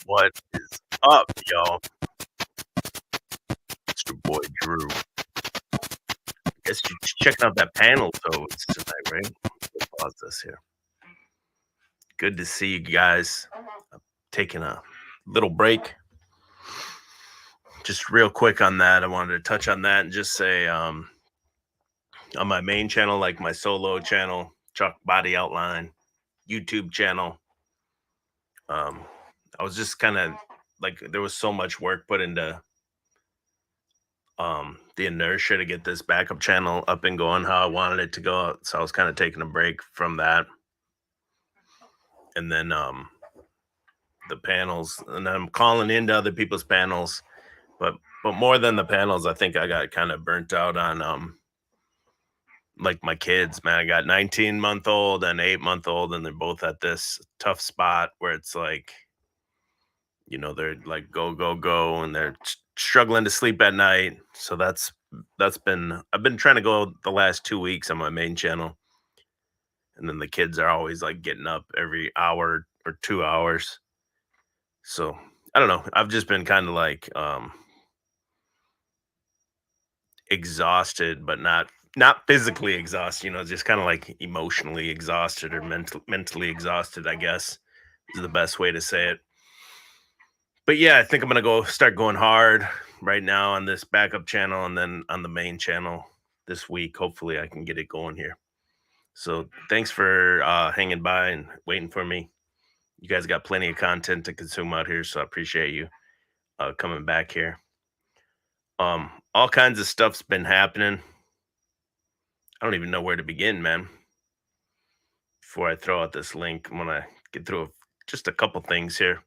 What is up, y'all? It's your boy Drew. Guess you're checking out that Paneltoads tonight, right? Let's pause this here. Good to see you guys. I'm taking a little break. Just real quick on that, I wanted to touch on that and just say on my main channel, like my solo channel, Chuck Body Outline, YouTube channel, I was just kind of like, there was so much work put into the inertia to get this backup channel up and going how I wanted it to go. So I was kind of taking a break from that. And then the panels, and I'm calling into other people's panels, but more than the panels, I think I got kind of burnt out on like my kids, man. I got 19-month-old and 8-month-old, and they're both at this tough spot where it's like, you know, they're like go go go, and they're struggling to sleep at night. So I've been trying to go the last 2 weeks on my main channel, and then the kids are always like getting up every hour or 2 hours. So I don't know. I've just been kind of like exhausted, but not physically exhausted, you know, just kind of like emotionally exhausted or mentally exhausted, I guess is the best way to say it. But yeah, I think I'm gonna start going hard right now on this backup channel, and then on the main channel this week. Hopefully I can get it going here. So thanks for hanging by and waiting for me. You guys got plenty of content to consume out here, so I appreciate you coming back here. All kinds of stuff's been happening. I don't even know where to begin, man. Before I throw out this link, I'm gonna get through just a couple things here.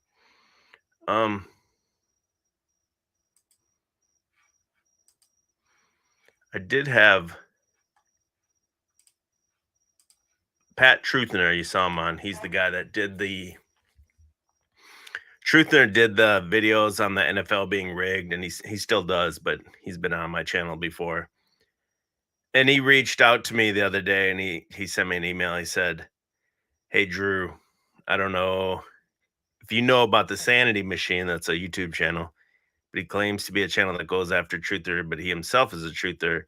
I did have Pat Truthner. You saw him on. He's the guy that did the Truthner did the videos on the NFL being rigged, and he still does, but he's been on my channel before. And he reached out to me the other day, and he sent me an email. He said, "Hey Drew, I don't know if you know about the Sanity Machine. That's a YouTube channel, but he claims to be a channel that goes after truther, but he himself is a truther.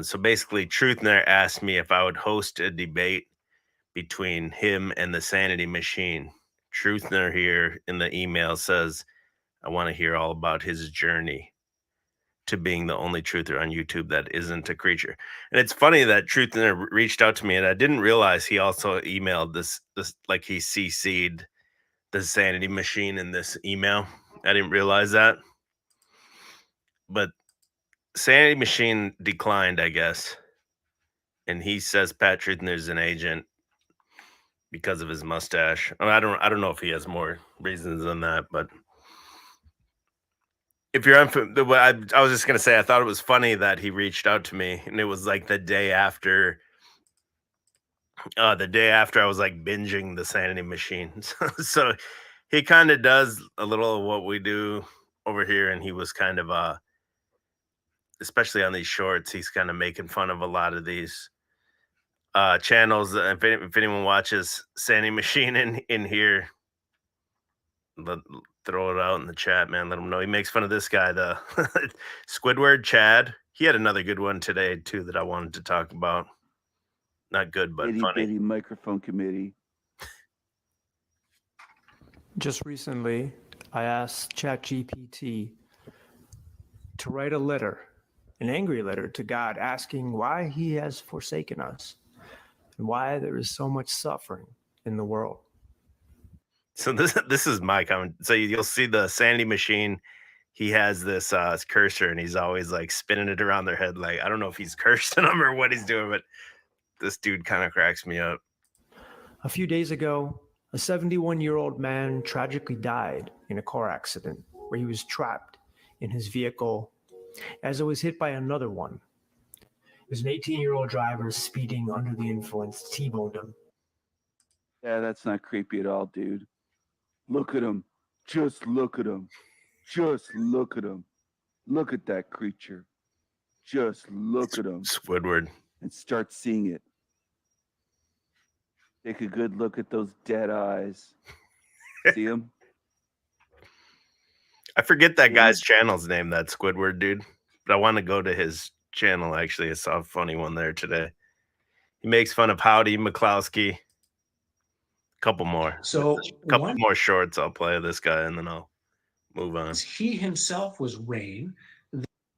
So basically, Truthner asked me if I would host a debate between him and the Sanity Machine. Truthner here in the email says, I want to hear all about his journey to being the only truther on YouTube that isn't a creature." And it's funny that Truthner reached out to me, and I didn't realize he also emailed this like he CC'd the Sanity Machine in this email. I didn't realize that. But Sanity Machine declined, I guess. And he says Pat Truthner's an agent because of his mustache. I mean, I don't know if he has more reasons than that, but if you're unfamiliar, I was just gonna say I thought it was funny that he reached out to me, and it was like the day after I was like binging the Sanity Machine. So he kind of does a little of what we do over here, and he was kind of especially on these shorts, he's kind of making fun of a lot of these channels. If anyone watches Sandy Machine in here, throw it out in the chat, man. Let him know. He makes fun of this guy, the Squidward Chad. He had another good one today too that I wanted to talk about. Not good, but itty funny. bitty microphone committee. Just recently, I asked ChatGPT to write a letter, an angry letter to God, asking why he has forsaken us and why there is so much suffering in the world. So this is my comment. So you'll see the Sandy Machine. He has this cursor, and he's always like spinning it around their head. Like, I don't know if he's cursing them or what he's doing, but This dude kind of cracks me up. A few days ago, a 71-year-old man tragically died in a car accident where he was trapped in his vehicle as it was hit by another one. It was an 18-year-old driver speeding under the influence T-boned him. Yeah, that's not creepy at all, dude. Look at him. Just look at him. Just look at him. Look at that creature. Just look at him Squidward. and start seeing it. Take a good look at those dead eyes. See them? I forget that guy's channel's name, that Squidward dude. But I want to go to his channel, actually. I saw a funny one there today. He makes fun of Howdy McCloskey. A couple more. So A couple more shorts I'll play of this guy, and then I'll move on. he himself was Rain.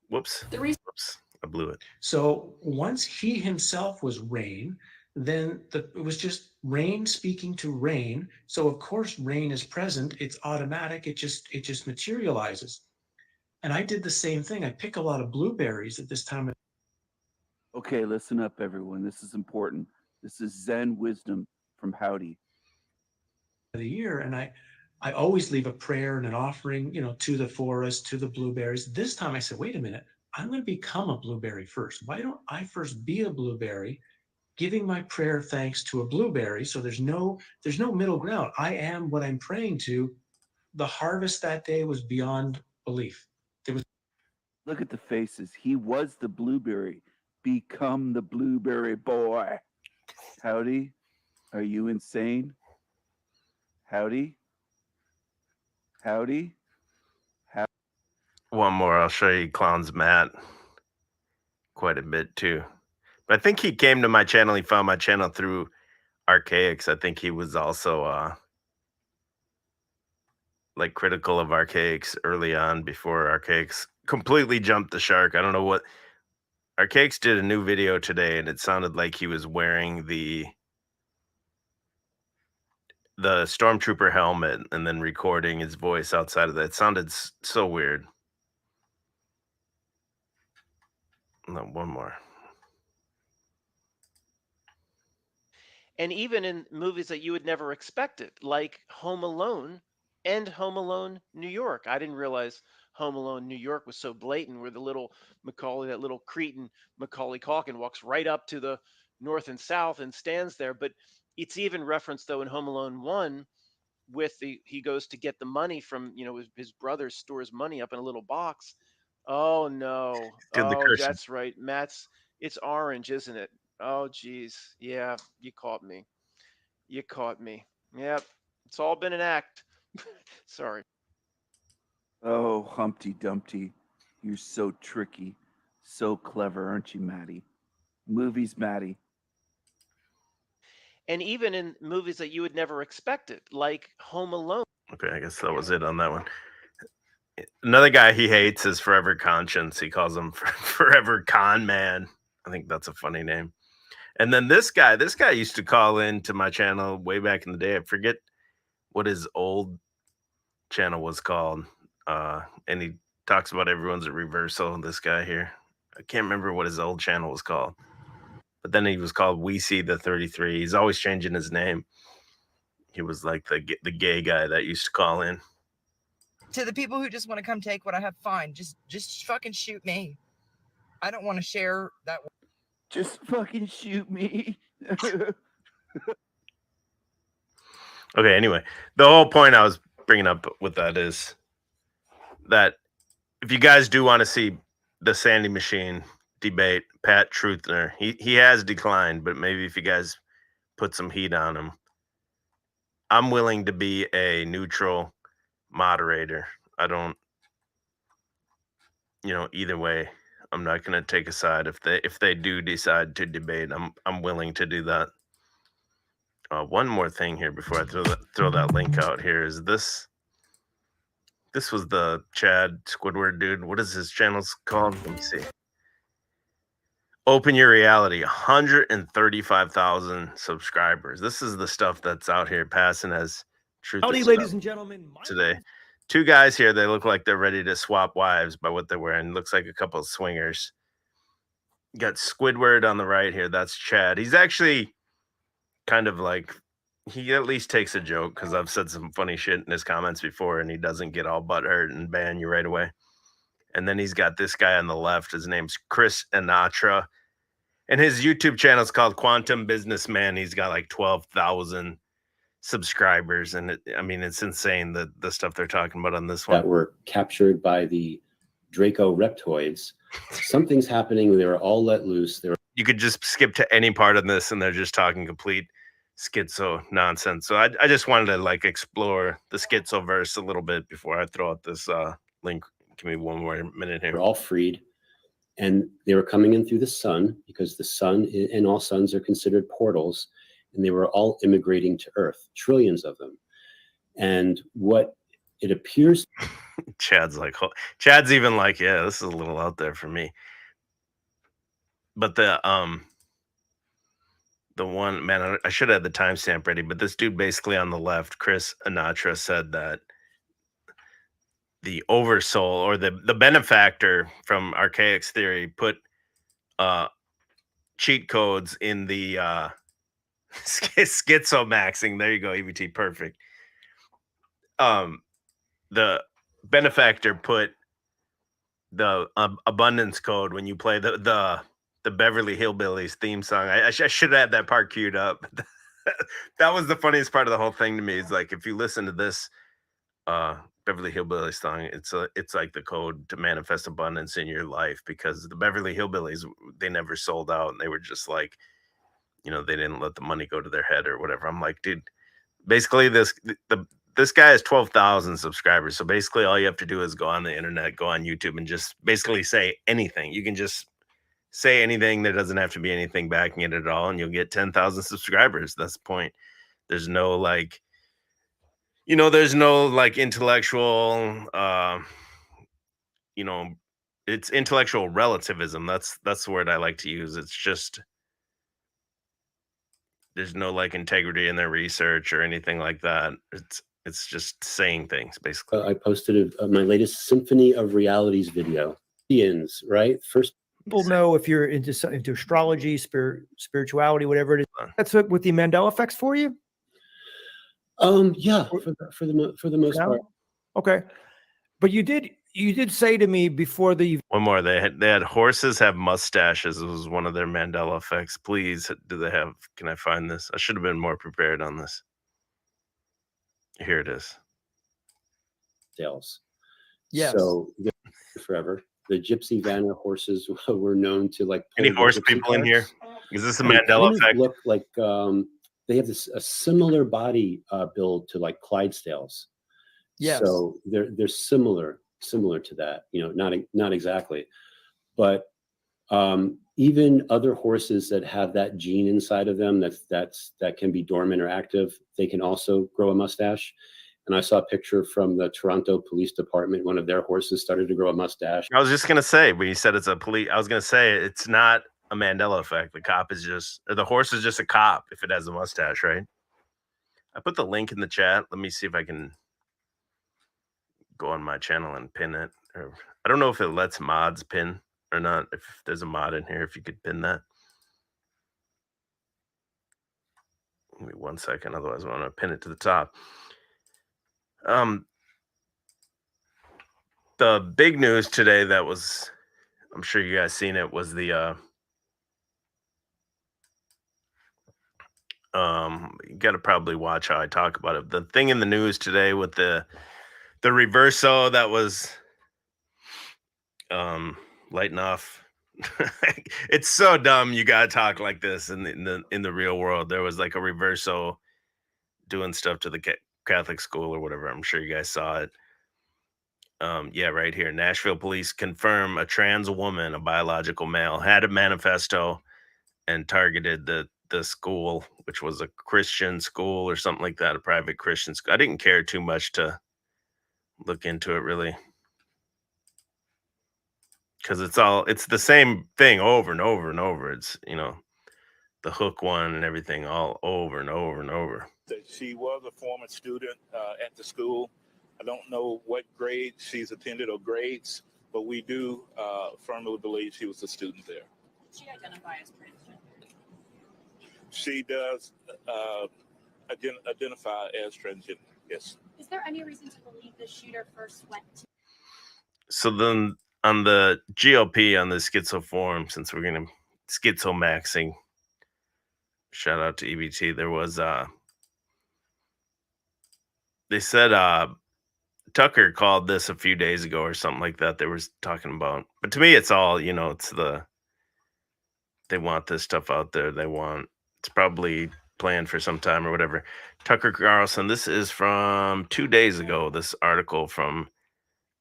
Whoops. Whoops. I blew it. So once he himself was Rain, then it was just Rain speaking to Rain. So of course Rain is present. It's automatic. It just materializes. And I did the same thing. I pick a lot of blueberries at this time of Okay, listen up, everyone. This is important. This is Zen wisdom from Howdy. the year, and I always leave a prayer and an offering, to the forest, to the blueberries. This time I said, wait a minute, I'm going to become a blueberry first. Why don't I first be a blueberry, giving my prayer thanks to a blueberry? So there's no middle ground. I am what I'm praying to. The harvest that day was beyond belief. Look at the faces. He was the blueberry. Become the blueberry boy. Howdy, are you insane? Howdy? Howdy? One more. I'll show you Clown's Matt quite a bit too. But I think he came to my channel. He found my channel through Archaics. I think he was also like critical of Archaics early on before Archaics completely jumped the shark. I don't know what. Archaics did a new video today, and it sounded like he was wearing the stormtrooper helmet and then recording his voice outside of that. It sounded so weird. No, one more. And even in movies that you would never expect it, like Home Alone and Home Alone New York. I didn't realize Home Alone New York was so blatant, where the little Macaulay, that little cretin Macaulay Culkin, walks right up to the north and south and stands there. But it's even referenced though in Home Alone 1, with he goes to get the money from his brother stores money up in a little box. Oh no. Did the Oh, cursing. that's right. It's orange, isn't it? Oh geez. Yeah, you caught me. You caught me. Yep. It's all been an act. Sorry. Oh, Humpty Dumpty. You're so tricky. So clever, aren't you, Maddie? Movies, Maddie. And even in movies that you would never expect it, like Home Alone. Okay, I guess that was it on that one. Another guy he hates is Forever Conscience. He calls him Forever Con Man. I think that's a funny name. And then this guy used to call into my channel way back in the day. I forget what his old channel was called. And he talks about everyone's a reversal. This guy here, I can't remember what his old channel was called. But then he was called We See the 33. He's always changing his name. He was like the gay guy that used to call in. To the people who just want to come take what I have, fine. Just fucking shoot me. I don't want to share that. Just fucking shoot me. Okay, anyway, the whole point I was bringing up with that is that if you guys do want to see the Sandy Machine debate, Pat Truthner, he has declined, but maybe if you guys put some heat on him, I'm willing to be a neutral moderator. I don't, either way, I'm not going to take a side. If they do decide to debate, I'm willing to do that. One more thing here before I throw that link out here is this. This was the Chad Squidward dude. What is his channel's called? Let me see. Open Your Reality, 135,000 subscribers. This is the stuff that's out here passing as truth. Howdy, ladies and gentlemen. Today, two guys here. They look like they're ready to swap wives by what they're wearing. Looks like a couple of swingers. got Squidward on the right here. That's Chad. He's actually kind of like, he at least takes a joke because I've said some funny shit in his comments before, and he doesn't get all butthurt and ban you right away. And then he's got this guy on the left. His name's Chris Anatra, and his YouTube channel is called Quantum Businessman. He's got like 12,000 subscribers, and I mean, it's insane the stuff they're talking about on this one. That were captured by the Draco reptoids. Something's happening. They were all let loose. You could just skip to any part of this, and they're just talking complete schizo nonsense. So I just wanted to like explore the schizoverse a little bit before I throw out this link. Give me one more minute here. They were all freed, and they were coming in through the sun, because the sun and all suns are considered portals, and they were all immigrating to Earth, trillions of them. And what it appears, Chad's even like, yeah, this is a little out there for me. But the one, man, I should have had the timestamp ready, but this dude basically on the left, Chris Anatra, said that the oversoul, or the benefactor from Archaic's theory, put cheat codes in the schizomaxing. There you go, EVT, perfect. The benefactor put the abundance code when you play the Beverly Hillbillies theme song. I should have had that part queued up. That was the funniest part of the whole thing to me. Is like, if you listen to this Beverly Hillbillies song, it's like the code to manifest abundance in your life, because the Beverly Hillbillies, they never sold out, and they were just like, you know, they didn't let the money go to their head or whatever. I'm like, dude, basically this guy has 12,000 subscribers. So basically all you have to do is go on the internet, go on YouTube, and just basically say anything. You can just say anything. There doesn't have to be anything backing it at all, and you'll get 10,000 subscribers. That's the point. There's no like, you know, there's no like intellectual, you know, it's intellectual relativism. That's the word I like to use. It's just, there's no like integrity in their research or anything like that. It's just saying things, basically. I posted my latest Symphony of Realities video. Right? First, People know if you're into astrology, spirituality, whatever it is. That's what with the Mandela effects for you. Yeah, for the most part. Okay, but you did say to me before the one more. They had horses have mustaches. It was one of their Mandela effects. Please, do they have? Can I find this? I should have been more prepared on this. Here it is. Sales. Yes. So forever. The Gypsy Vanna horses were known to like. Any horse people in here? Is this a Mandela effect? Look like they have a similar body build to like Clydesdales. Yes. So they're similar to that. You know, not exactly, but even other horses that have that gene inside of them that can be dormant or active, they can also grow a mustache. And I saw a picture from the Toronto Police Department. One of their horses started to grow a mustache. I was just gonna say, when you said it's a police, I was gonna say it's not a Mandela effect. The cop is just, or the horse is just a cop if it has a mustache, right? I put the link in the chat. Let me see if I can go on my channel and pin it. Or, I don't know if it lets mods pin or not. If there's a mod in here, if you could pin that. Give me 1 second, otherwise I want to pin it to the top. The big news today that was, I'm sure you guys seen it, was the you got to probably watch how I talk about it. The thing in the news today with the reverso that was lighting off. It's so dumb. You gotta talk like this in the real world. There was like a reverso doing stuff to the Catholic school or whatever. I'm sure you guys saw it. Yeah, right here. Nashville police confirm a trans woman, a biological male, had a manifesto and targeted the school, which was a Christian school or something like that, a private Christian school. I didn't care too much to look into it really, because it's the same thing over and over and over. It's, you know, the hook one and everything all over and over and over. She was a former student at the school. I don't know what grade she's attended or grades, but we do firmly believe she was a student there. she identify as transgender? She does identify as transgender. Yes. Is there any reason to believe the shooter first went to? So then on the GOP on the schizo forum, since we're gonna schizomaxing, shout out to EBT. There was they said Tucker called this a few days ago or something like that. They were talking about, but to me, it's all, you know, it's they want this stuff out there. It's probably planned for some time or whatever. Tucker Carlson, this is from 2 days ago. This article from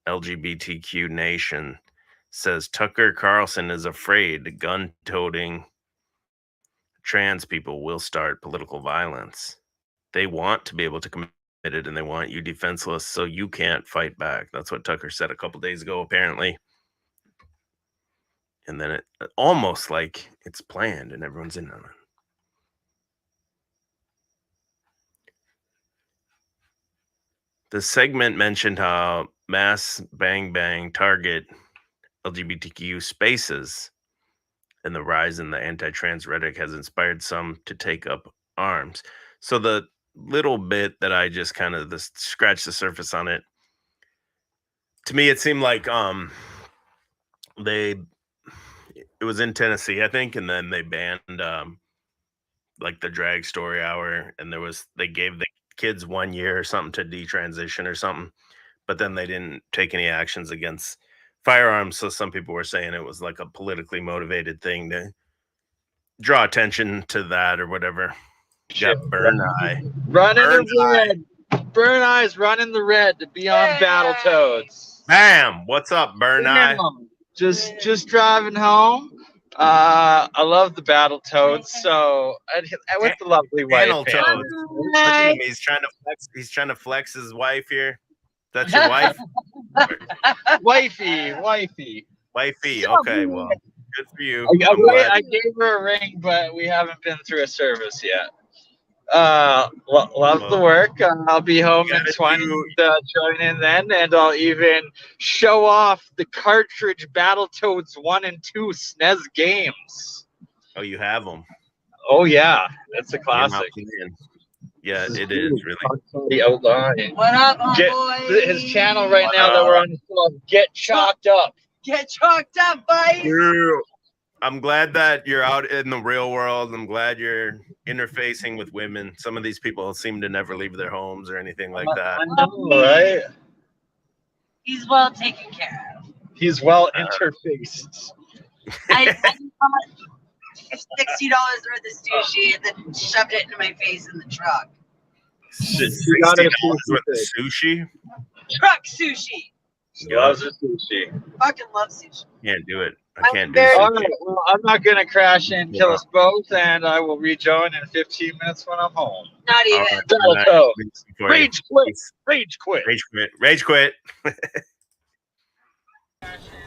LGBTQ Nation says Tucker Carlson is afraid gun-toting trans people will start political violence. They want to be able to commit it, and they want you defenseless so you can't fight back. That's what Tucker said a couple days ago, apparently. And then it almost like it's planned and everyone's in on it. The segment mentioned how mass bang bang target LGBTQ spaces, and the rise in the anti-trans rhetoric has inspired some to take up arms. So the little bit that I just kind of scratched the surface on it, to me it seemed like it was in Tennessee, I think, and then they banned like the drag story hour, and they gave the kids 1 year or something to detransition or something, but then they didn't take any actions against firearms. So some people were saying it was like a politically motivated thing to draw attention to that or whatever. Got Burn Eye. Running the red. Burn Eye's running the red to be on Battletoads. Bam! What's up, Burn Eye? Just driving home. I love the Battletoads, so I with the lovely wife. Paneltoads. Look at him. He's trying to flex. He's trying to flex his wife here. That's your wife? Wifey. Wifey. Okay, well, good for you. I gave her a ring, but we haven't been through a service yet. Love the work. I'll be home in 20 join in then, and I'll even show off the cartridge Battletoads 1 and 2 SNES games. Oh, you have them? Oh yeah, that's a classic. Yeah, it is really. The outline. What up, boy? His channel right now that we're on is called Get Chalked Up. Get chalked up, buddy. I'm glad that you're out in the real world. I'm glad you're interfacing with women. Some of these people seem to never leave their homes or anything like that. I know, right? He's well taken care of. He's well interfaced. I bought $60 worth of sushi and then shoved it into my face in the truck. $60 worth of sushi? Truck sushi. She loves her sushi. Fucking love sushi. Can't do it. I can't do All sushi. right, well, I'm not going to crash and kill us both, and I will rejoin in 15 minutes when I'm home. Not even. Rage quit. Rage quit. Rage quit. Rage quit.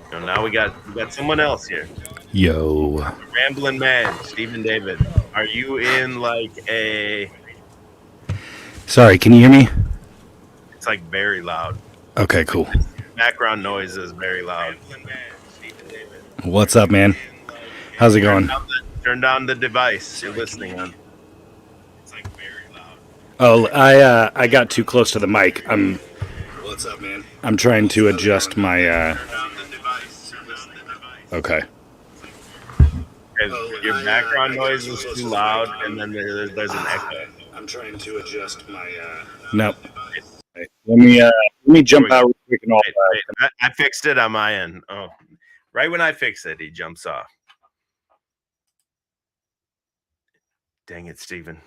So now we got someone else here. Yo. Rambling man, Stephen David. Are you in like a... Sorry, can you hear me? It's like very loud. Okay, cool. Background noise is very loud. What's up, man? How's it going? Turn down the device you're listening on. Oh, I got too close to the mic. What's up, man? I'm trying to adjust my Okay. Your background noise is too loud, and then there's an echo. I'm trying to adjust my Nope. Let me jump out real quick and all that. I fixed it on my end. Oh, right when I fix it, he jumps off. Dang it, Steven.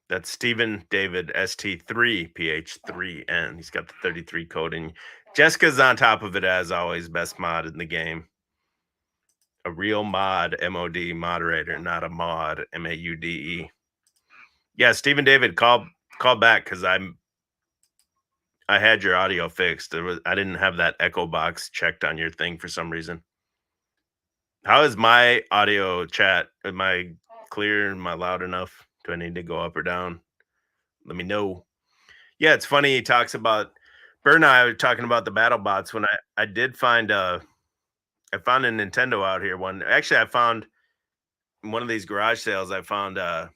That's Stephen David ST3PH3N. He's got the 33 code, and Jessica's on top of it as always. Best mod in the game. A real mod, MOD moderator, not a mod, MAUDE. Yeah, Stephen David, call back because I had your audio fixed. I didn't have that echo box checked on your thing for some reason. How is my audio chat? Am I clear? Am I loud enough? Do I need to go up or down? Let me know. Yeah, it's funny. He talks about Bert and I were talking about the battle bots when I did find a I found a Nintendo out here. Actually, I found in one of these garage sales. I found an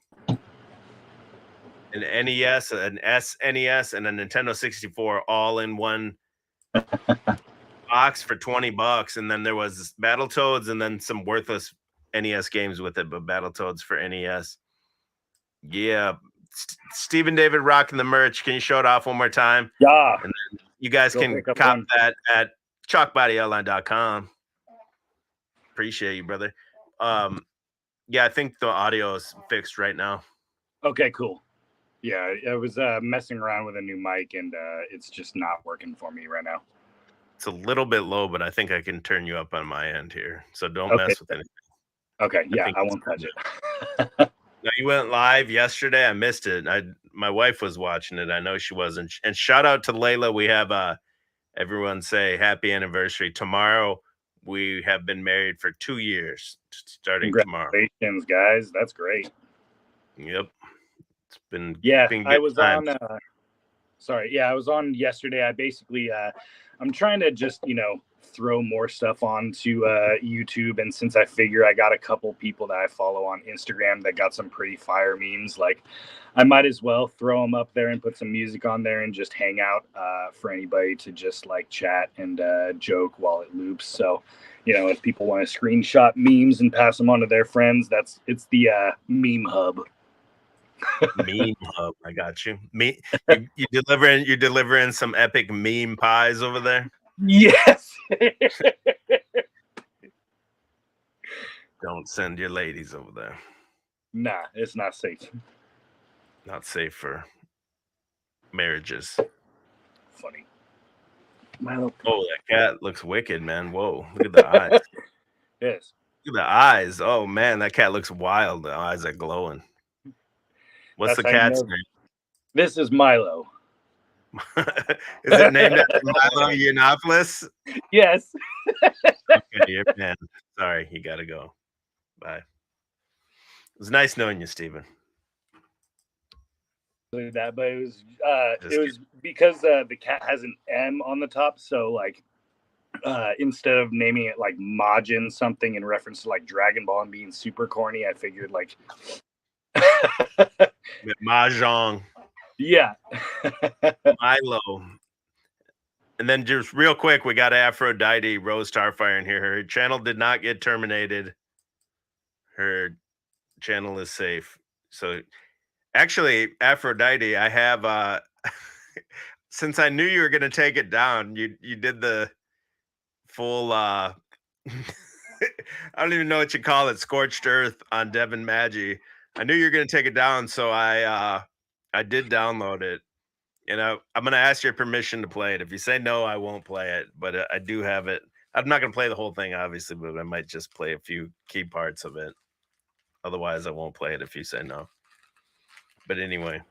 NES, an SNES, and a Nintendo 64 all in one box for $20, and then there was Battletoads and then some worthless NES games with it, but Battletoads for NES. Yeah, Stephen David rocking the merch. Can you show it off one more time? Yeah. And then you guys Go can pick up cop one. that at chalkbodyairline.com. Appreciate you, brother. Yeah, I think the audio is fixed right now. Okay, cool. Yeah, I was messing around with a new mic, and it's just not working for me right now. It's a little bit low, but I think I can turn you up on my end here. So don't Okay. mess with anything. Okay, yeah, think I it's won't touch it. No, you went live yesterday. I missed it. My wife was watching it. I know she wasn't. And shout out to Layla. We have everyone say happy anniversary. Tomorrow we have been married for 2 years, starting tomorrow. Congratulations, guys. That's great. Yep. It's been I good was times. on I was on yesterday. I basically I'm trying to just, throw more stuff onto YouTube, and since I figure I got a couple people that I follow on Instagram that got some pretty fire memes, like I might as well throw them up there and put some music on there and just hang out for anybody to just like chat and joke while it loops. So, if people want to screenshot memes and pass them on to their friends, it's the meme hub. Meme hub. I got you. You delivering some epic meme pies over there? Yes. Don't send your ladies over there. Nah, it's not safe. Not safe for marriages. Funny. Oh, that cat looks wicked, man. Whoa, look at the eyes. Yes. Look at the eyes. Oh man, that cat looks wild. The eyes are glowing. What's the cat's name? This is Milo. Is it named after Milo Yiannopoulos? Yes. Okay, man. Sorry, you gotta go. Bye. It was nice knowing you, Stephen. That, but it was because the cat has an M on the top, so like instead of naming it like Majin something in reference to like Dragon Ball and being super corny, I figured like Mahjong. Yeah. Milo. And then just real quick, we got Aphrodite Rose Starfire in here. Her channel did not get terminated. Her channel is safe. So actually, Aphrodite, I have since I knew you were gonna take it down, you did the full I don't even know what you call it, scorched earth on Devin Maggi. I knew you were gonna take it down, so I did download it. I'm going to ask your permission to play it. If you say no, I won't play it, but I do have it. I'm not going to play the whole thing, obviously, but I might just play a few key parts of it. Otherwise, I won't play it if you say no. But anyway,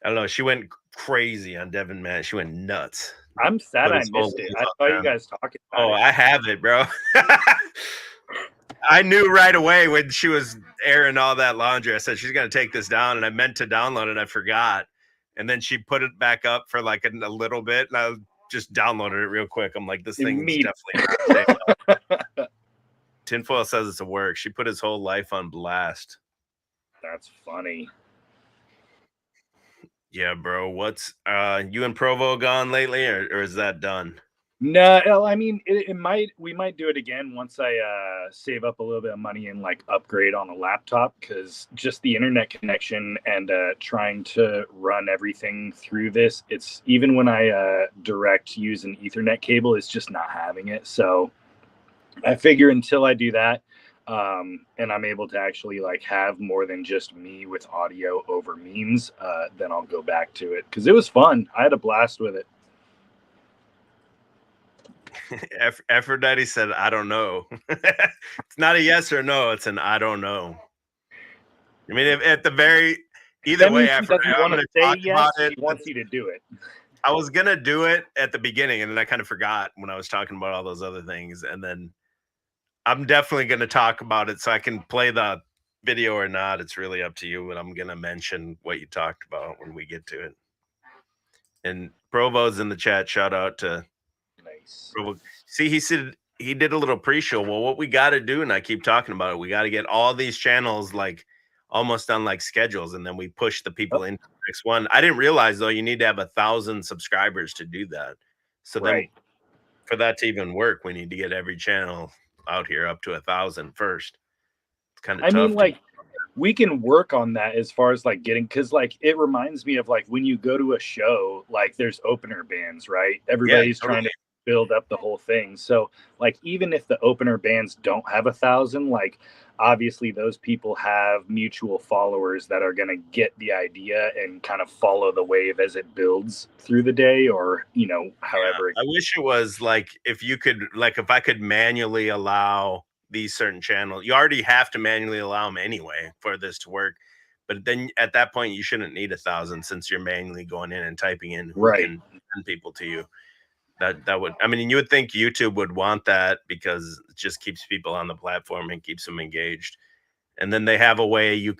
I don't know. She went crazy on Devin Man. She went nuts. I'm sad I missed it. I saw you guys talking about it. I have it, bro. I knew right away when she was airing all that laundry. I said, she's going to take this down, and I meant to download it. I forgot. And then she put it back up for like a little bit, and I just downloaded it real quick. I'm like, this thing is definitely not Tinfoil says it's a work. She put his whole life on blast. That's funny. Yeah, bro. What's you and Provo gone lately, or is that done? No, I mean we might do it again once I save up a little bit of money and like upgrade on a laptop, because just the internet connection and trying to run everything through this, it's even when I direct use an Ethernet cable, it's just not having it. So I figure until I do that, and I'm able to actually like have more than just me with audio over memes, then I'll go back to it, because it was fun. I had a blast with it. Aphrodite said, I don't know. It's not a yes or no. It's an I don't know. I mean, if at the very either way, Aphrodite, I'm going to talk about it. He wants you to do it. I was going to do it at the beginning, and then I kind of forgot when I was talking about all those other things. And then I'm definitely going to talk about it, so I can play the video or not. It's really up to you, but I'm going to mention what you talked about when we get to it. And Provo's in the chat. Shout out to Nice. Provo. See, he did a little pre-show. Well, what we got to do, and I keep talking about it, we got to get all these channels like almost on like schedules, and then we push the people into the next one. I didn't realize though you need to have 1,000 subscribers to do that. So then for that to even work, we need to get every channel out here up to 1,000 first. It's kind of tough. I mean, like, we can work on that as far as like getting, because like it reminds me of like when you go to a show, like there's opener bands, right? Everybody's trying to build up the whole thing. So like even if the opener bands don't have 1,000, like obviously those people have mutual followers that are going to get the idea and kind of follow the wave as it builds through the day, or however. I wish it was like if you could, like if I could manually allow these certain channels. You already have to manually allow them anyway for this to work. But then at that point, you shouldn't need 1,000 since you're manually going in and typing in who can send people to you. That would, I mean, you would think YouTube would want that because it just keeps people on the platform and keeps them engaged. And then they have a way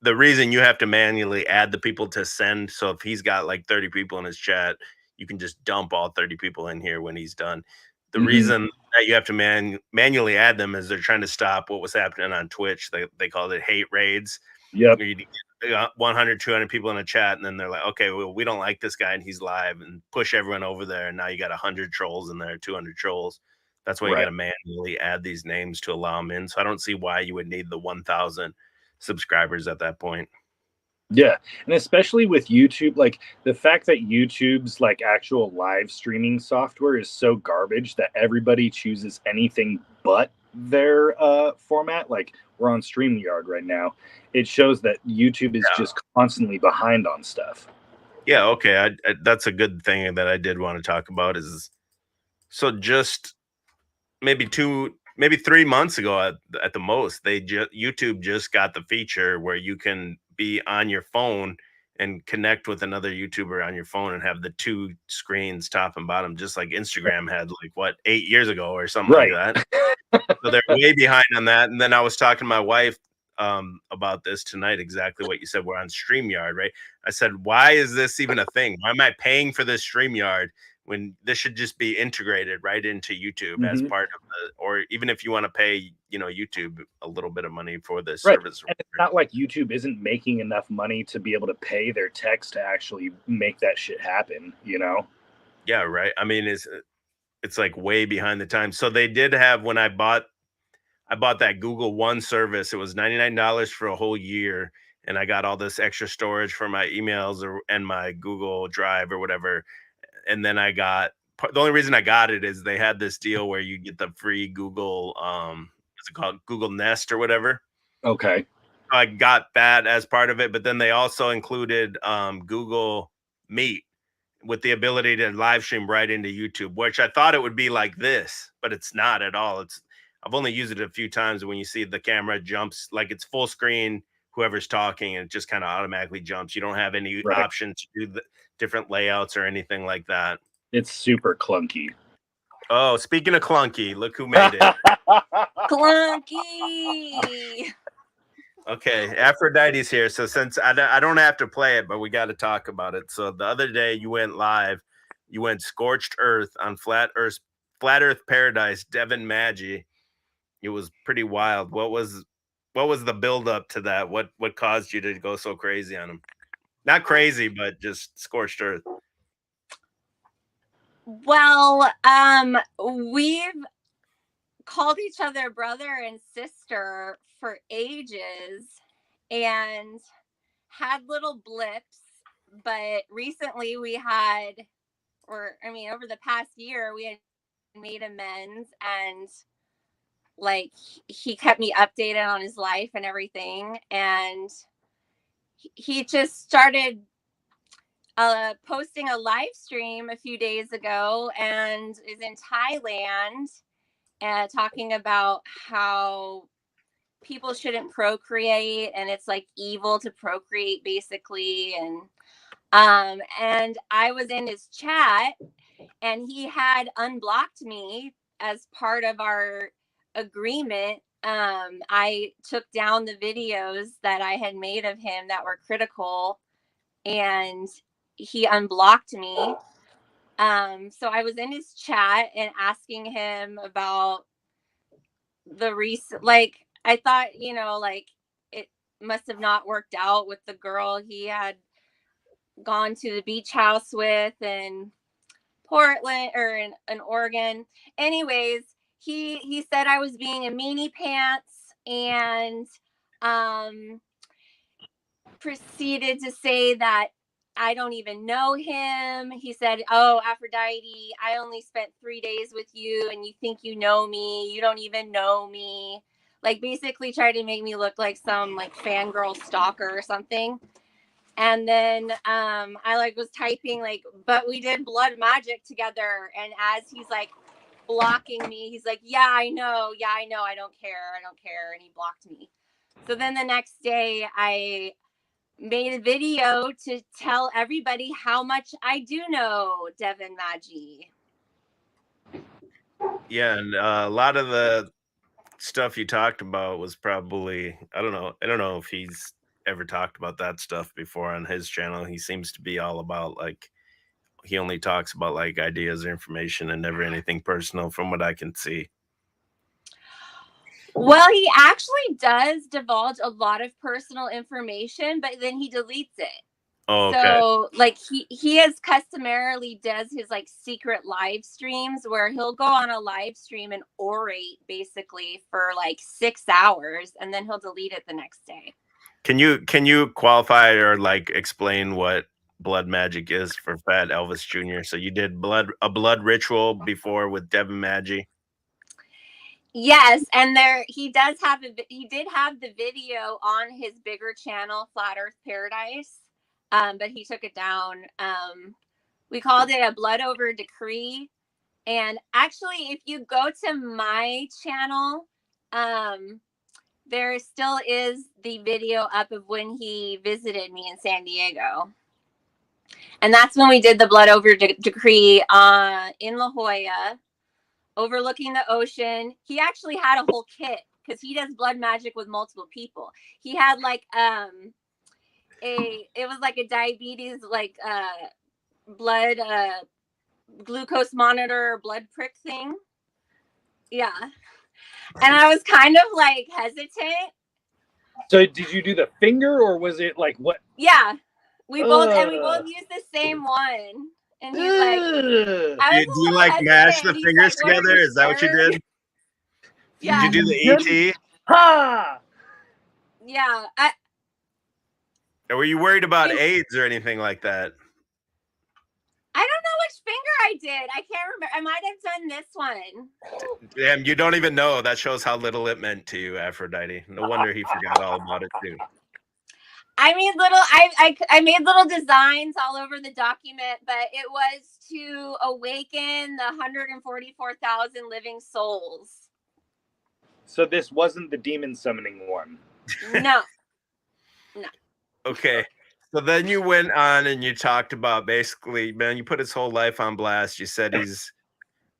the reason you have to manually add the people to send. So if he's got like 30 people in his chat, you can just dump all 30 people in here when he's done. The reason that you have to manually add them is they're trying to stop what was happening on Twitch. They called it hate raids. Yep. You get 100, 200 people in a chat, and then they're like, okay, well, we don't like this guy and he's live, and push everyone over there. And now you got 100 trolls in there, 200 trolls. That's why you got to manually add these names to allow them in. So I don't see why you would need the 1,000 subscribers at that point. Yeah, and especially with YouTube, like the fact that YouTube's like actual live streaming software is so garbage that everybody chooses anything but their format. Like we're on StreamYard right now. It shows that YouTube is just constantly behind on stuff. Yeah, okay. That's a good thing that I did want to talk about is so just maybe 3 months ago at the most, YouTube just got the feature where you can be on your phone and connect with another YouTuber on your phone and have the two screens top and bottom, just like Instagram had like 8 years ago or something like that. So they're way behind on that. And then I was talking to my wife about this tonight, exactly what you said. We're on StreamYard, right? I said, why is this even a thing? Why am I paying for this StreamYard when this should just be integrated right into YouTube as part of or even if you want to pay, YouTube a little bit of money for this service. And it's not like YouTube isn't making enough money to be able to pay their techs to actually make that shit happen, Yeah, right. I mean, it's like way behind the times. So they did have, when I bought that Google One service, it was $99 for a whole year. And I got all this extra storage for my emails and my Google Drive or whatever. And then the only reason I got it is they had this deal where you get the free Google, what's it called? Google Nest or whatever. Okay. I got that as part of it, but then they also included Google Meet with the ability to live stream right into YouTube, which I thought it would be like this, but it's not at all. I've only used it a few times. When you see the camera jumps, like it's full screen, whoever's talking, and it just kind of automatically jumps. You don't have any option to do the different layouts or anything like that. It's super clunky. Oh, speaking of clunky, look who made it. Clunky. Okay, Aphrodite's here. So since I don't have to play it, but we got to talk about it. So the other day you went live, you went Scorched Earth on Flat Earth Paradise, Devin Maggi. It was pretty wild. What was the build up to that? What caused you to go so crazy on him? Not crazy, but just Scorched Earth. Well, we've called each other brother and sister for ages and had little blips, but recently over the past year, we had made amends, and like he kept me updated on his life and everything, and he just started posting a live stream a few days ago and is in Thailand and talking about how people shouldn't procreate and it's like evil to procreate basically. And I was in his chat and he had unblocked me as part of our agreement. I took down the videos that I had made of him that were critical, and he unblocked me. So I was in his chat and asking him about the recent, like, I thought, you know, like it must have not worked out with the girl he had gone to the beach house with in Portland or in Oregon. Anyways, he said I was being a meanie pants and proceeded to say that I don't even know him. He said, "Oh, Aphrodite, I only spent 3 days with you and you think you know me. You don't even know me." Like basically tried to make me look like some like fangirl stalker or something. And then I like was typing like, "But we did blood magic together." And as he's like blocking me, he's like, "Yeah, I know. Yeah, I know. I don't care. I don't care." And he blocked me. So then the next day I made a video to tell everybody how much I do know Devin Maggi. Yeah, and a lot of the stuff you talked about was probably I don't know if he's ever talked about that stuff before on his channel. He seems to be all about like he only talks about like ideas or information and never anything personal from what I can see. Well, he actually does divulge a lot of personal information, but then he deletes it. Oh, okay. So like he has customarily does his like secret live streams where he'll go on a live stream and orate basically for like 6 hours and then he'll delete it the next day. Can you qualify or like explain what blood magic is for Fat Elvis Jr.? So you did a blood ritual before with Devin Maggi. Yes, and he did have the video on his bigger channel, Flat Earth Paradise, but he took it down. We called it a blood over decree, and actually, if you go to my channel, there still is the video up of when he visited me in San Diego, and that's when we did the blood over decree in La Jolla, overlooking the ocean. He actually had a whole kit because he does blood magic with multiple people. He had like it was like a diabetes like blood glucose monitor blood prick thing. Yeah. And I was kind of like hesitant. So did you do the finger or was it like what? Yeah. We both used the same one. And he's like, do you like mash the fingers like, together? Is that what you did? Yeah. Did you do the ET? Ha! Yeah. Or were you worried about AIDS or anything like that? I don't know which finger I did. I can't remember. I might have done this one. Damn, you don't even know. That shows how little it meant to you, Aphrodite. No wonder he forgot all about it too. I made I made little designs all over the document, but it was to awaken the 144,000 living souls. So this wasn't the demon summoning one. No. Okay. So then you went on and you talked about basically, man, you put his whole life on blast. You said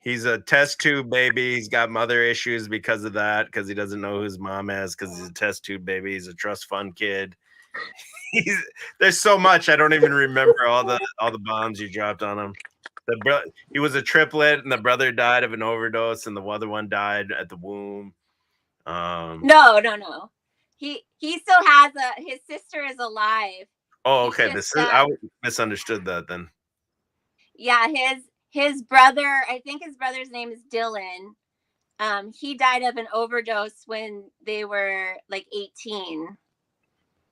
he's a test tube baby. He's got mother issues because of that, because he doesn't know who his mom is, because he's a test tube baby. He's a trust fund kid. There's so much I don't even remember all the bombs you dropped on him. He was a triplet, and the brother died of an overdose, and the other one died at the womb. No. He still has his sister is alive. Oh, okay. I misunderstood that then. Yeah, his brother, I think his brother's name is Dylan. He died of an overdose when they were like 18.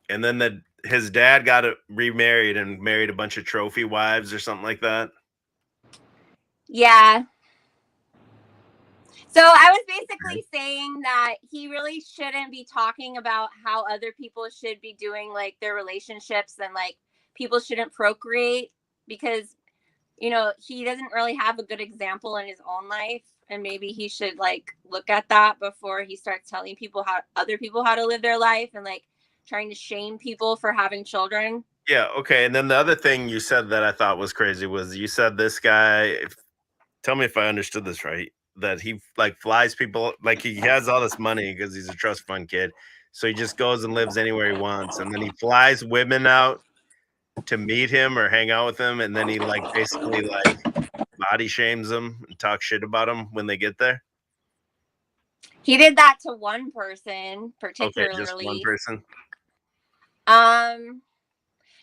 And then his dad got remarried and married a bunch of trophy wives or something like that. Yeah. So I was basically saying that he really shouldn't be talking about how other people should be doing like their relationships and like people shouldn't procreate because, you know, he doesn't really have a good example in his own life. And maybe he should like look at that before he starts telling other people how to live their life and like trying to shame people for having children. Yeah. Okay. And then the other thing you said that I thought was crazy was you said this guy, tell me if I understood this right, that he like flies people, like he has all this money because he's a trust fund kid. So he just goes and lives anywhere he wants. And then he flies women out to meet him or hang out with him, and then he like basically like body shames them and talk shit about them when they get there? He did that to one person Okay, just one particularly. person.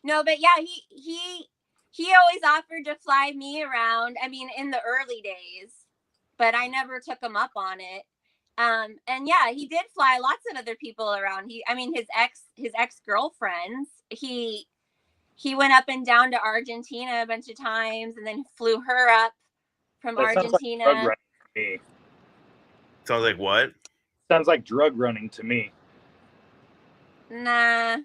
No, but yeah, he always offered to fly me around. I mean, in the early days, but I never took him up on it. And yeah, he did fly lots of other people around. His ex-girlfriends, he went up and down to Argentina a bunch of times and then flew her up from That sounds like drug Argentina. running to me. Sounds like what? Sounds like drug running to me. Nah.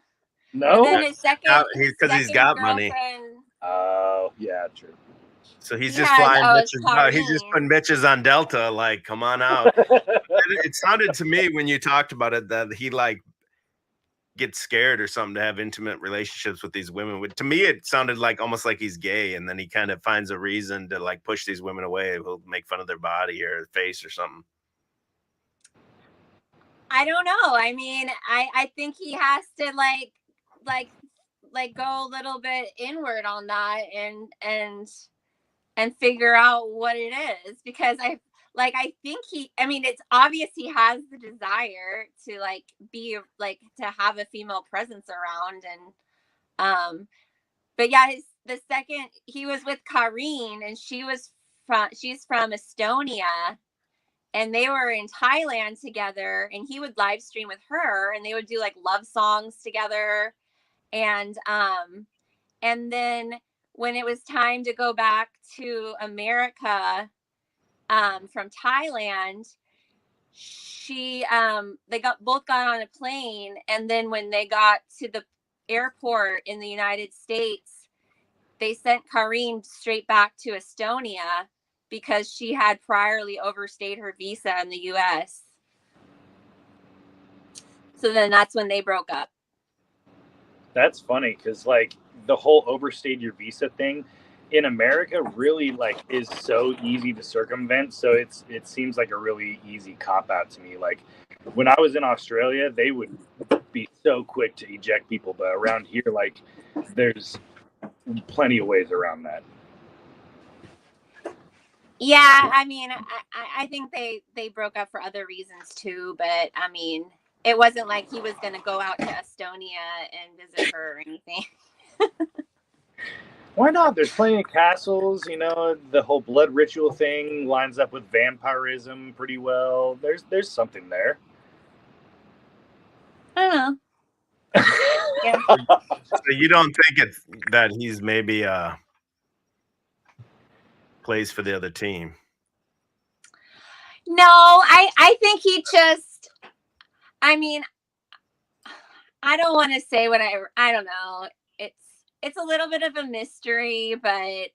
No? And then his second, because he's got money. Oh, yeah, true. So he's He just has- flying oh, it's bitches. He's just putting bitches on Delta. Like, come on out. It sounded to me when you talked about it that he like gets scared or something to have intimate relationships with these women. To me, it sounded like almost like he's gay, and then he kind of finds a reason to like push these women away. He'll make fun of their body or their face or something. I don't know. I mean, I think he has to like go a little bit inward on that and figure out what it is, because I think it's obvious he has the desire to like be like to have a female presence around, and but yeah, the second he was with Kareen, and she's from Estonia, and they were in Thailand together, and he would live stream with her, and they would do like love songs together. And then when it was time to go back to America from Thailand, they both got on a plane, and then when they got to the airport in the United States, they sent Kareen straight back to Estonia because she had priorly overstayed her visa in the US. So then that's when they broke up. That's funny because like the whole overstayed your visa thing in America really like is so easy to circumvent. So it seems like a really easy cop out to me. Like when I was in Australia, they would be so quick to eject people, but around here, like there's plenty of ways around that. Yeah, I mean, I think they broke up for other reasons too, but I mean, it wasn't like he was going to go out to Estonia and visit her or anything. Why not? There's plenty of castles, the whole blood ritual thing lines up with vampirism pretty well. There's something there. I don't know. Yeah. So you don't think that he's maybe plays for the other team? No, I think he just, I mean, I don't want to say what I don't know. It's a little bit of a mystery, but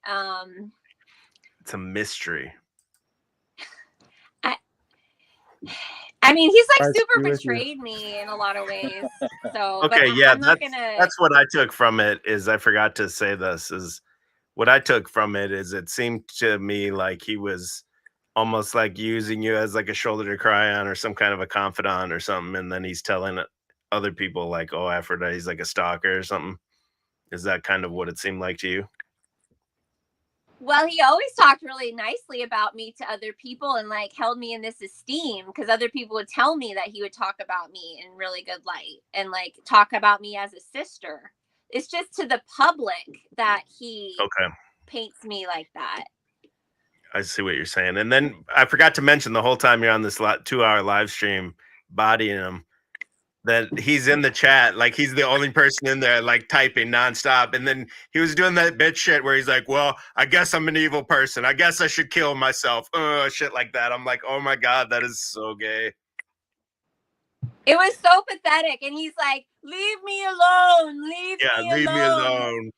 it's a mystery. I mean, he's like super betrayed me in a lot of ways. So okay, but yeah, I'm not gonna. That's what I took from it. Is I forgot to say this. Is what I took from it is it seemed to me like he was almost like using you as like a shoulder to cry on or some kind of a confidant or something, and then he's telling other people like, "Oh, Aphrodite's like a stalker or something." Is that kind of what it seemed like to you? Well, he always talked really nicely about me to other people and like held me in this esteem, because other people would tell me that he would talk about me in really good light and like talk about me as a sister. It's just to the public that he paints me like that. I see what you're saying. And then I forgot to mention the whole time you're on this 2-hour live stream bodying him, that he's in the chat, like he's the only person in there like typing nonstop. And then he was doing that bitch shit where he's like, well, I guess I'm an evil person. I guess I should kill myself. Shit like that. I'm like, oh my God, that is so gay. It was so pathetic. And he's like, leave me alone. Leave me alone. Leave me alone.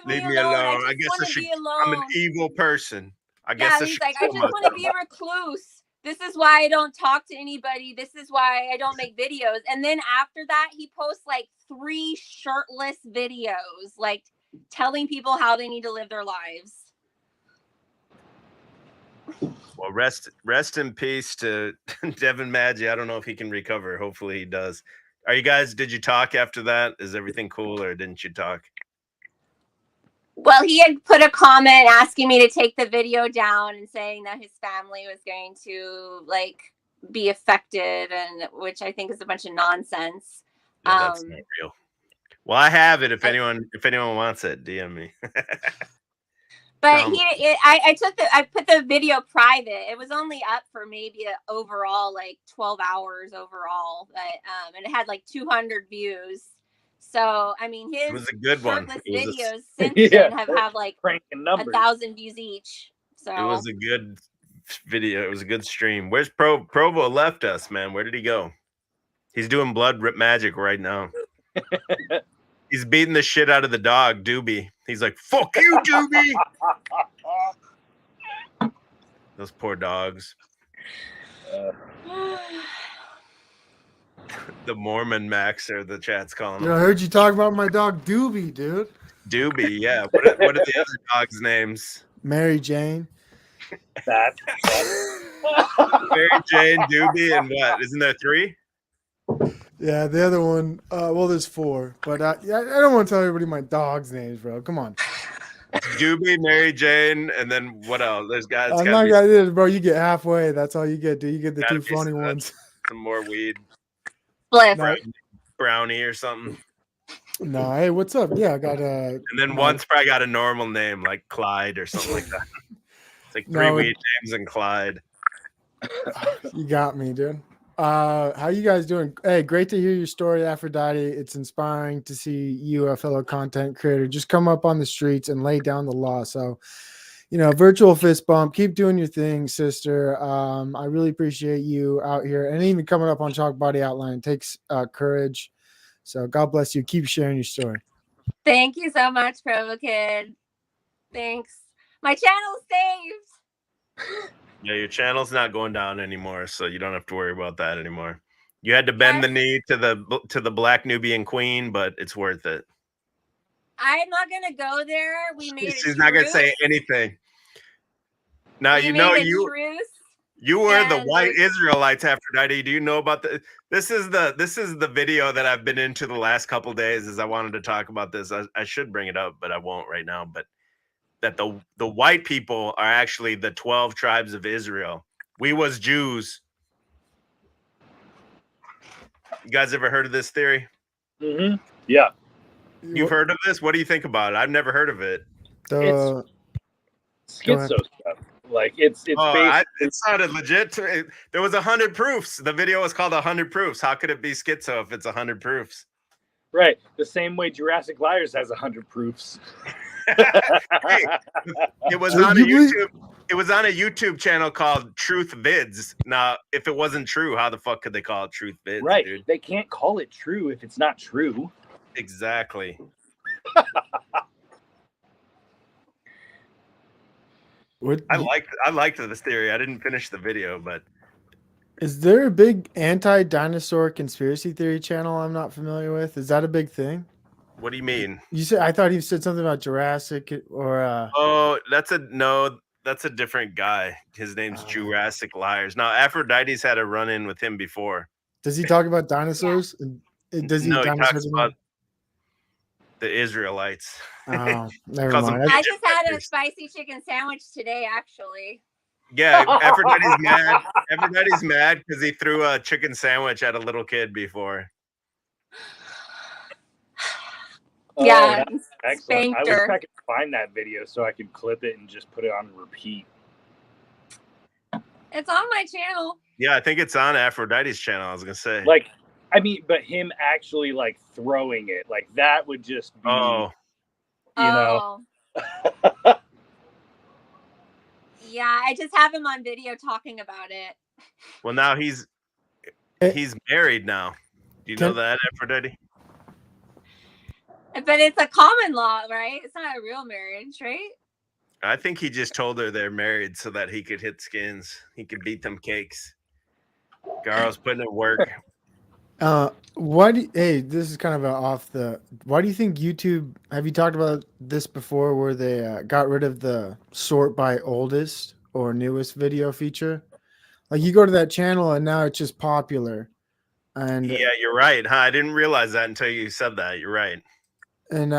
Leave me alone. I guess I should be alone. I'm an evil person. I guess he's like, I just want to be a recluse. This is why I don't talk to anybody. This is why I don't make videos. And then after that, he posts like 3 shirtless videos, like telling people how they need to live their lives. Well, rest in peace to Devin Maggi. I don't know if he can recover. Hopefully he does. Did you talk after that? Is everything cool or didn't you talk? Well, he had put a comment asking me to take the video down and saying that his family was going to like be affected, and which I think is a bunch of nonsense. Yeah, that's not real. Well, I have it. If anyone wants it, DM me. But I put the video private. It was only up for maybe overall like 12 hours overall, but and it had like 200 views. So I mean, his It was a good one. shirtless It was videos since then have like cranking numbers. 1,000 views each. So It was a good video. It was a good stream. Where's Provo left us, man? Where did he go? He's doing blood magic right now. He's beating the shit out of the dog, Doobie. He's like, fuck you, Doobie. Those poor dogs. The Mormon Max, or the chat's calling him. I heard you talk about my dog Doobie, dude. Doobie, yeah. What are the other dogs' names? Mary Jane. That. Mary Jane, Doobie, and what? Isn't there 3? Yeah, the other one. Well, there's 4, but I don't want to tell everybody my dog's names, bro. Come on. Doobie, Mary Jane, and then what else? There's guys. I'm not gonna do this, bro. You get halfway. That's all you get, dude. You get the 2 funny some, ones. Some more weed. Brownie or something. No, hey, what's up? Yeah, I got And then one's probably got a normal name like Clyde or something like that. It's like 3 weed names and Clyde. You got me, dude. How you guys doing? Hey, great to hear your story, Aphrodite. It's inspiring to see you, a fellow content creator, just come up on the streets and lay down the law. So, virtual fist bump. Keep doing your thing, sister. I really appreciate you out here, and even coming up on Chalk Body Outline. It takes courage. So God bless you. Keep sharing your story. thank you so much, Provo Kid. Thanks. My channel's saved. Yeah, your channel's not going down anymore, so you don't have to worry about that anymore. You had to bend the knee to the Black Nubian Queen, but it's worth it. I'm not gonna go there. We made She's not gonna say anything. Now you were the white Israelites, Aphrodite. Do you know about this is the video that I've been into the last couple days, as I wanted to talk about this. I should bring it up, but I won't right now. But that the white people are actually the 12 tribes of Israel. We was Jews. You guys ever heard of this theory? Mm-hmm. Yeah. You've heard of this? What do you think about it? I've never heard of it. It's schizo stuff. Like it's it sounded legit. There was 100 proofs. The video was called 100 proofs. How could it be schizo if it's 100 proofs? Right. The same way Jurassic Liars has 100 proofs. Hey, it was on a YouTube. It was on a YouTube channel called Truth Vids. Now, if it wasn't true, how the fuck could they call it Truth Vids? Right. Dude? They can't call it true if it's not true. Exactly. I liked this theory. I didn't finish the video, but is there a big anti-dinosaur conspiracy theory channel I'm not familiar with? Is that a big thing? What do you mean? You said, I thought you said something about Jurassic or oh, that's a different guy. His name's Jurassic Liars. Now, Aphrodite's had a run-in with him before. Does he talk about dinosaurs? Does he? No, he talks about the Israelites. Oh, never mind. I just had a spicy chicken sandwich today, actually. Yeah, Aphrodite's mad. Aphrodite's mad because he threw a chicken sandwich at a little kid before. Yeah, excellent. I wish I could find that video so I could clip it and just put it on repeat. It's on my channel. Yeah, I think it's on Aphrodite's channel. I was gonna say, like, I mean, but him actually like throwing it, like that would just be, you know. Yeah, I just have him on video talking about it. Well, now he's married now. Do you know that, Aphrodite? But it's a common law, right? It's not a real marriage, right? I think he just told her they're married so that he could hit skins. He could beat them cakes. Garo's putting in work. Hey, this is kind of why do you think YouTube, have you talked about this before, where they got rid of the sort by oldest or newest video feature? Like, you go to that channel and now it's just popular. And yeah, you're right. Huh? I didn't realize that until you said that. You're right. And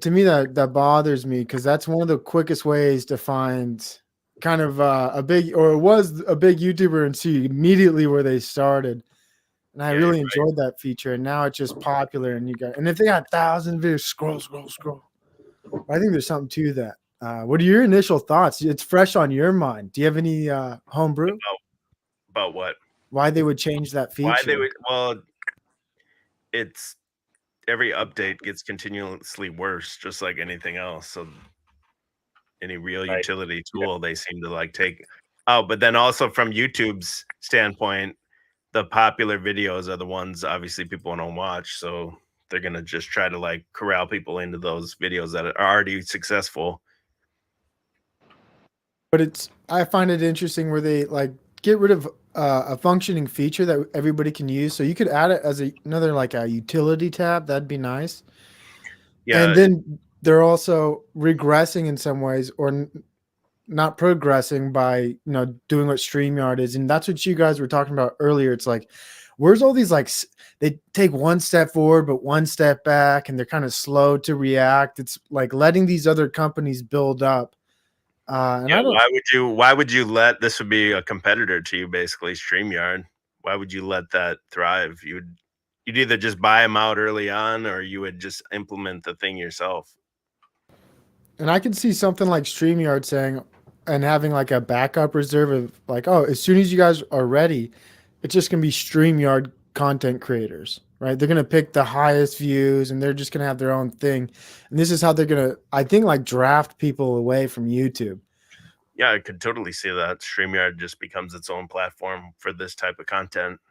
to me that bothers me because that's one of the quickest ways to find kind of a big, or it was a big YouTuber, and see immediately where they started. And I Yeah, really you're right. enjoyed that feature. And now it's just popular, and if they got 1,000 videos, scroll. I think there's something to that. What are your initial thoughts? It's fresh on your mind. Do you have any homebrew? About what? Why they would change that feature? Why they would? Well, it's every update gets continuously worse, just like anything else. So any real Right. utility tool, they seem to like take out. But then also from YouTube's standpoint, the popular videos are the ones obviously people want to watch. So they're gonna just try to like corral people into those videos that are already successful. But I find it interesting where they like get rid of a functioning feature that everybody can use. So you could add it as another like a utility tab. That'd be nice. Yeah, And then they're also regressing in some ways, or not progressing by doing what StreamYard is. And that's what you guys were talking about earlier. It's like, where's all these like they take one step forward but one step back, and they're kind of slow to react. It's like letting these other companies build up. And yeah. I don't. Why would you let this would be a competitor to you, basically, StreamYard? Why would you let that thrive? You'd either just buy them out early on, or you would just implement the thing yourself. And I can see something like StreamYard saying, and having like a backup reserve of like, oh, as soon as you guys are ready, it's just gonna be StreamYard content creators, right? They're gonna pick the highest views, and they're just gonna have their own thing. And this is how they're gonna, I think, like draft people away from YouTube. Yeah, I could totally see that. StreamYard just becomes its own platform for this type of content.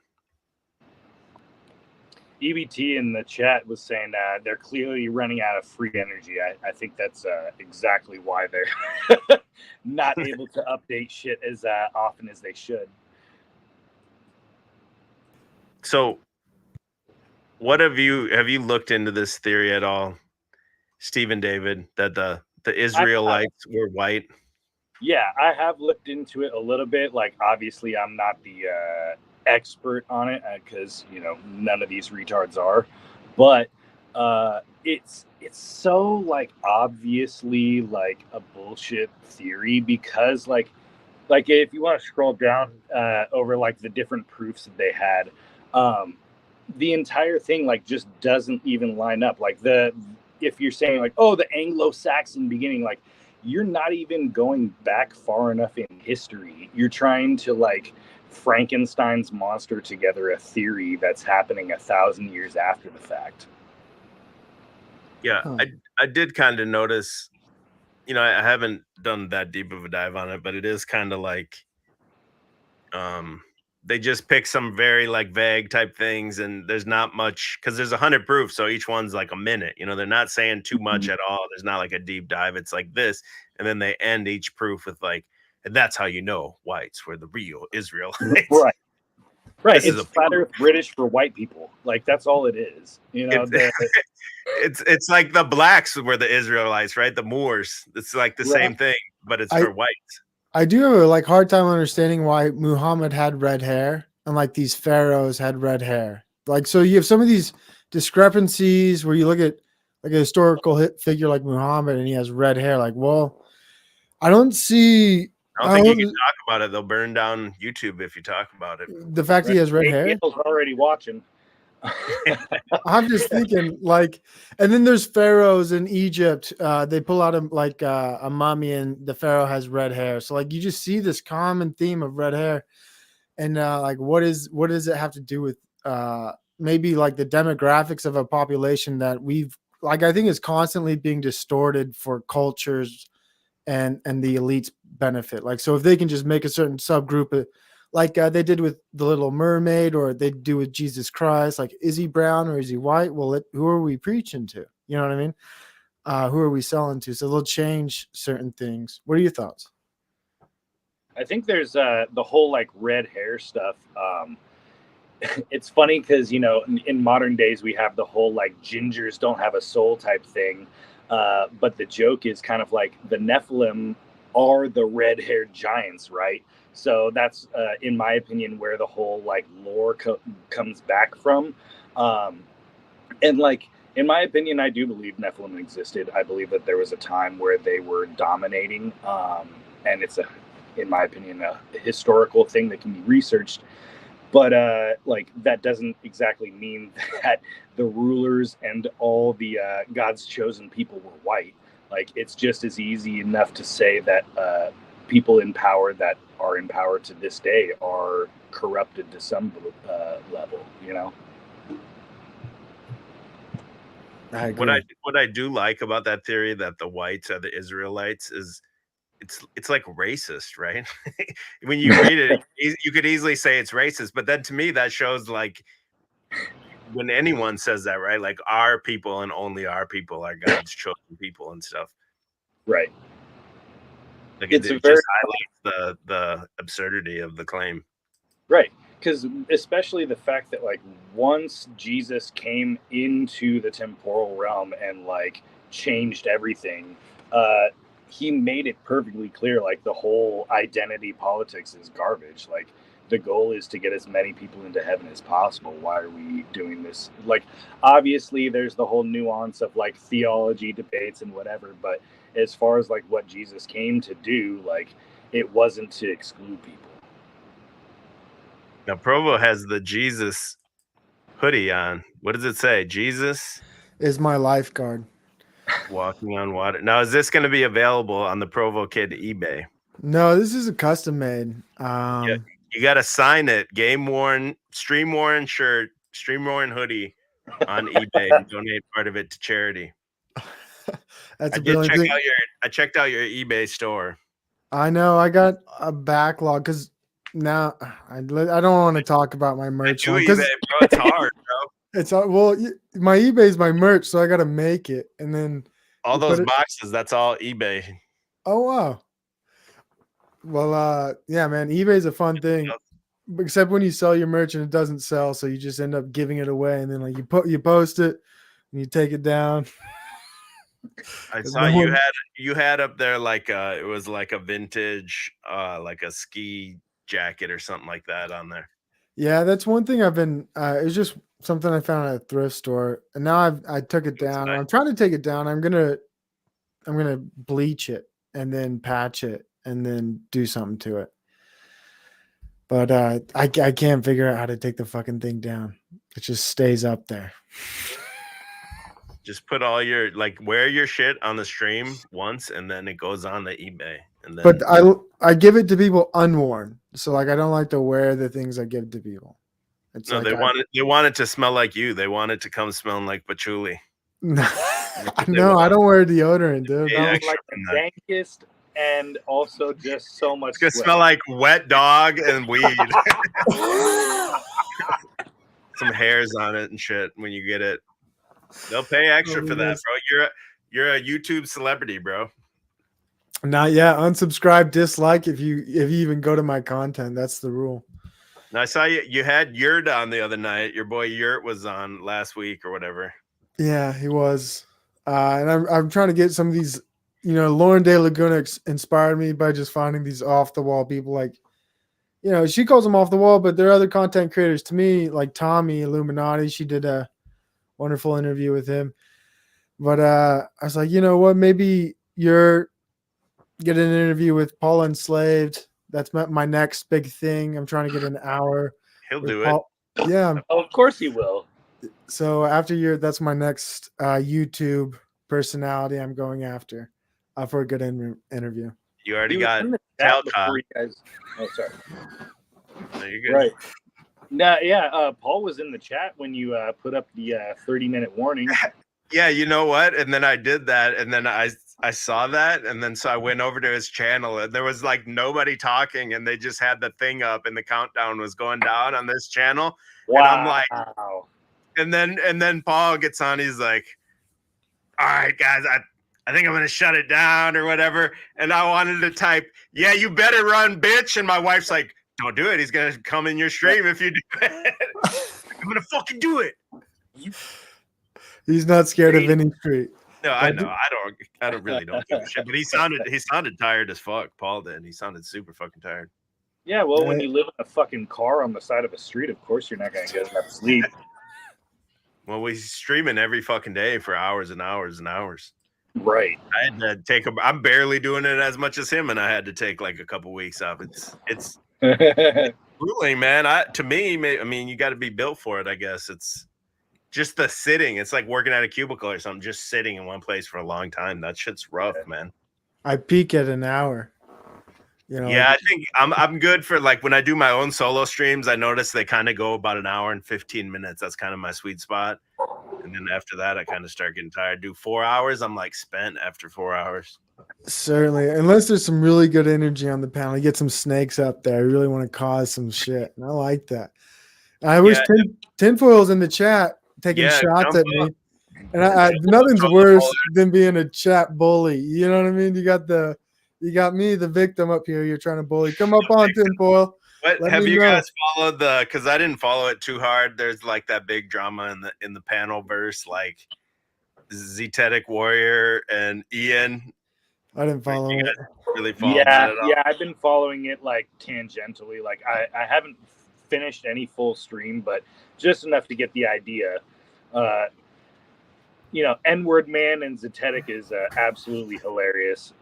EBT in the chat was saying they're clearly running out of free energy. I think that's exactly why they're not able to update shit as often as they should. So, what have you looked into this theory at all, Stephen David, that the Israelites were white? Yeah, I have looked into it a little bit. Like, obviously, I'm not the expert on it because none of these retards are, but it's so like obviously like a bullshit theory because like if you want to scroll down over like the different proofs that they had, the entire thing like just doesn't even line up. Like if you're saying like, oh, the Anglo-Saxon beginning, like you're not even going back far enough in history. You're trying to like Frankenstein's monster together a theory that's happening 1,000 years after the fact. Yeah, I did kind of notice, I haven't done that deep of a dive on it, but it is kind of like they just pick some very like vague type things, and there's not much because there's 100 proofs, so each one's like a minute. They're not saying too much at all. There's not like a deep dive. It's like this, and then they end each proof with like, and that's how you know whites were the real Israelites. Right. It's flat Earth British for white people. Like that's all it is. It's like the blacks were the Israelites, right? The Moors. It's like the same thing, but it's for whites. I do have a like hard time understanding why Muhammad had red hair and like these pharaohs had red hair. Like, so you have some of these discrepancies where you look at like a historical figure like Muhammad and he has red hair. Like, well, I don't see. I don't think you can talk about it. They'll burn down YouTube if you talk about it. The fact he has red hair. Already watching. I'm just thinking like, and then there's pharaohs in Egypt. They pull out a mummy, and the pharaoh has red hair. So like you just see this common theme of red hair, and like what does it have to do with maybe like the demographics of a population that we've like I think is constantly being distorted for cultures and the elites benefit. Like so if they can just make a certain subgroup like they did with the Little Mermaid, or they do with Jesus Christ. Like, is he brown or is he white? Well, who are we preaching to? You know what I mean? Who are we selling to? So they'll change certain things. What are your thoughts? I think there's the whole like red hair stuff. It's funny because in modern days we have the whole like gingers don't have a soul type thing, but the joke is kind of like the Nephilim are the red-haired giants, right? So that's, in my opinion, where the whole like lore comes back from. And like In my opinion, I do believe Nephilim existed. I believe that there was a time where they were dominating, and it's in my opinion, a historical thing that can be researched. But like that doesn't exactly mean that the rulers and all the God's chosen people were white. Like it's just as easy enough to say that people in power that are in power to this day are corrupted to some level, you know. I agree. What I do like about that theory that the whites are the Israelites is it's like racist, right? When you read it, you could easily say it's racist, but then to me that shows like when anyone says that, right? Like our people and only our people are God's chosen people and stuff. Right. Like it just highlights the absurdity of the claim. Right. Because especially the fact that like once Jesus came into the temporal realm and like changed everything, he made it perfectly clear like the whole identity politics is garbage. Like the goal is to get as many people into heaven as possible. Why are we doing this? Like obviously there's the whole nuance of like theology debates and whatever, but as far as like what Jesus came to do, like it wasn't to exclude people. Now Provo has the Jesus hoodie on. What does it say? Jesus is my lifeguard. Walking on water. Now, is this going to be available on the Provo Kid eBay? No, this is a custom made. Yeah, you got to sign it. Game worn, stream worn shirt, stream worn hoodie on eBay and donate part of it to charity. That's I a brilliant thing. I checked out your eBay store. I know. I got a backlog because now I don't want to talk about my merch Do line eBay, because bro. It's hard, bro. it's well, my eBay is my merch, so I got to make it and then all those boxes. That's all eBay. Oh wow. Well, yeah, man, eBay is a fun thing, except when you sell your merch and it doesn't sell, so you just end up giving it away, and then like you post it and you take it down. I saw you had up there like it was like a vintage like a ski jacket or something like that on there. Yeah, that's one thing I've been it was just something I found at a thrift store, and now I took it down. Nice. I'm trying to take it down. I'm gonna bleach it and then patch it and then do something to it. But I can't figure out how to take the fucking thing down. It just stays up there. Just put all your wear your shit on the stream once, and then it goes on the eBay. And then, but I give it to people unworn, so like I don't like to wear the things I give to people. It's no, like they want it to smell like you. They want it to come smelling like patchouli. No, I don't wear deodorant, dude. I'm like the dankest and also just so much. It's gonna smell like wet dog and weed. Some hairs on it and shit when you get it. They'll pay extra for that, bro. You're a YouTube celebrity, bro. Not yet. Unsubscribe, dislike if you even go to my content. That's the rule. Now I saw you had Yurt on the other night. Your boy Yurt was on last week or whatever. Yeah, he was. And I'm trying to get some of these, Lauren De Laguna inspired me by just finding these off the wall people like, she calls them off the wall, but they're other content creators to me, like Tommy Illuminati. She did a wonderful interview with him. But I was like, you know what? Maybe you're getting an interview with Paul Enslaved. That's my next big thing. I'm trying to get an hour. He'll do it. Yeah. Oh, of course he will. So that's my next YouTube personality I'm going after for a good interview. You already got Talcott. Oh, sorry. No, you're good. Right. Now, yeah, Paul was in the chat when you put up the 30-minute warning. Yeah, you know what? And then I did that, and then I saw that, and then so I went over to his channel, and there was like nobody talking, and they just had the thing up, and the countdown was going down on this channel. Wow. And I'm like, and then Paul gets on, he's like, all right, guys, I think I'm gonna shut it down or whatever. And I wanted to type, yeah, you better run, bitch. And my wife's like, don't do it. He's gonna come in your stream if you do it. I'm gonna fucking do it. He's not scared of any street. No, I know. I don't really don't give a shit. But he sounded tired as fuck. Paul did. He sounded super fucking tired. Yeah, well, when you live in a fucking car on the side of a street, of course you're not gonna get enough sleep. Well, we streaming every fucking day for hours and hours and hours. Right. I had to take I'm barely doing it as much as him, and I had to take like a couple weeks off. It's grueling, man. To me, I mean, you got to be built for it. I guess it's just the sitting. It's like working at a cubicle or something, just sitting in one place for a long time. That shit's rough, man. I peak at an hour. You know, Yeah, I think I'm good for like when I do my own solo streams. I notice they kind of go about an hour and 15 minutes. That's kind of my sweet spot. And then after that, I kind of start getting tired. Do 4 hours, I'm like spent after 4 hours. certainly, unless there's some really good energy on the panel, you get some snakes up there. I really want to cause some shit, and I like that. I wish Tinfoil's in the chat taking shots at me, and nothing's worse than being a chat bully. You know what I mean? You got me, the victim, up here. You're trying to bully. Come up on Tinfoil. But have you guys followed because I didn't follow it too hard. There's like that big drama in the panel verse, like Zetetic Warrior and Ian. I didn't follow it. Really followed that at all? Yeah, I've been following it like tangentially. Like I haven't finished any full stream, but just enough to get the idea. You know, N-word man and Zetetic is absolutely hilarious.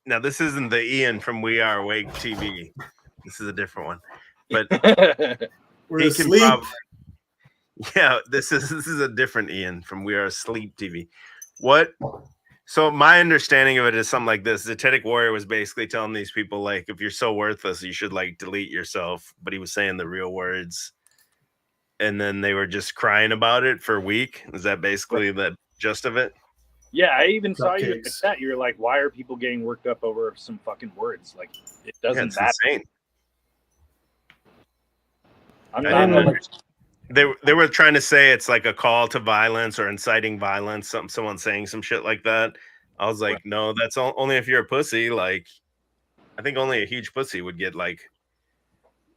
Now, this isn't the Ian from We Are Awake TV. This is a different one. But we're asleep. Yeah, this is a different Ian from We Are Asleep TV. So my understanding of it is something like this. Zetetic Warrior was basically telling these people, like, if you're so worthless, you should like delete yourself. But he was saying the real words. And then they were just crying about it for a week. Is that basically the gist of it? Yeah, I even saw you in the chat. You're like, why are people getting worked up over some fucking words? Like, it doesn't matter. Insane. I'm not. They were trying to say it's like a call to violence or inciting violence. Someone saying some shit like that. I was like, no, that's only if you're a pussy. Like, I think only a huge pussy would get like.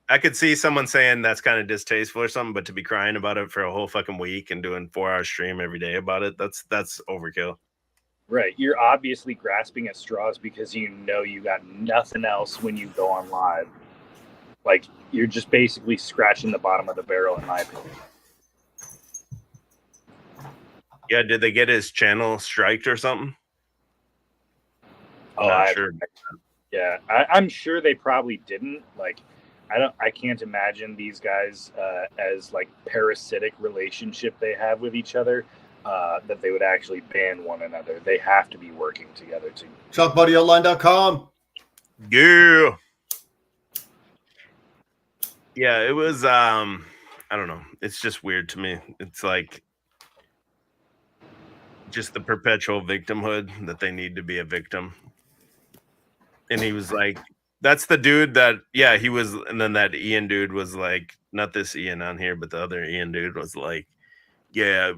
I could see someone saying that's kind of distasteful or something, but to be crying about it for a whole fucking week and doing 4-hour stream every day about it, that's overkill. Right. You're obviously grasping at straws because you know you got nothing else when you go on live. Like, you're just basically scratching the bottom of the barrel, in my opinion. Yeah, did they get his channel striked or something? Oh, I'm not sure. Yeah, I'm sure they probably didn't. Like, I can't imagine these guys as like parasitic relationship they have with each other that they would actually ban one another. They have to be working together too. ShockBuddyOnline.com. Yeah. Yeah, it was I don't know. It's just weird to me. It's like just the perpetual victimhood that they need to be a victim. And he was like, that's the dude that, yeah, he was. And then that Ian dude was like, not this Ian on here, but the other Ian dude was like, yeah,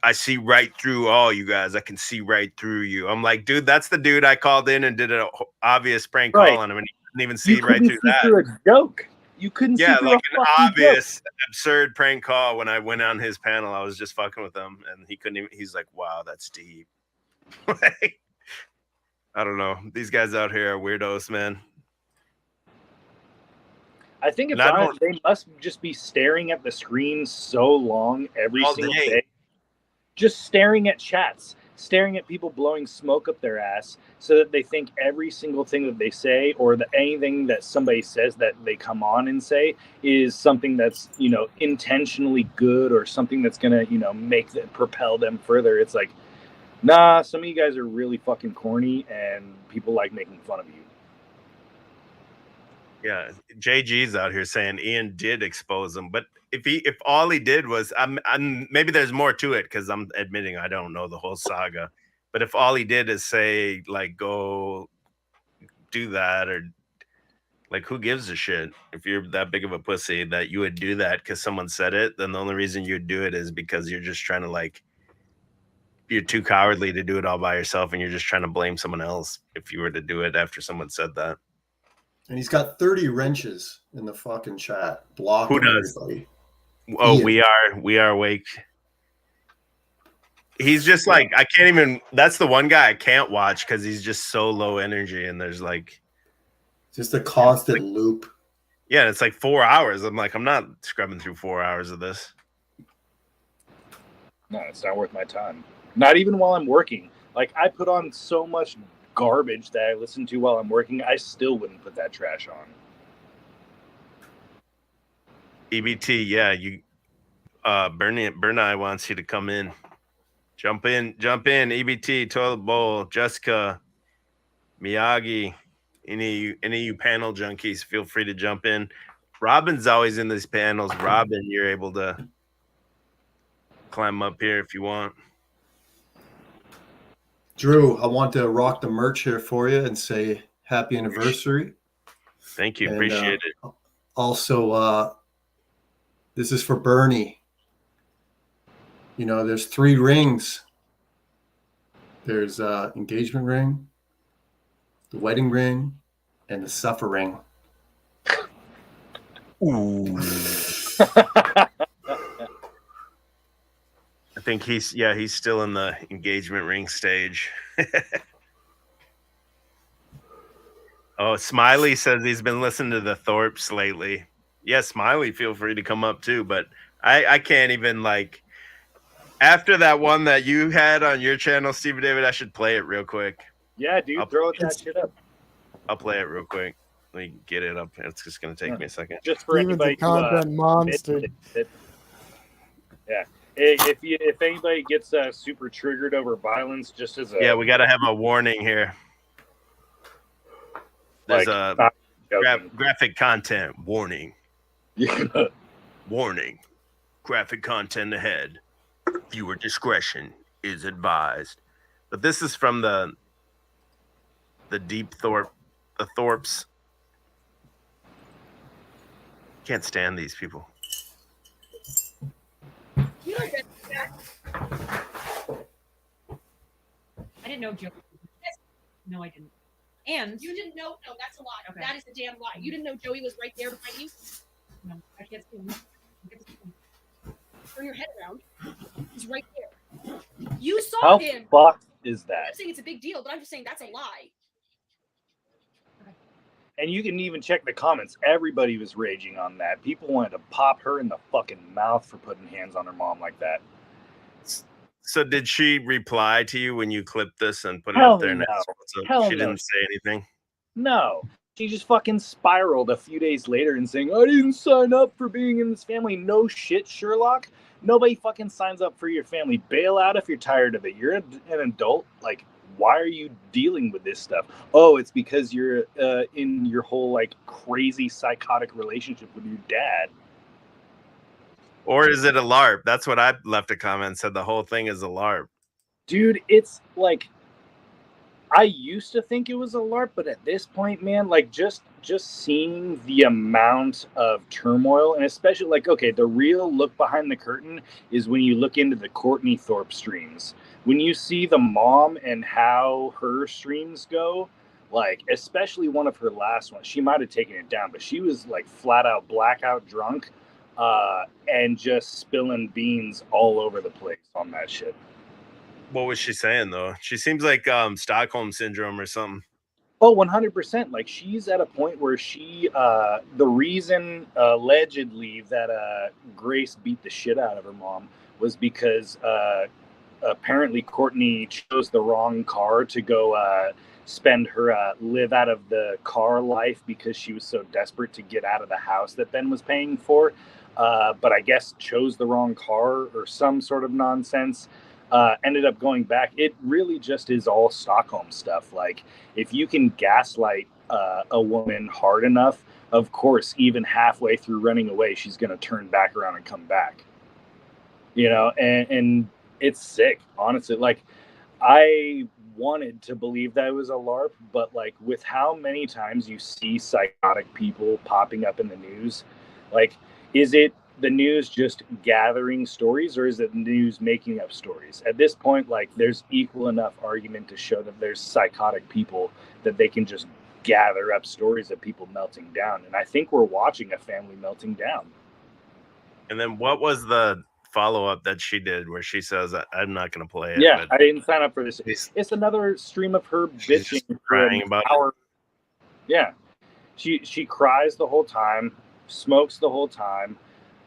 I see right through all you guys. I can see right through you. I'm like, dude, that's the dude I called in and did an obvious prank call on him. And he couldn't even see right through that. Through a joke. You couldn't see through like a an fucking obvious, joke. absurd prank call. When I went on his panel, I was just fucking with him. And he couldn't even, he's like, wow, that's deep. I don't know. These guys out here are weirdos, man. I think they must just be staring at the screen so long every single day. Just staring at chats, staring at people blowing smoke up their ass so that they think every single thing that they say or that anything that somebody says that they come on and say is something that's, you know, intentionally good or something that's going to, you know, propel them further. It's like, nah, some of you guys are really fucking corny and people like making fun of you. Yeah, JG's out here saying Ian did expose him, but if all he did was, I'm maybe there's more to it because I'm admitting I don't know the whole saga, but if all he did is say like go do that or like who gives a shit if you're that big of a pussy that you would do that because someone said it, then the only reason you'd do it is because you're just trying to like you're too cowardly to do it all by yourself and you're just trying to blame someone else if you were to do it after someone said that. And he's got 30 wrenches in the fucking chat. Blocking everybody. Oh, Ian. we are awake. He's just like, I can't even, that's the one guy I can't watch because he's just so low energy and there's like just a constant loop. Yeah, it's like 4 hours. I'm like, I'm not scrubbing through 4 hours of this. No, it's not worth my time. Not even while I'm working. Like, I put on so much garbage that I listen to while I'm working, I still wouldn't put that trash on. EBT, yeah, you Bernai wants you to come in. Jump in, EBT, Toilet Bowl, Jessica, Miyagi, any of you panel junkies, feel free to jump in. Robin's always in these panels. Robin, you're able to climb up here if you want. – Drew, I want to rock the merch here for you and say happy anniversary. Thank you. And, appreciate it. Also, this is for Bernie. You know, there's 3 rings. There's engagement ring, the wedding ring, and the suffer ring. Ooh. I think he's still in the engagement ring stage. Oh, Smiley says he's been listening to the Thorpes lately. Yeah, Smiley, feel free to come up too, but I can't even, like, after that one that you had on your channel, Stephen David, I should play it real quick. Yeah, dude, throw that shit up. I'll play it real quick. Let me get it up. It's just going to take me a second. Just for Steven's a anybody content monster. Yeah. If anybody gets super triggered over violence, just as a Yeah, we got to have a warning here. There's a graphic content warning. Warning. Graphic content ahead. Viewer discretion is advised. But this is from the Thorpes. Can't stand these people. I didn't know Joey. No, I didn't. And you didn't know? No, that's a lie. Okay. That is a damn lie. You didn't know Joey was right there behind you? No, I can't see him. Turn your head around. He's right there. You saw How him. fucked is I'm that? not saying it's a big deal, but I'm just saying that's a lie. And you can even check the comments. Everybody was raging on that. People wanted to pop her in the fucking mouth for putting hands on her mom like that. So did she reply to you when you clipped this and put it Hell up there? no. So Hell she no. didn't say anything? No. She just fucking spiraled a few days later and saying, I didn't sign up for being in this family. No shit, Sherlock. Nobody fucking signs up for your family. Bail out if you're tired of it. You're an adult. Like, why are you dealing with this stuff? Oh, it's because you're in your whole, like, crazy psychotic relationship with your dad. Or is it a LARP? That's what I left a comment, said the whole thing is a LARP. Dude, it's like, I used to think it was a LARP, but at this point, man, like, just seeing the amount of turmoil, and especially, like, okay, the real look behind the curtain is when you look into the Courtney Thorpe streams. When you see the mom and how her streams go, like, especially one of her last ones, she might have taken it down, but she was, like, flat out blackout drunk and just spilling beans all over the place on that shit. What was she saying, though? She seems like Stockholm Syndrome or something. Oh, 100%. Like, she's at a point where she, the reason allegedly that Grace beat the shit out of her mom was because apparently Courtney chose the wrong car to go spend her live out of the car life because she was so desperate to get out of the house that Ben was paying for. But I guess chose the wrong car or some sort of nonsense. Ended up going back. It really just is all Stockholm stuff. Like, if you can gaslight a woman hard enough, of course, even halfway through running away, she's going to turn back around and come back. You know, and it's sick, honestly. Like, I wanted to believe that it was a LARP, but, like, with how many times you see psychotic people popping up in the news, like, is it the news just gathering stories, or is it the news making up stories? At this point, like, there's equal enough argument to show that there's psychotic people that they can just gather up stories of people melting down. And I think we're watching a family melting down. And then what was the follow-up that she did where she says, I'm not going to play it? Yeah, but I didn't sign up for this. It's another stream of her bitching, crying about it. Yeah, she cries the whole time, smokes the whole time,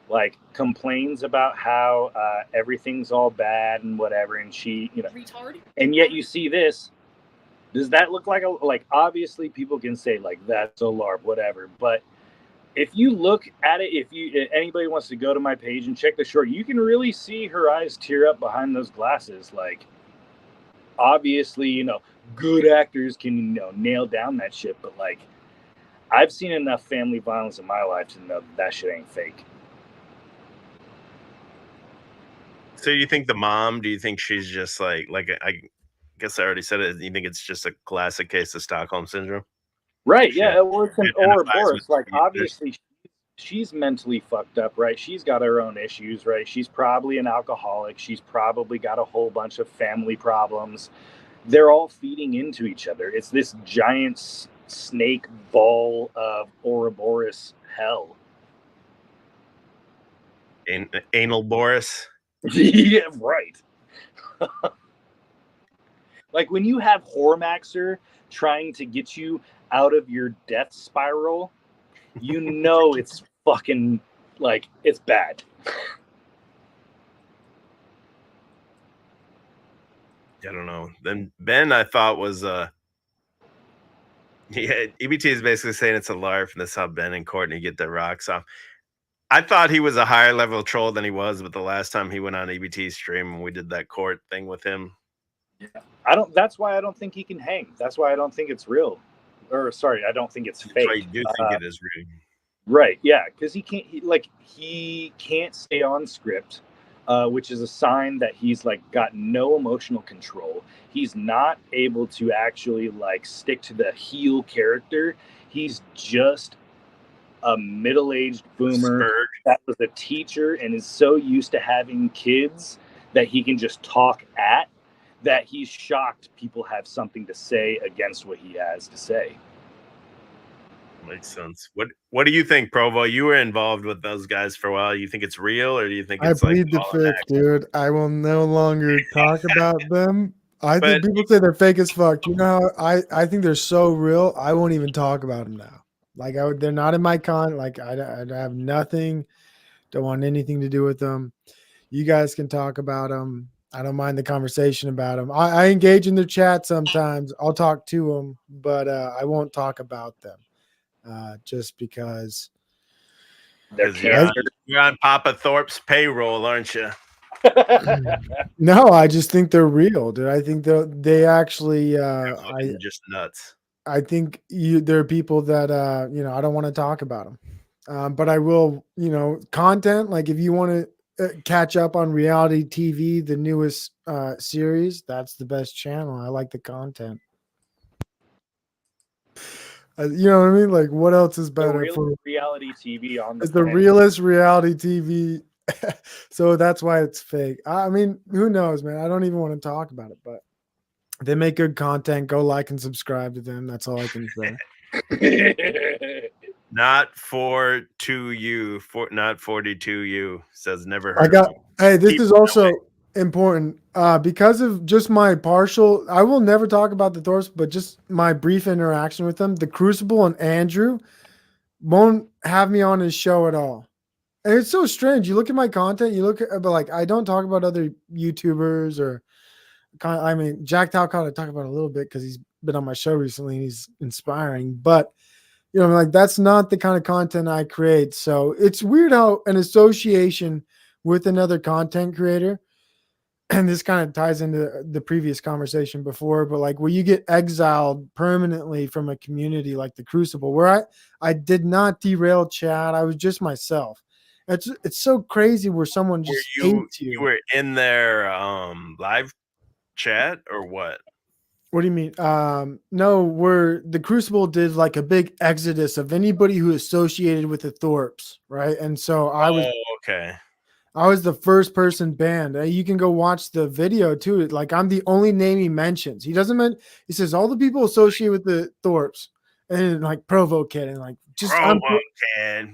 like complains about how everything's all bad and whatever, and she, retard. And yet you see this. Does that look like obviously people can say like that's a LARP, whatever, but if you look at it, if anybody wants to go to my page and check the short, you can really see her eyes tear up behind those glasses. Like, obviously, good actors can, nail down that shit, but like, I've seen enough family violence in my life to know that shit ain't fake. So you think the mom? Do you think she's just like I guess I already said it. You think it's just a classic case of Stockholm syndrome? Right? She Yeah. Or identifies Boris. with Like, the- obviously, she's mentally fucked up, right? She's got her own issues, right? She's probably an alcoholic. She's probably got a whole bunch of family problems. They're all feeding into each other. It's this giant snake ball of Ouroboros hell. Anal Boris. Yeah, right. Like when you have Hormaxer trying to get you out of your death spiral, you know it's fucking like it's bad. I don't know. Then Ben, I thought was yeah, EBT is basically saying it's a LARP, and that's how Ben and Courtney get their rocks off. I thought he was a higher level troll than he was, but the last time he went on EBT's stream and we did that court thing with him. Yeah. That's why I don't think he can hang. That's why I don't think it's real. Or sorry, I don't think it's fake. I do think it is real. Right, yeah, because he can't stay on script, which is a sign that he's like got no emotional control. He's not able to actually like stick to the heel character. He's just a middle-aged boomer that was a teacher and is so used to having kids that he can just talk at that he's shocked people have something to say against what he has to say. Makes sense. What do you think, Provo? You were involved with those guys for a while. You think it's real, or do you think I it's like plead the all an fifth, act? dude. I will no longer talk about them. I think But people say they're fake as fuck. You know, I think they're so real. I won't even talk about them now. Like they're not in my con. Like I have nothing. Don't want anything to do with them. You guys can talk about them. I don't mind the conversation about them. I engage in their chat sometimes. I'll talk to them, but I won't talk about them just because. You're on Papa Thorpe's payroll, aren't you? No, I just think they're real, dude. I think they actually. Just nuts. I think there are people that I don't want to talk about them, but I will. Content like if you want to catch up on reality TV, the newest series, that's the best channel. I like the content. You know what I mean? Like, what else is better for reality TV on the it's the planet? realest reality TV? So that's why it's fake. I mean, who knows, man? I don't even want to talk about it, but they make good content. Go like and subscribe to them. That's all I can say. Not for 2U, not 42U says never heard. Hey, this is also important because of just my partial. I will never talk about the Thorpes, but just my brief interaction with them. The Crucible and Andrew won't have me on his show at all. And it's so strange. You look at my content, you look at, but like I don't talk about other YouTubers or, I mean, Jack Talcott I talk about a little bit because he's been on my show recently and he's inspiring. But like that's not the kind of content I create. So it's weird how an association with another content creator, and this kind of ties into the previous conversation before, but like where you get exiled permanently from a community like the Crucible, where I did not derail chat. I was just myself. It's so crazy where someone just hates you. You were in their live chat or what? What do you mean? No, where the Crucible did like a big exodus of anybody who associated with the Thorpes, right? And so I was the first person banned. You can go watch the video too. Like I'm the only name he mentions. He doesn't he says all the people associated with the Thorpes and like Provo Kid and like just Provo Kid.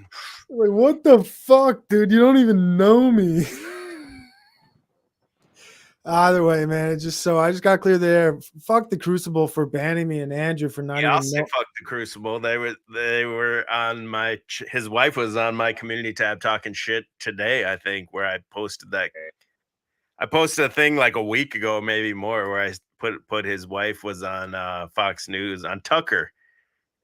Like what the fuck, dude? You don't even know me. Either way, man, it's just so I just got clear there. Fuck the Crucible for banning me and Andrew for not Yeah, I'll even say know. fuck the Crucible. They were on my his wife was on my community tab talking shit today, I think, where I posted that. I posted a thing like a week ago, maybe more, where I put his wife was on Fox News on Tucker,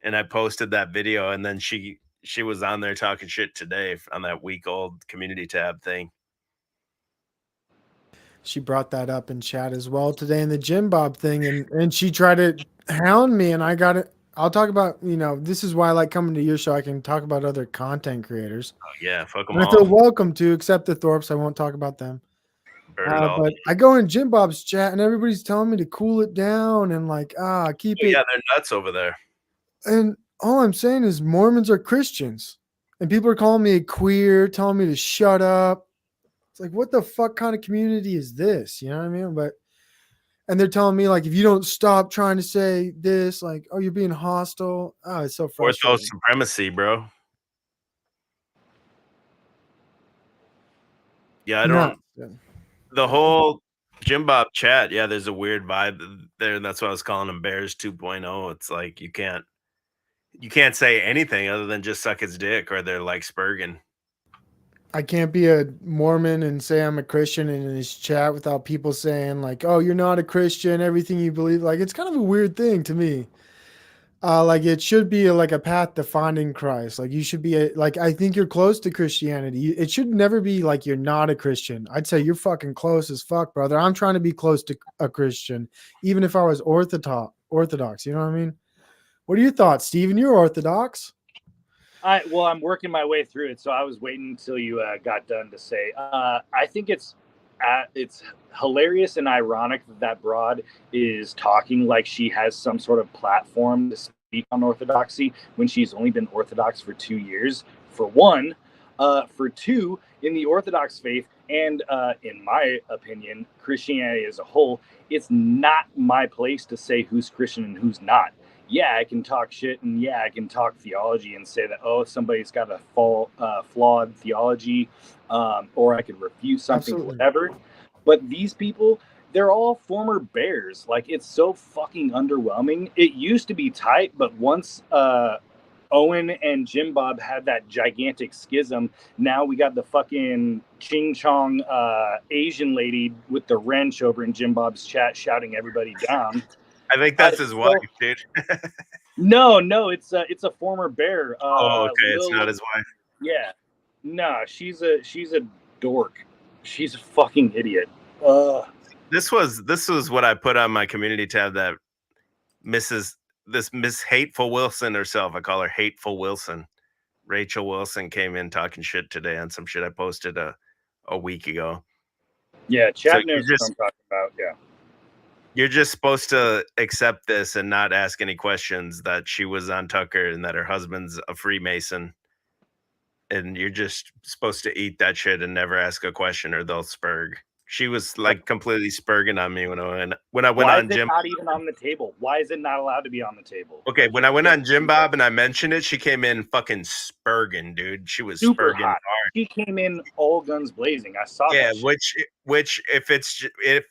and I posted that video, and then she was on there talking shit today on that week old community tab thing. She brought that up in chat as well today in the Jim Bob thing, and she tried to hound me, and I got it. I'll talk about, this is why I like coming to your show. I can talk about other content creators. Oh, yeah, fuck them And I feel all. welcome to, except the Thorpes. I won't talk about them. Burn it all. But I go in Jim Bob's chat, and everybody's telling me to cool it down and keep Oh, it. yeah, they're nuts over there. And all I'm saying is Mormons are Christians, and people are calling me a queer, telling me to shut up. It's like, what the fuck kind of community is this? You know what I mean? And they're telling me, like, if you don't stop trying to say this, like, oh, you're being hostile. Oh, it's so frustrating. Ortho supremacy, bro. Yeah, I don't. The whole Jim Bob chat, yeah, there's a weird vibe there. And that's why I was calling them Bears 2.0. It's like you can't say anything other than just suck his dick, or they're like Spurgeon. I can't be a Mormon and say I'm a Christian in his chat without people saying, like, oh, you're not a Christian, everything you believe. Like, it's kind of a weird thing to me. Like, it should be like a path to finding Christ. Like, you should be I think you're close to Christianity. It should never be like you're not a Christian. I'd say you're fucking close as fuck, brother. I'm trying to be close to a Christian, even if I was Orthodox. You know what I mean? What are your thoughts, Steven? You're Orthodox. I'm working my way through it, so I was waiting until you got done to say. I think it's hilarious and ironic that broad is talking like she has some sort of platform to speak on orthodoxy when she's only been Orthodox for 2 years. For one, for two, in the Orthodox faith, and in my opinion, Christianity as a whole, it's not my place to say who's Christian and who's not. Yeah, I can talk shit, and yeah, I can talk theology and say that, oh, somebody's got a flawed theology, or I could refute something, Absolutely. whatever. But these people, they're all former Bears. Like, it's so fucking underwhelming. It used to be tight, but once Owen and Jim Bob had that gigantic schism, now we got the fucking Ching Chong Asian lady with the wrench over in Jim Bob's chat shouting everybody down. I think that's his wife, dude. No, it's a former Bear. Okay, it's not his wife. Yeah, no, she's a dork. She's a fucking idiot. This was what I put on my community tab, that Miss Hateful Wilson herself. I call her Hateful Wilson. Rachel Wilson came in talking shit today on some shit I posted a week ago. Yeah, chat knows what I'm talking about. Yeah. You're just supposed to accept this and not ask any questions, that she was on Tucker and that her husband's a Freemason. And you're just supposed to eat that shit and never ask a question, or they'll spurg. She was like completely spurging on me when I went Why on is it Jim. not even on the table? Why is it not allowed to be on the table? Okay, when I went on Jim Bob and I mentioned it, she came in fucking spurging, dude. She was Super spurging hot. hard. She came in all guns blazing. I saw Yeah, that shit. which if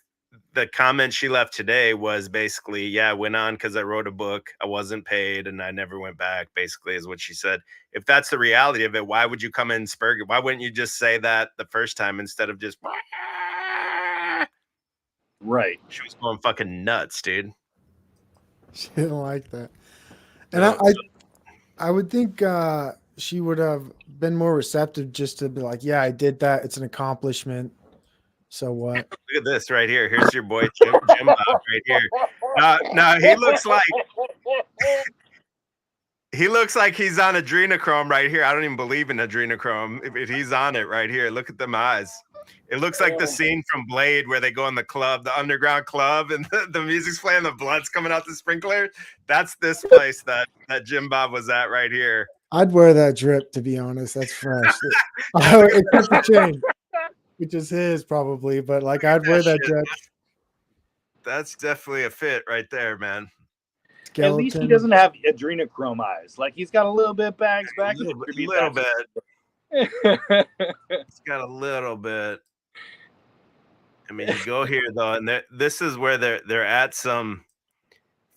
the comment she left today was basically, yeah, I went on because I wrote a book, I wasn't paid, and I never went back, basically is what she said. If that's the reality of it, why would you come in spurg? Why wouldn't you just say that the first time instead of just right? She was going fucking nuts, dude. She didn't like that. And I would think she would have been more receptive just to be like, yeah, I did that. It's an accomplishment. So what? Look at this right here. Here's your boy Jim Bob right here. Now he looks like he's on adrenochrome right here. I don't even believe in adrenochrome. If he's on it right here, look at them eyes. It looks like the scene from Blade where they go in the club, the underground club, and the music's playing, the blood's coming out the sprinkler. That's this place that Jim Bob was at right here. I'd wear that drip, to be honest. That's fresh. Except the chain, which is his probably, but like I'd wear that drip. That's definitely a fit right there, man. Skeleton. At least he doesn't have adrenochrome eyes. Like, he's got a little bit bags back. A little bit. He's got a little bit. I mean, you go here though, and this is where they're at some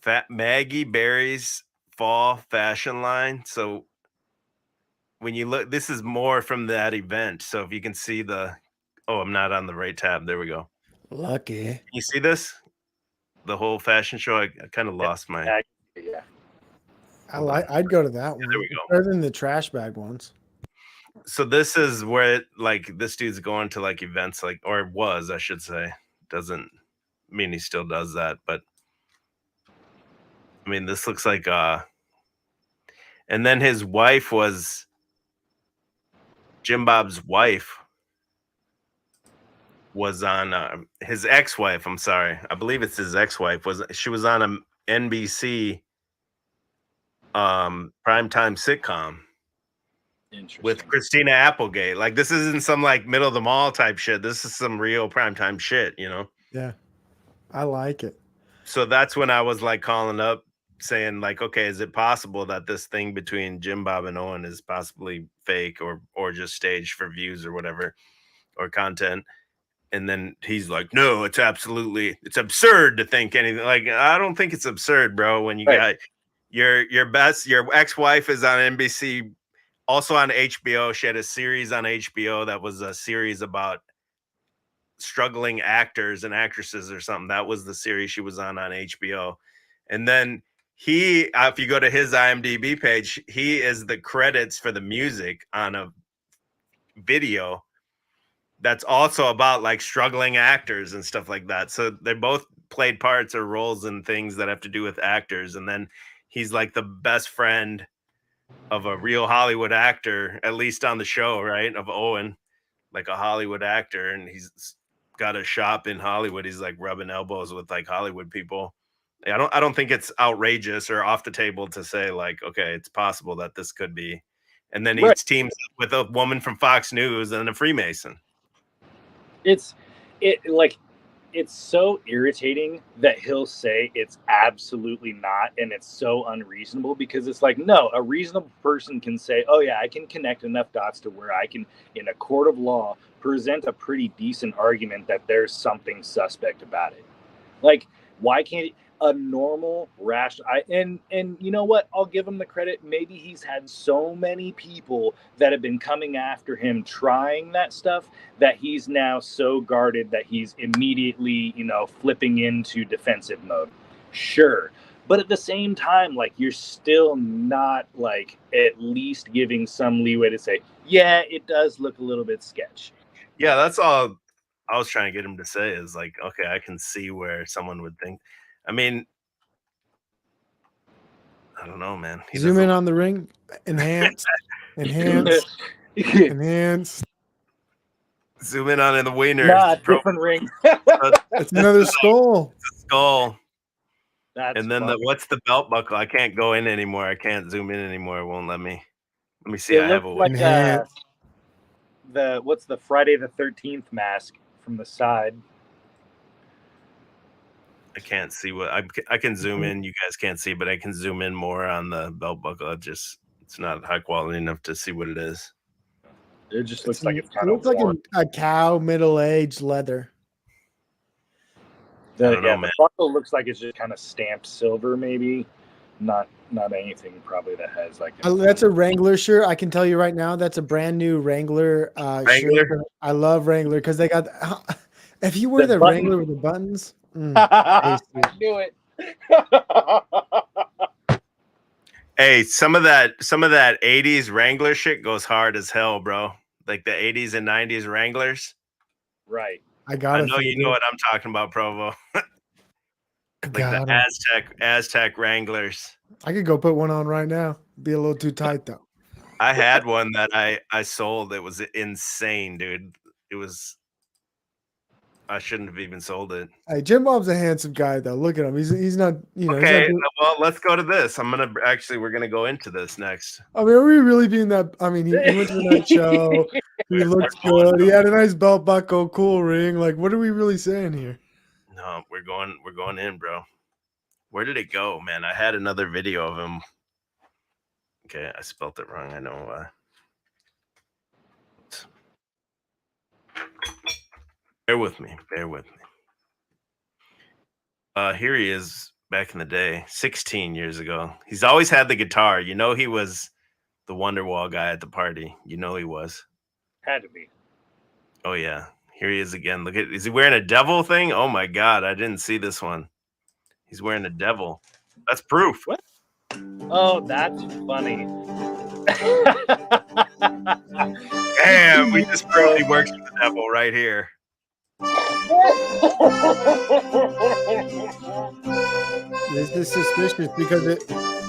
Fat Maggie Berry's fall fashion line. So when you look, this is more from that event. So if you can see I'm not on the right tab. There we go. Lucky. Can you see this? The whole fashion show. I kind of lost my. Yeah. I'd go to that one. there we It's go. better than the trash bag ones. So this is where like this dude's going to like events like, or was, I should say. Doesn't mean he still does that, but I mean this looks like and then his wife was Jim Bob's wife was on his ex-wife, I'm sorry. I believe it's his ex-wife she was on a NBC primetime sitcom with Christina Applegate. Like this isn't some like middle of the mall type shit. This is some real primetime shit, you know? Yeah. I like it. So that's when I was like calling up saying like, okay, is it possible that this thing between Jim Bob and Owen is possibly fake or just staged for views or whatever or content? And then he's like, no, it's absurd to think anything. Like, I don't think it's absurd, bro. When you got your ex-wife is on NBC, also on HBO. She had a series on HBO that was a series about struggling actors and actresses or something. That was the series she was on HBO. And then if you go to his IMDb page, he is the credits for the music on a video that's also about like struggling actors and stuff like that. So they both played parts or roles in things that have to do with actors. And then he's like the best friend of a real Hollywood actor, at least on the show, right? Of Owen, like a Hollywood actor. And he's got a shop in Hollywood. He's like rubbing elbows with like Hollywood people. I don't think it's outrageous or off the table to say like, okay, it's possible that this could be. And then he teams up with a woman from Fox News and a Freemason. It's so irritating that he'll say it's absolutely not, and it's so unreasonable because it's like, no, a reasonable person can say, oh yeah, I can connect enough dots to where I can, in a court of law, present a pretty decent argument that there's something suspect about it. Like, why can't a normal rational and you know what, I'll give him the credit, maybe he's had so many people that have been coming after him trying that stuff that he's now so guarded that he's immediately, flipping into defensive mode. Sure, but at the same time, like, you're still not like at least giving some leeway to say, yeah, it does look a little bit sketch. Yeah, that's all I was trying to get him to say is like, okay, I can see where someone would think. I mean, I don't know, man. Zoom in on the ring. Enhance. Enhance. Enhance. Zoom in on the wiener. Nah, different ring. It's another skull. It's a skull. That's and then what's the belt buckle? I can't go in anymore. I can't zoom in anymore. It won't let me. Let me see. It I have a looks like what's the Friday the 13th mask from the side. I can't see what I can zoom in. You guys can't see, but I can zoom in more on the belt buckle. It's not high quality enough to see what it is. It just looks like it's It kind of looks like a cow middle-aged leather. The buckle looks like it's just kind of stamped silver, maybe. Not anything probably that has like. That's a Wrangler shirt. I can tell you right now, that's a brand new Wrangler shirt. I love Wrangler because they got. If you wear the Wrangler with the buttons, I knew it. Hey, some of that 80s Wrangler shit goes hard as hell, bro. Like the 80s and 90s Wranglers. Right. I know you know what I'm talking about, Provo. Like the Aztec Wranglers. I could go put one on right now. Be a little too tight though. I had one that I sold. It was insane, dude. I shouldn't have even sold it. Hey, Jim Bob's a handsome guy though. Look at him. He's not, Okay, well, let's go to this. We're gonna go into this next. I mean, are we really being that? I mean, he went to the night show. He looks good. He had a nice belt buckle, cool ring. Like, what are we really saying here? No, we're going in, bro. Where did it go, man? I had another video of him. Okay, I spelt it wrong. I know. Bear with me. Bear with me. Here he is back in the day, 16 years ago. He's always had the guitar. You know, he was the Wonderwall guy at the party. You know he was. Had to be. Oh, yeah. Here he is again. Look at, is he wearing a devil thing? Oh, my God. I didn't see this one. He's wearing a devil. That's proof. What? Oh, that's funny. Damn, we just proved he works for the devil right here. This is suspicious because it. Damn,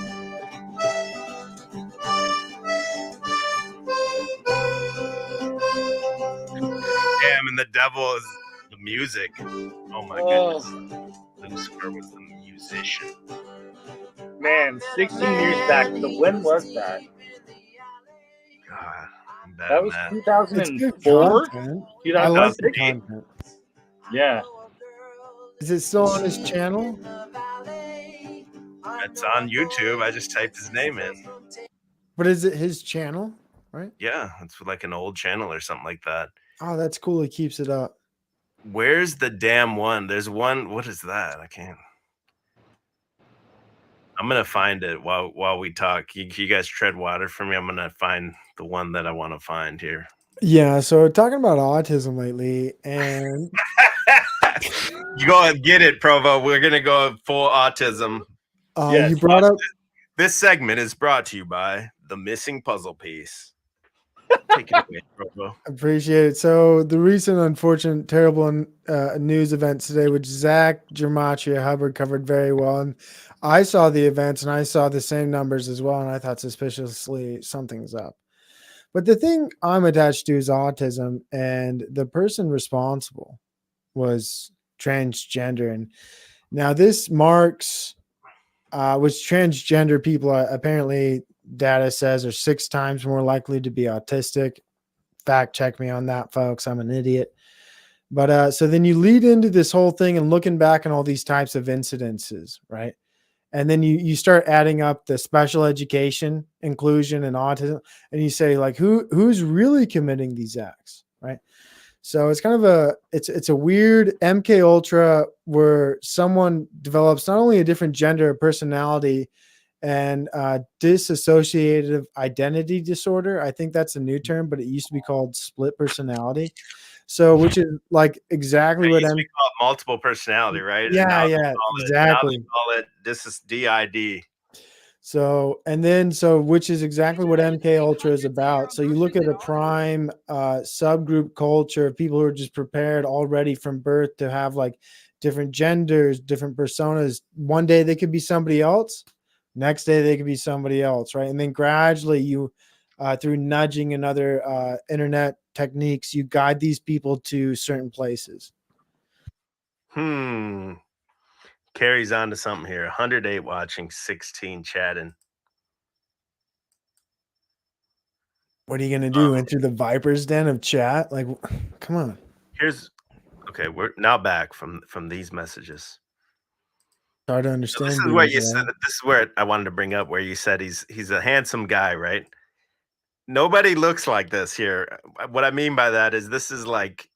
and the devil is the music. Oh my goodness. Lucifer was the musician. Man, 16 years back. So when was that? God, I'm bad That was at 2004? I like the 2006? content. Yeah. Is it still on his channel? It's on YouTube. I just typed his name in. But is it his channel? Right? Yeah, it's like an old channel or something like that. Oh, that's cool. He keeps it up. Where's the damn one? There's one. What is that? I can't. I'm gonna find it while we talk. You guys tread water for me. I'm gonna find the one that I want to find here. Yeah. So we're talking about autism lately, and You go and get it, Provo. We're gonna go full autism. you brought up. This segment is brought to you by the missing puzzle piece. Take it away, Provo. Appreciate it. So the recent unfortunate, terrible news events today, which Zach Gematria Hubbard covered very well, and I saw the events and I saw the same numbers as well, and I thought suspiciously something's up. But the thing I'm attached to is autism, and the person responsible was transgender. And now this marks, which transgender people apparently data says are 6 times more likely to be autistic. Fact check me on that, folks. I'm an idiot. But so then you lead into this whole thing and looking back on all these types of incidences, right? And then you start adding up the special education, inclusion, and autism, and you say, like, who's really committing these acts, right? So it's kind of it's a weird MK Ultra where someone develops not only a different gender, personality, and dissociative identity disorder. I think that's a new term, but it used to be called split personality. So, which is like exactly what used to be called multiple personality, right? And Yeah, now they yeah, call exactly. Now they call it this is DID. So, and then, which is exactly what MK Ultra is about. So you look at a prime subgroup culture of people who are just prepared already from birth to have like different genders, different personas. One day they could be somebody else. Next day they could be somebody else, right? And then gradually you, through nudging and other internet techniques, you guide these people to certain places. Carries on to something here. 108 watching, 16 chatting. What are you going to do? Enter the Viper's den of chat? Like, come on. Okay, we're now back from these messages. Hard to understand. This is where you said that. This is where I wanted to bring up where you said he's a handsome guy, right? Nobody looks like this here. What I mean by that is this is like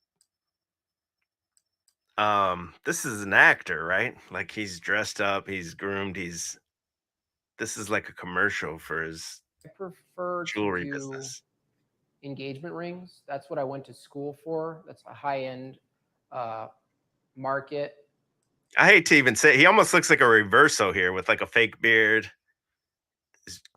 this is an actor, right? Like he's dressed up, he's groomed, this is like a commercial for his I prefer jewelry to do business. engagement rings. That's what I went to school for. That's a high-end market. I hate to even say he almost looks like a reverso here with like a fake beard.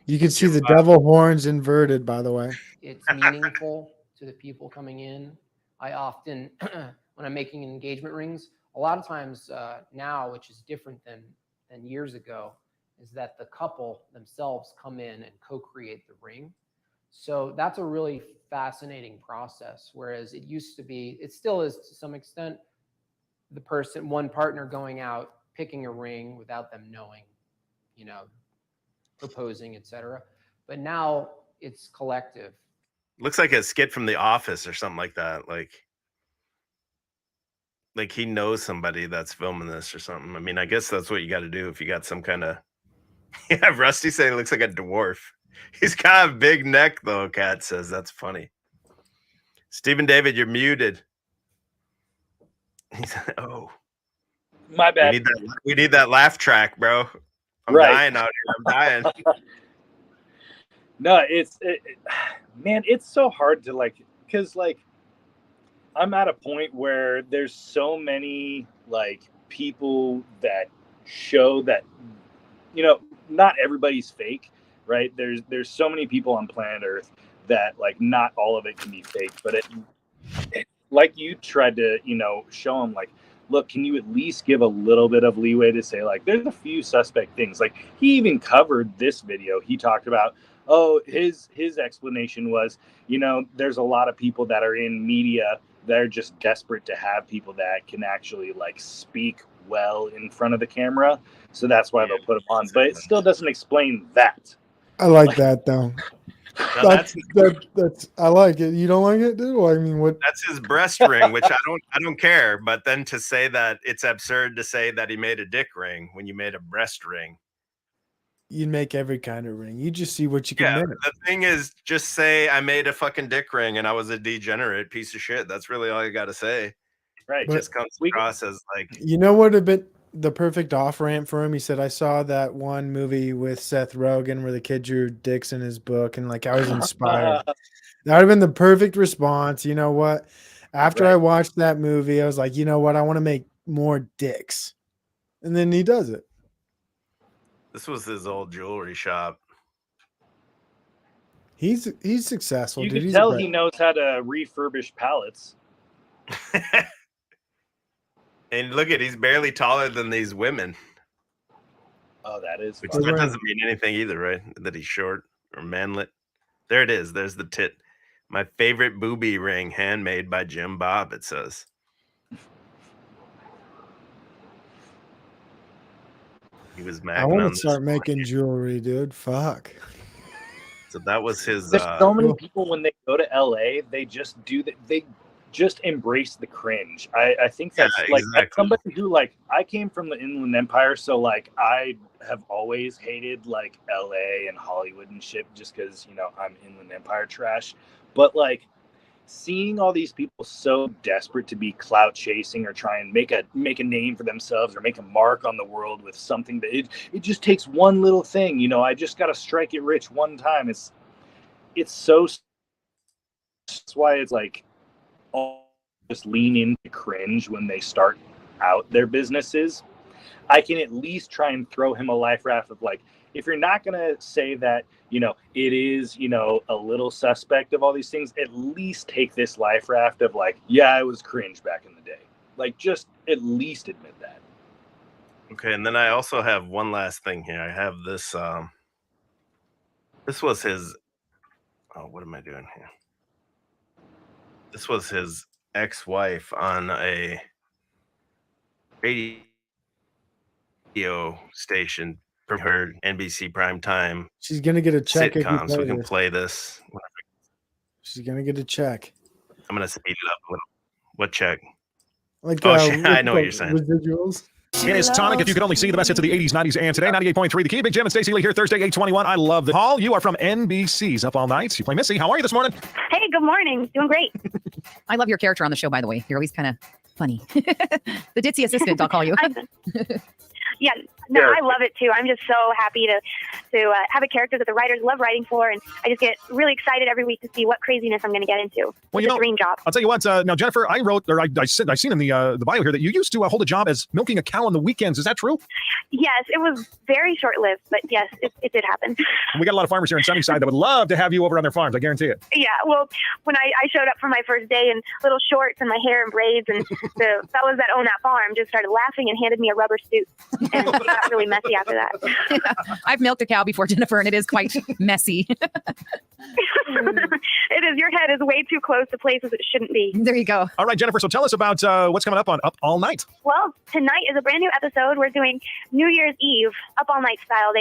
You can see the devil horns inverted, by the way. It's meaningful to the people coming in. I often, when I'm making engagement rings, a lot of times now, which is different than years ago, is that the couple themselves come in and co-create the ring. So that's a really fascinating process. Whereas it used to be, it still is to some extent, one partner going out, picking a ring without them knowing, proposing, etc. But now it's collective. Looks like a skit from The Office or something like that. Like he knows somebody that's filming this or something. I mean, I guess that's what you got to do if you got some kind of. Yeah, Rusty said he looks like a dwarf. He's got a big neck though. Kat says that's funny. Stephen David, you're muted. He's oh, My bad. We need that laugh track, bro. I'm Right. dying out here. I'm dying. No, man, it's so hard to like, because like I'm at a point where there's so many like people that show that, you know, not everybody's fake, right? There's so many people on planet Earth that like not all of it can be fake, but it like you tried to, you know, show them like, look, can you at least give a little bit of leeway to say like there's a few suspect things. Like he even covered this video. He talked about, oh, his explanation was, you know, there's a lot of people that are in media that are just desperate to have people that can actually like speak well in front of the camera. So that's why they'll put them on. But it still doesn't explain that. I like that though. No, That's I like it. You don't like it, dude? Well, I mean, what? That's his breast ring, which I don't care. But then to say that it's absurd to say that he made a dick ring when you made a breast ring. You make every kind of ring. You just see what you can Yeah, make. the thing is, just say I made a fucking dick ring and I was a degenerate piece of shit. That's really all you got to say. Right. It just comes across as like, You know what would have been the perfect off ramp for him? He said, I saw that one movie with Seth Rogen where the kid drew dicks in his book and like I was inspired. That would have been the perfect response. You know what? After I watched that movie, I was like, you know what? I want to make more dicks. And then he does it. this was his old jewelry shop. He's successful. You dude. can He's tell a- he knows how to refurbish pallets. And look at, he's barely taller than these women. Oh, that is Which fun. that doesn't mean anything either, right? That he's short or manlet. There it is. There's the tit. My favorite booby ring, handmade by Jim Bob, it says. He was I macking want on to this. start making jewelry, dude. Fuck. So that was his. There's so many people when they go to LA, they just do that. They just embrace the cringe. I think that's like as somebody who like I came from the Inland Empire, so like I have always hated like LA and Hollywood and shit just because, you know, I'm Inland Empire trash. But like seeing all these people so desperate to be clout chasing or try and make a name for themselves or make a mark on the world with something that it just takes one little thing, you know, I just got to strike it rich one time. It's so, that's why it's like all just lean into cringe when they start out their businesses. I can at least try and throw him a life raft of like, if you're not going to say that, you know, it is, you know, a little suspect of all these things, at least take this life raft of like, yeah, I was cringe back in the day. Like, just at least admit that. Okay, and then I also have one last thing here. I have this. This was his. Oh, what am I doing here? This was his ex-wife on a radio station from her NBC primetime. She's gonna get a check if you sitcom, so play we can this. play this. She's gonna get a check. I'm gonna speed it up a little. What check? Like I know what you're saying. Residuals. It is Tonic. If you could only see the best hits of the 80s, 90s, and today, 98.3. The Key, Big Jim and Stacey Lee here Thursday, 8:21. I love the call. You are from NBC's Up All Nights. You play Missy. How are you this morning? Hey, good morning. Doing great. I love your character on the show, by the way. You're always kind of funny. The ditzy assistant, I'll call you. Yeah, no, I love it too. I'm just so happy to have a character that the writers love writing for, and I just get really excited every week to see what craziness I'm going to get into. Well, it's a dream job. I'll tell you what. Now, Jennifer, I seen in the bio here that you used to hold a job as milking a cow on the weekends. Is that true? Yes, it was very short-lived, but yes, it did happen. We got a lot of farmers here in Sunnyside that would love to have you over on their farms. I guarantee it. Yeah, well, when I showed up for my first day in little shorts and my hair in braids, and the fellas that own that farm just started laughing and handed me a rubber suit, and it got really messy after that. I've milked a cow before, Jennifer, and it is quite messy. It is. Your head is way too close to places it shouldn't be. There you go. All right, Jennifer. So tell us about what's coming up on Up All Night. Well, tonight is a brand new episode. We're doing New Year's Eve, Up All Night style.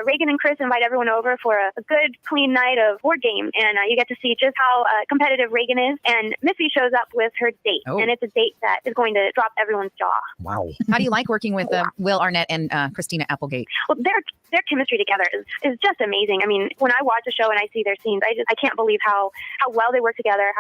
Reagan and Chris invite everyone over for a good, clean night of board game, and you get to see just how competitive Reagan is. And Missy shows up with her date, and it's a date that is going to drop everyone's jaw. Wow. How do you like working with Will Arnett and Christina Applegate? Well, their chemistry together is just amazing. I mean, when I watch a show and I see their scenes scenes. I can't believe how well they work together,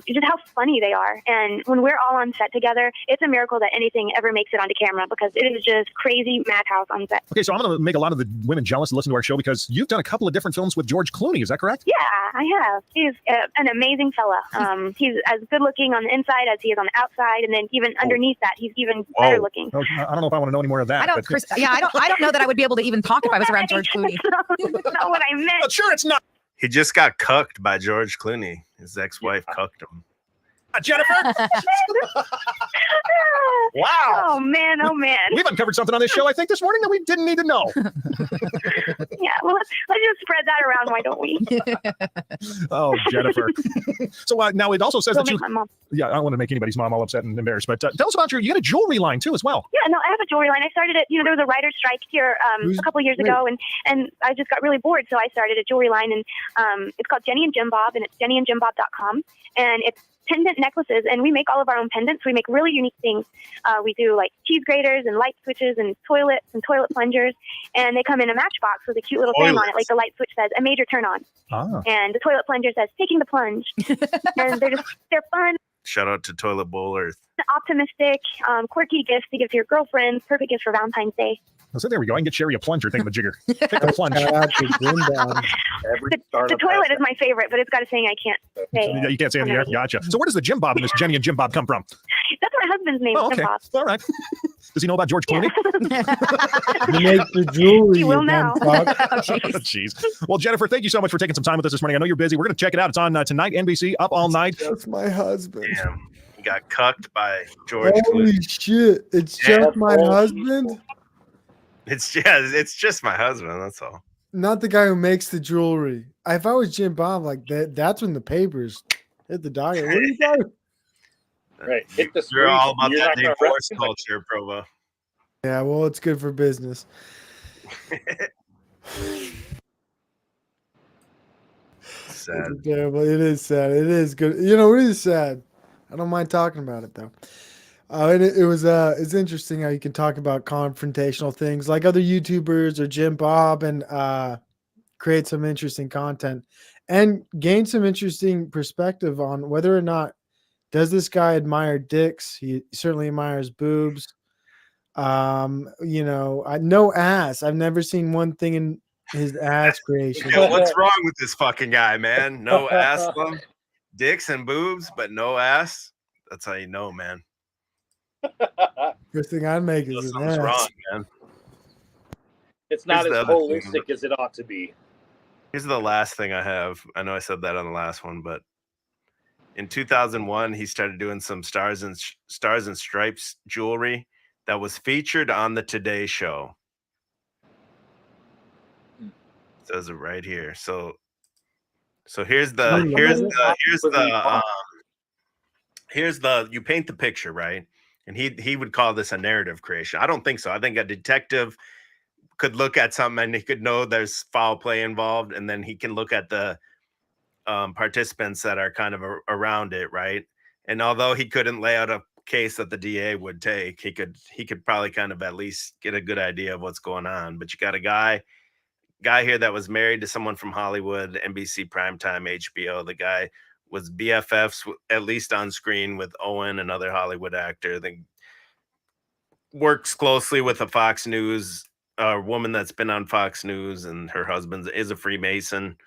just how funny they are. And when we're all on set together, it's a miracle that anything ever makes it onto camera, because it is just crazy madhouse on set. Okay, so I'm going to make a lot of the women jealous to listen to our show because you've done a couple of different films with George Clooney. Is that correct? Yeah, I have. He's an amazing fella. He's as good looking on the inside as he is on the outside, and then even underneath that, he's even better looking. Oh, I don't know if I want to know any more of that. I don't, Chris. Yeah, I don't know that I would be able to even talk if I was around George Clooney. That's not what I meant. Sure, it's not. He just got cucked by George Clooney. His ex-wife cucked him. Jennifer. Wow. Oh man. We've uncovered something on this show, I think, this morning that we didn't need to know. Yeah, well, let's just spread that around. Why don't we? Oh, Jennifer. So now it also says Don't that make my mom. Yeah, I don't want to make anybody's mom all upset and embarrassed, but tell us about you got a jewelry line too as well. Yeah, no, I have a jewelry line. I started it. There was a writer's strike here a couple years ago, and I just got really bored, so I started a jewelry line, and it's called Jenny and Jim Bob, and it's jennyandjimbob.com, and it's pendant necklaces, and we make all of our own pendants. We make really unique things. We do like cheese graters and light switches and toilets and toilet plungers, and they come in a matchbox with a cute little thing on it, like the light switch says, a major turn on. And the toilet plunger says, taking the plunge. And they're fun. Shout out to Toilet Bowl Earth. Optimistic, quirky gifts to give to your girlfriend. Perfect gift for Valentine's Day. So there we go. I can get Sherry a plunger thingamajigger. Take the plunge. The toilet is my favorite, but it's got a saying I can't say. You can't say it in the air. Gotcha. So where does the Jim Bob and this Jenny and Jim Bob come from? That's my husband's name. Oh, okay. Jim Bob. All right. Does he know about George Clooney? You make the jewelry. He will now. Jeez. Well, Jennifer, thank you so much for taking some time with us this morning. I know you're busy. We're going to check it out. It's on tonight, NBC, Up All Night. That's my husband. Damn. He got cucked by George Holy Clooney. shit! It's just my husband. It's just my husband. That's all. Not the guy who makes the jewelry. If I was Jim Bob, like that's when the papers hit the docket. What are you talking? Right. Hit the You're all about You're that not gonna divorce rest- culture, Provo. Yeah, well, it's good for business. Sad. It's terrible. It is sad. It is good. It is sad. I don't mind talking about it though. And it's interesting how you can talk about confrontational things like other YouTubers or Jim Bob and create some interesting content and gain some interesting perspective on whether or not does this guy admire dicks. He certainly admires boobs. No ass. I've never seen one thing in his ass creation. Yeah, what's wrong with this fucking guy, man? No ass, dicks and boobs, but no ass. That's how you know, man. First thing I'd make is an Something's ass. wrong, man. It's not Here's as the other thing. holistic as it ought to be. Here's the last thing I have. I know I said that on the last one, but in 2001, he started doing some Stars and Stripes jewelry that was featured on the Today Show. It says it right here. So here's the you paint the picture, right? And he would call this a narrative creation. I don't think so. I think a detective could look at something and he could know there's foul play involved, and then he can look at the participants that are kind of around it, right? And although he couldn't lay out a case that the DA would take, he could probably kind of at least get a good idea of what's going on. But you got a guy here that was married to someone from Hollywood, NBC Primetime, HBO. The guy was BFFs, at least on screen, with Owen, another Hollywood actor. They works closely with a Fox News woman that's been on Fox News, and her husband is a Freemason.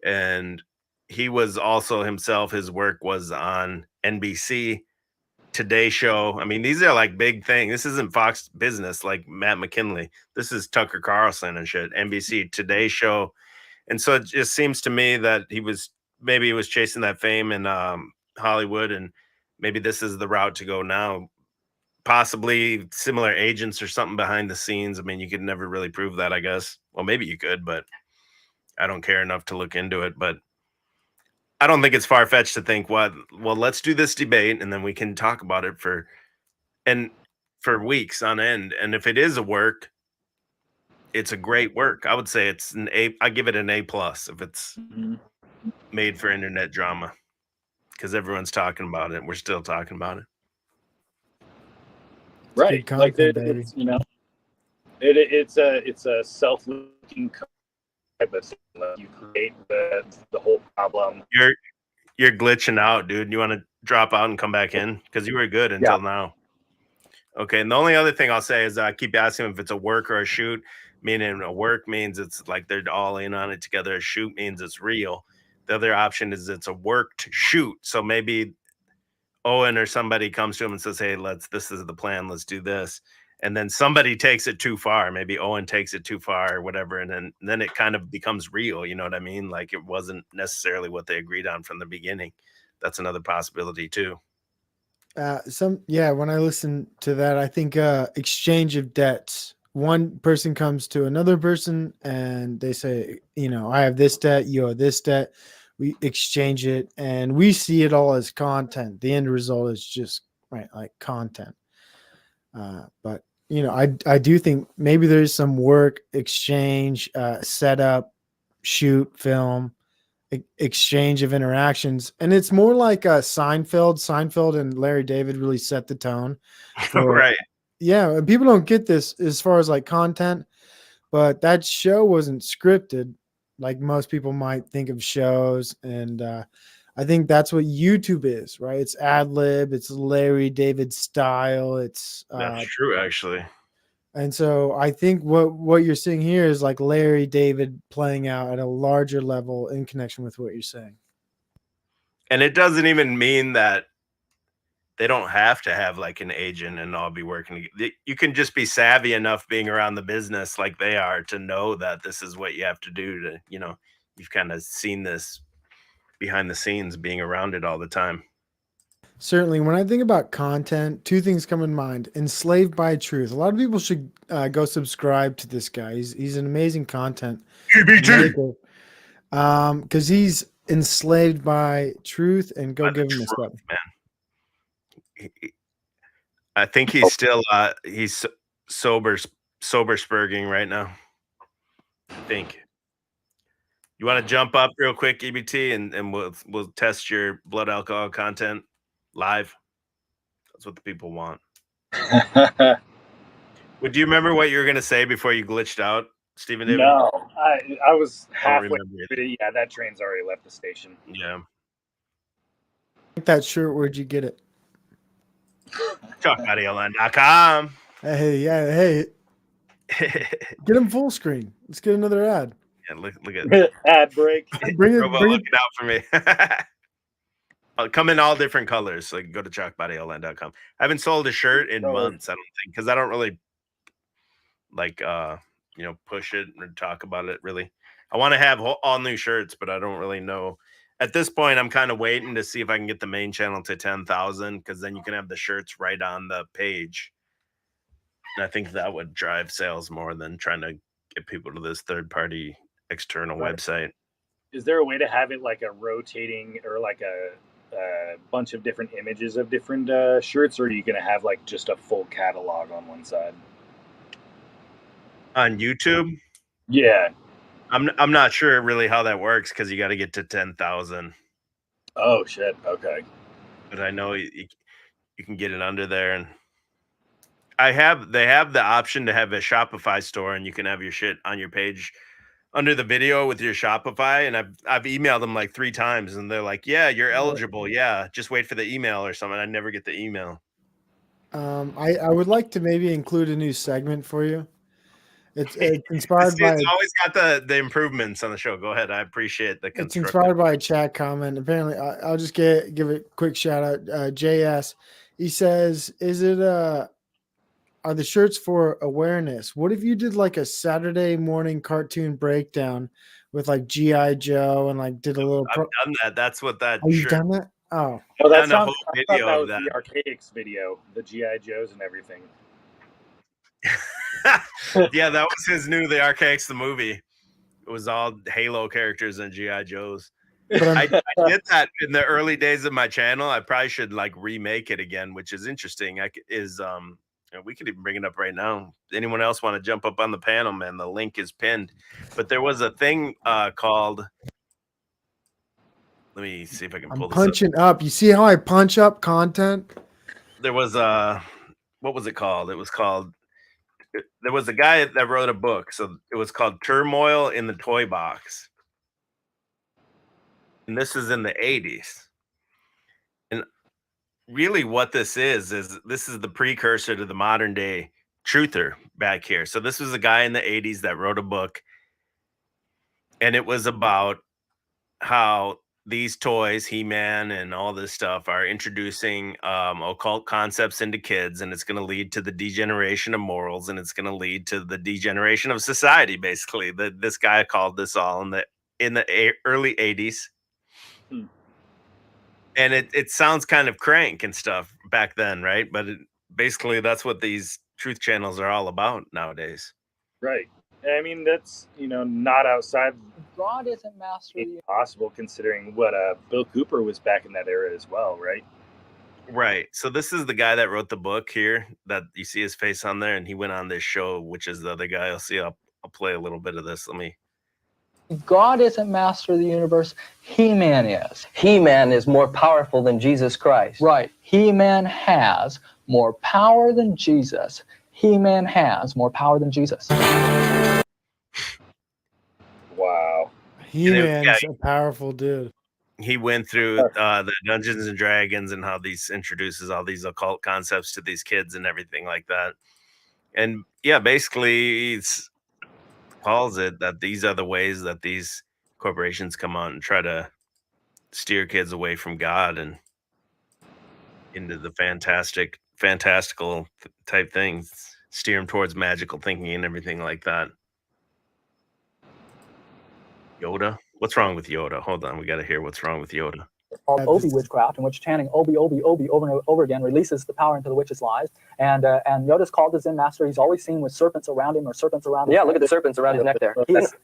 And he was also himself, his work was on NBC, Today Show. I mean, these are like big things. This isn't Fox Business like Matt McKinley. This is Tucker Carlson and shit. NBC, Today Show. And so it just seems to me that he was chasing that fame in Hollywood, and maybe this is the route to go now. Possibly similar agents or something behind the scenes. I mean, you could never really prove that, I guess. Well, maybe you could, but I don't care enough to look into it. But I don't think it's far-fetched to think, well, let's do this debate and then we can talk about it for weeks on end. And if it is a work, it's a great work. I would say it's an A. I give it an A+ if it's made for internet drama, because everyone's talking about it. We're still talking about it. Right. Content, Like baby. it's a self-looking but like, you create the whole problem. You're glitching out, dude. You want to drop out and come back in? Because you were good until now. Okay, and the only other thing I'll say is I keep asking if it's a work or a shoot. Meaning a work means it's like they're all in on it together. A shoot means it's real. The other option is it's a worked shoot. So maybe Owen or somebody comes to him and says, "Hey, this is the plan. Let's do this." And then somebody takes it too far. Maybe Owen takes it too far or whatever. And then it kind of becomes real. You know what I mean? Like it wasn't necessarily what they agreed on from the beginning. That's another possibility too. When I listen to that, I think exchange of debts. One person comes to another person and they say, I have this debt, you have this debt. We exchange it and we see it all as content. The end result is just like content. But I do think maybe there's some work, exchange, setup, shoot, film, exchange of interactions, and it's more like a Seinfeld and Larry David really set the tone for right. Yeah, people don't get this as far as like content, but that show wasn't scripted like most people might think of shows. And I think that's what YouTube is, right? It's ad lib, it's Larry David style. That's true, actually. And so I think what you're seeing here is like Larry David playing out at a larger level in connection with what you're saying. And it doesn't even mean that they don't have to have like an agent and all be working. You can just be savvy enough being around the business like they are to know that this is what you have to do to, you've kind of seen this behind the scenes being around it all the time. Certainly, when I think about content, two things come in mind. Enslaved by Truth. A lot of people should go subscribe to this guy. He's an amazing content maker. Because he's enslaved by truth, and go give him a step. Man. I think he's still he's sober spurging right now. I think. You want to jump up real quick, EBT, and we'll test your blood alcohol content live. That's what the people want. Would you remember what you were gonna say before you glitched out, Stephen David? No, I was halfway through it. Yeah, that train's already left the station. Yeah. That shirt, where'd you get it? TalkBodyLN.com. Hey. Get him full screen. Let's get another ad. Yeah, look at ad break. Bring it looking out for me. I'll come in all different colors, so you can go to chalkbodyln.com. I haven't sold a shirt in months, I don't think, because I don't really like push it or talk about it really. I want to have all new shirts, but I don't really know. At this point, I'm kind of waiting to see if I can get the main channel to 10,000, because then you can have the shirts right on the page. And I think that would drive sales more than trying to get people to this third-party external website. Is there a way to have it like a rotating or like a bunch of different images of different shirts, or are you going to have like just a full catalog on one side? On YouTube? Yeah. I'm not sure really how that works, because you got to get to 10,000. Oh shit. Okay. But I know you can get it under there, and they have the option to have a Shopify store, and you can have your shit on your page under the video with your Shopify. And I've emailed them like 3 times, and they're like, "Yeah, you're eligible. Yeah, just wait for the email or something." I never get the email. I would like to maybe include a new segment for you. It's inspired by. It's always got the improvements on the show. Go ahead. I appreciate the It's constructive. inspired by a chat comment. Apparently, I'll just give a quick shout out. JS, he says, "Is it are the shirts for awareness? What if you did like a Saturday morning cartoon breakdown with like G.I. Joe and like did a little?" I've done that. That's what that. Oh, you've done that? Oh, that done a sounds. whole I thought video that of was that. the Archaics video, the GI Joes and everything. Yeah, that was his new The Archaics, the movie. It was all Halo characters and G.I. Joes. I did that in the early days of my channel. I probably should like remake it again, which is interesting. We could even bring it up right now. Anyone else want to jump up on the panel, man? The link is pinned. But there was a thing called. Let me see if I can pull this up. punching up. You see how I punch up content? There was what was it called? It was called there was a guy that wrote a book. So it was called Turmoil in the Toy Box. And this is in the 80s. And really what this is this is the precursor to the modern day truther back here. So this was a guy in the 80s that wrote a book, and it was about how these toys, He-Man and all this stuff, are introducing occult concepts into kids, and it's going to lead to the degeneration of morals, and it's going to lead to the degeneration of society. Basically, this guy called this all in the early 80s. And it sounds kind of crank and stuff back then, right? But basically, that's what these truth channels are all about nowadays. Right. I mean, that's, not outside God isn't master. possible considering what Bill Cooper was back in that era as well, right? Right. So this is the guy that wrote the book here that you see his face on there, and he went on this show, which is the other guy. I'll play a little bit of this. God isn't master of the universe. He-Man is. He-Man is more powerful than Jesus Christ. Right. He-Man has more power than Jesus. He-Man has more power than Jesus. Wow. He-Man's a powerful dude. He went through the Dungeons and Dragons and how these introduces all these occult concepts to these kids and everything like that. And yeah, basically it's calls it that these are the ways that these corporations come out and try to steer kids away from God and into the fantastical type things, steer them towards magical thinking and everything like that. Yoda? What's wrong with Yoda? Hold on, we got to hear what's wrong with Yoda. Called Obi witchcraft, in which chanting Obi, Obi, Obi over and over again releases the power into the witch's lies. And Yoda's called the Zen master. He's always seen with serpents around him or serpents around him. Yeah, look at the serpents around his neck there.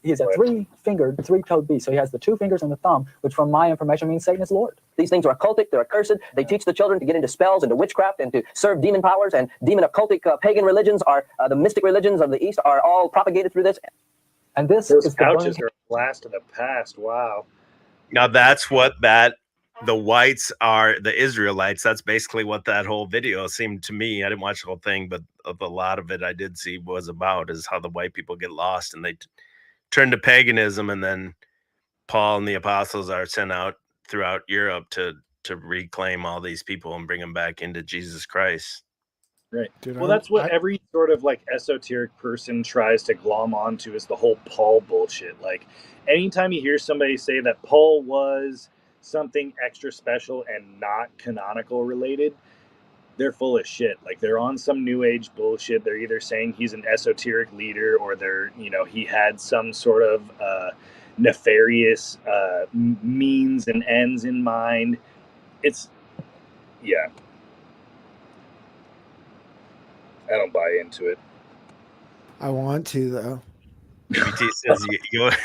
He's a three-fingered, three-toed beast. So he has the 2 fingers and the thumb, which from my information means Satan is Lord. These things are occultic, they're accursed. They teach the children to get into spells, into witchcraft, and to serve demon powers. And demon occultic pagan religions are, the mystic religions of the East are all propagated through this. And this Those is couches are a blast of the past. Wow. Now that's what the whites are, the Israelites. That's basically what that whole video seemed to me. I didn't watch the whole thing, but a lot of it I did see was about is how the white people get lost and they turn to paganism, and then Paul and the apostles are sent out throughout Europe to reclaim all these people and bring them back into Jesus Christ. Right. Well, that's what every sort of like esoteric person tries to glom onto, is the whole Paul bullshit. Like anytime you hear somebody say that Paul was something extra special and not canonical related, they're full of shit. Like they're on some new age bullshit. They're either saying he's an esoteric leader, or they're, he had some sort of nefarious means and ends in mind. Yeah. I don't buy into it. I want to, though. BT says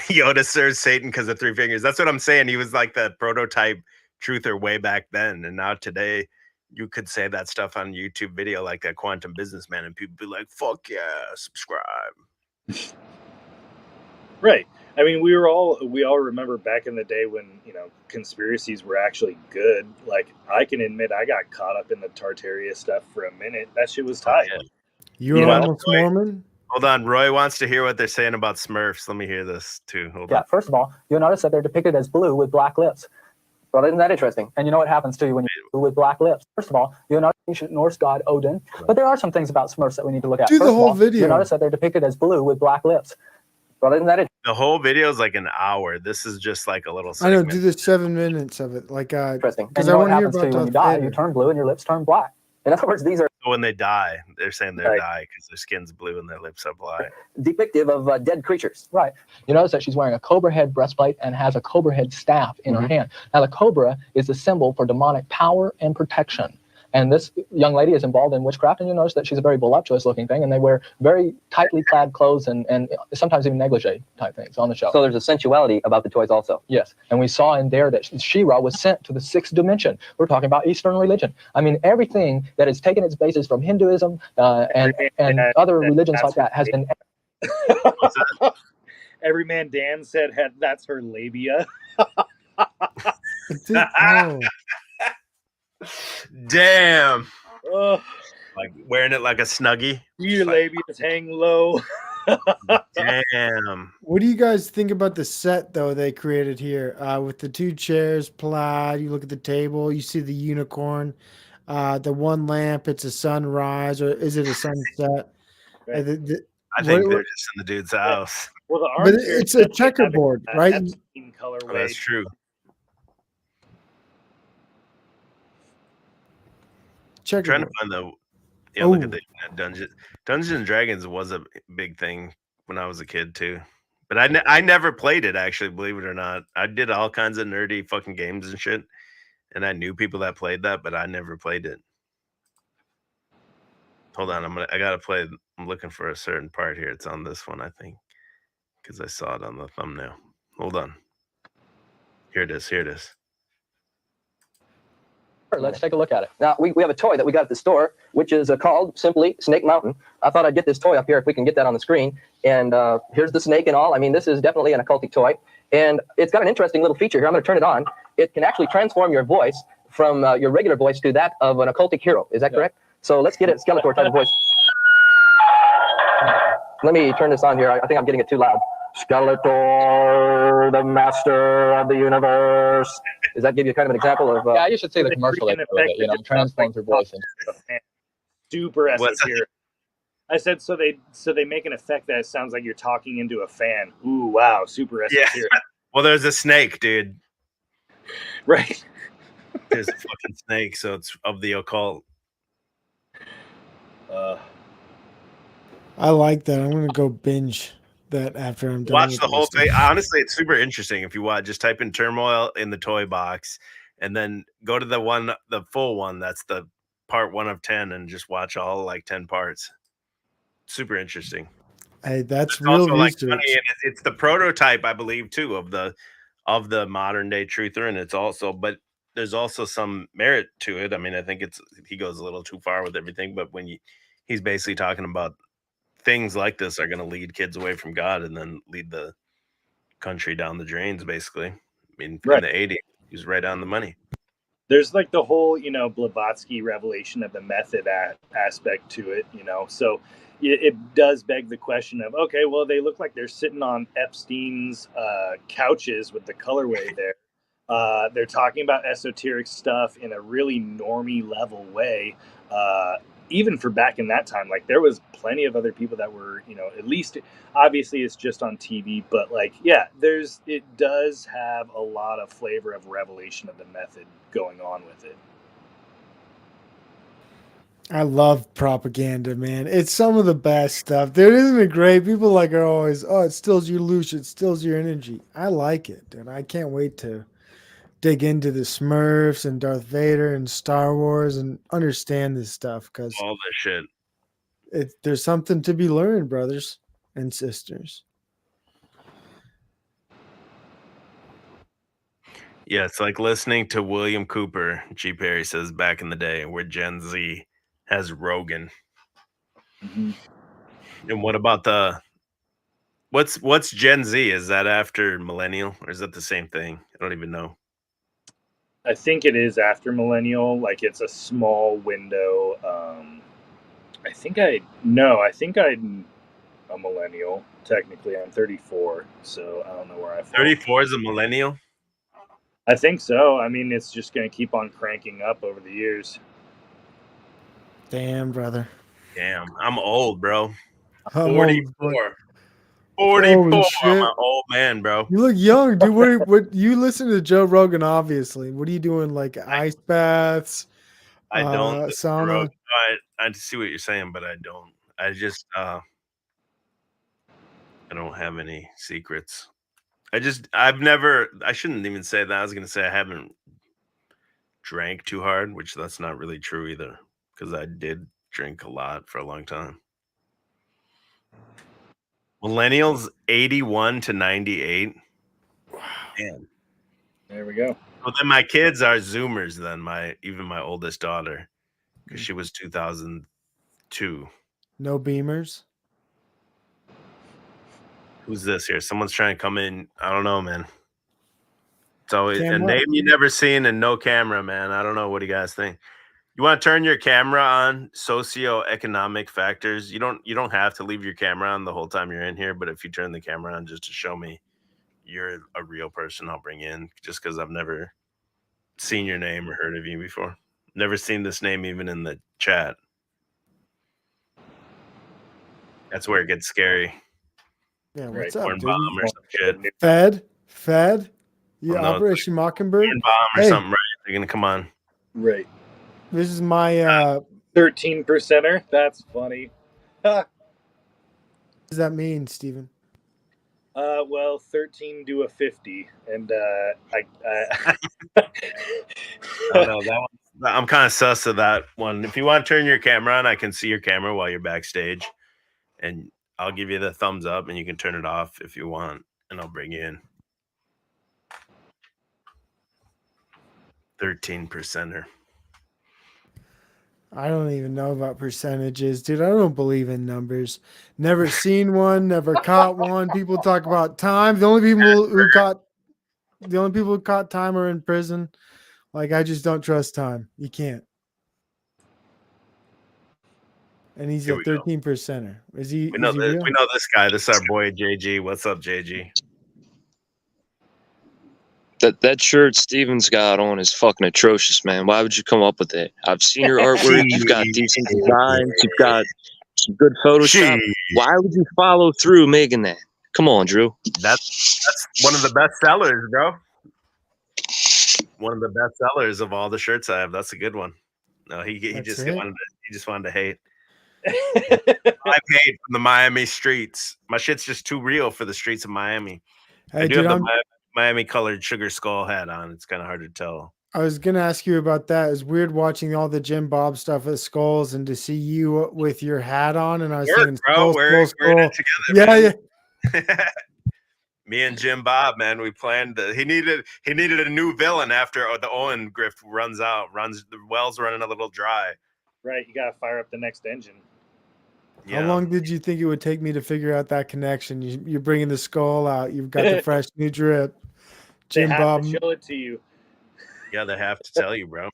Yoda serves Satan because of 3 fingers. That's what I'm saying. He was like the prototype truther way back then. And now today, you could say that stuff on YouTube video like that Quantum Businessman, and people be like, fuck yeah, subscribe. Right. I mean, we all remember back in the day when, conspiracies were actually good. Like, I can admit I got caught up in the Tartaria stuff for a minute. That shit was tight. You were almost Mormon? Hold on. Roy wants to hear what they're saying about Smurfs. Let me hear this, too. Hold on. First of all, you'll notice that they're depicted as blue with black lips. Well, isn't that interesting? And you know what happens to you when you're blue with black lips? First of all, you'll notice ancient Norse god Odin. But there are some things about Smurfs that we need to look at. Do the First of whole all, video. You'll notice that they're depicted as blue with black lips. Well, isn't that it? The whole video is like an hour. This is just like a little I segment. know, do the 7 minutes of it. Like, interesting. Because And I you know want what to hear happens to about you when you Darth die? Vader. You turn blue and your lips turn black. In other words, these are When they die, they're saying they die because their skin's blue and their lips are black. Depictive of dead creatures. right. You notice that she's wearing a cobra head breastplate and has a cobra head staff in her hand. Now, the cobra is the symbol for demonic power and protection. And this young lady is involved in witchcraft, and you'll notice that she's a very voluptuous looking thing, and they wear very tightly clad clothes and sometimes even negligee type things on the show. So there's a sensuality about the toys also. Yes, and we saw in there that She-Ra was sent to the 6th dimension. We're talking about Eastern religion. I mean, everything that has taken its basis from Hinduism and other religions like that has been... Every man Dan said that's her labia. Damn. Ugh. Like wearing it like a snuggie. Your labias hang low. Damn. What do you guys think about the set though they created here with the 2 chairs, plaid? You look at the table, you see the unicorn, the one lamp. It's a sunrise, or is it a sunset? Right. I think they're just in the dude's house. Well, the But armchairs it's a definitely have checkerboard, right? Epstein colorway. Oh, that's true. I'm trying to find the. Yeah, look at the Dungeons and Dragons was a big thing when I was a kid too, but I never played it actually. Believe it or not, I did all kinds of nerdy fucking games and shit, and I knew people that played that, but I never played it. Hold on, I gotta play. I'm looking for a certain part here. It's on this one, I think, because I saw it on the thumbnail. Hold on. Here it is. Here it is. Let's take a look at it. Now, we have a toy that we got at the store, which is called simply Snake Mountain. I thought I'd get this toy up here if we can get that on the screen. And here's the snake and all. I mean, this is definitely an occultic toy. And it's got an interesting little feature here. I'm going to turn it on. It can actually transform your voice from your regular voice to that of an occultic hero. Is that correct? So let's get it Skeletor type of voice. Let me turn this on here. I think I'm getting it too loud. Skeletor, the master of the universe. Does that give you kind of an example of? Yeah, you should say the commercial that transforms your voice. Super esoteric. I said so they make an effect that sounds like you're talking into a fan. Ooh, wow, super esoteric. Yeah. Well, there's a snake, dude. Right. There's a fucking snake, so it's of the occult. I like that. I'm gonna go binge that after I'm done. Watch the whole thing. Honestly, it's super interesting. If you watch, just type in turmoil in the toy box, and then go to the full one. That's the part 1 of 10, and just watch all like 10 parts. Super interesting. Hey, that's It's real also like research. funny, and it's the prototype, I believe, too, of the modern day truther, and it's also, but there's also some merit to it. I mean, I think he goes a little too far with everything, but when he's basically talking about things like this are going to lead kids away from God and then lead the country down the drains, basically. I mean, in the 80s, he was right on the money. There's like the whole, Blavatsky revelation of the method aspect to it, So it does beg the question of, okay, well, they look like they're sitting on Epstein's couches with the colorway there. They're talking about esoteric stuff in a really normie level way. Even for back in that time, like there was plenty of other people that were, at least obviously it's just on TV, but like, yeah, it does have a lot of flavor of revelation of the method going on with it. I love propaganda, man. It's some of the best stuff. There isn't it great. People are always, oh, it stills your luce, it stills your energy. I like it, and I can't wait to dig into the Smurfs and Darth Vader and Star Wars and understand this stuff because all this shit. There's something to be learned, brothers and sisters. Yeah, it's like listening to William Cooper. G. Perry says back in the day, where Gen Z has Rogan. Mm-hmm. And what about what's Gen Z? Is that after millennial, or is that the same thing? I don't even know. I think it is after millennial. Like it's a small window. I think I'm a millennial. Technically, I'm 34, so I don't know where I fall. 34 is a millennial? I think so. I mean, it's just going to keep on cranking up over the years. Damn, brother. Damn, I'm old, bro. I'm 44. old, 44. shit. I'm an old man, bro. You look young, dude. What you listen to Joe Rogan, obviously. What are you doing? Like ice baths? I don't listen to sauna. Rogan. I see what you're saying, but I don't. I just I don't have any secrets. I shouldn't even say that. I was gonna say I haven't drank too hard, which that's not really true either, because I did drink a lot for a long time. Millennials 81 to 98. Wow. Man. There we go. Well, then my kids are Zoomers. Then even my oldest daughter, because she was 2002. No Beamers. Who's this here? Someone's trying to come in. I don't know, man. It's always a Camera. name you never seen and no camera, man. I don't know. What do you guys think? You want to turn your camera on socioeconomic factors. You don't have to leave your camera on the whole time you're in here, but if you turn the camera on just to show me you're a real person, I'll bring you in just because I've never seen your name or heard of you before. Never seen this name even in the chat. That's where it gets scary. Yeah, what's Corn up, dude? bomb or some shit. Fed? Yeah, Oh, no, Operation Mockingbird. Corn bomb or Hey, something, right? They're gonna come on. Right. this is my 13%er. That's funny. what does that mean, Steven? Well, 13 to a 50, and I don't know that one. I'm kind of sus of that one. If you want to turn your camera on, I can see your camera while you're backstage, and I'll give you the thumbs up, and you can turn it off if you want, and I'll bring you in. 13%er. I don't even know about percentages, dude. I don't believe in numbers. Never seen one, never caught one. People talk about time. The only people who caught time are in prison. Like, I just don't trust time. You can't. And he's Here a we go. 13%er. Is he We know real? we know this guy. This is our boy JG. What's up, JG? That shirt Steven's got on is fucking atrocious, man. Why would you come up with it? I've seen your artwork. You've got decent designs. You've got some good Photoshop. Why would you follow through making that? Come on, Drew. That's one of the best sellers, bro. One of the best sellers of all the shirts I have. That's a good one. No, he just wanted to hate. I paid from the Miami streets. My shit's just too real for the streets of Miami. Hey, I do dude, have the Miami colored sugar skull hat on. It's kind of hard to tell. I was gonna ask you about that. It's weird watching all the Jim Bob stuff at Skulls and to see you with your hat on. And I was thinking, Bro, we're in it yeah. together. Yeah. Me and Jim Bob, man, we planned. He needed a new villain after the Owen grift runs out. The well's running a little dry. Right, you gotta fire up the next engine. Yeah. How long did you think it would take me to figure out that connection? You're bringing the skull out. You've got the fresh new drip. Jim They have Bob. to show it to you. Yeah, they have to tell you, bro.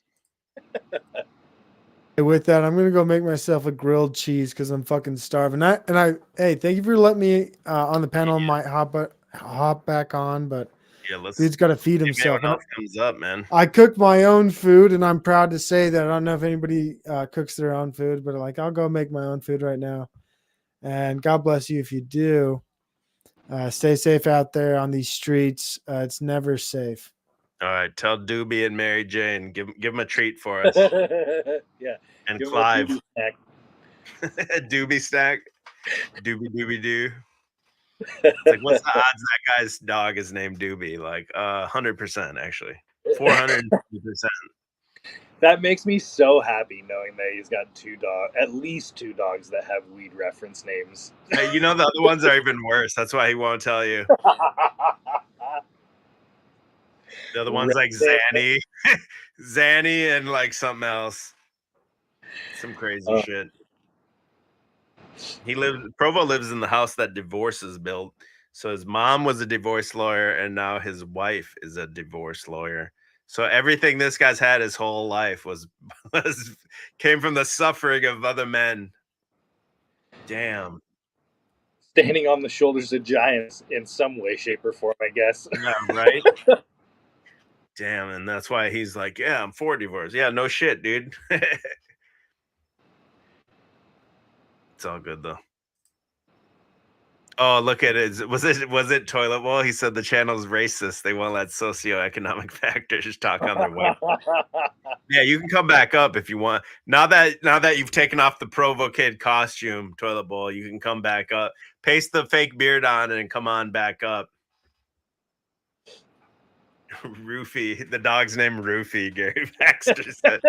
With that, I'm gonna go make myself a grilled cheese because I'm fucking starving. Hey, thank you for letting me on the panel. Might hop back on, but Yeah, dude's got to feed see if himself. anyone else comes up, man. I cook my own food, and I'm proud to say that. I don't know if anybody cooks their own food, but like I'll go make my own food right now. And God bless you if you do. Stay safe out there on these streets. It's never safe. All right, tell Doobie and Mary Jane, give them a treat for us. Yeah. And Give 'em a Clive. Doobie snack. Doobie snack. Doobie doo. It's like, what's the odds that guy's dog is named Doobie? Like 100% actually. 450%. That makes me so happy knowing that he's got at least two dogs that have weed reference names. Hey, you know the other ones are even worse. That's why he won't tell you. The other one's like Zanny. Zanny and like something else. Some crazy shit. Provo lives in the house that divorce is built. So his mom was a divorce lawyer and now his wife is a divorce lawyer. So everything this guy's had his whole life came from the suffering of other men. Damn. Standing on the shoulders of giants in some way, shape, or form, I guess. Yeah, right? Damn, and that's why he's like, yeah, I'm for divorce. Yeah, no shit, dude. It's all good though. Oh, look at it. Was it Toilet Bowl? He said the channel's racist. They won't let socioeconomic factors talk on their web. Yeah, you can come back up if you want. Now that you've taken off the Provo Kid costume, Toilet Bowl, you can come back up. Paste the fake beard on and come on back up. Roofy, the dog's name Roofy, Gary Baxter said.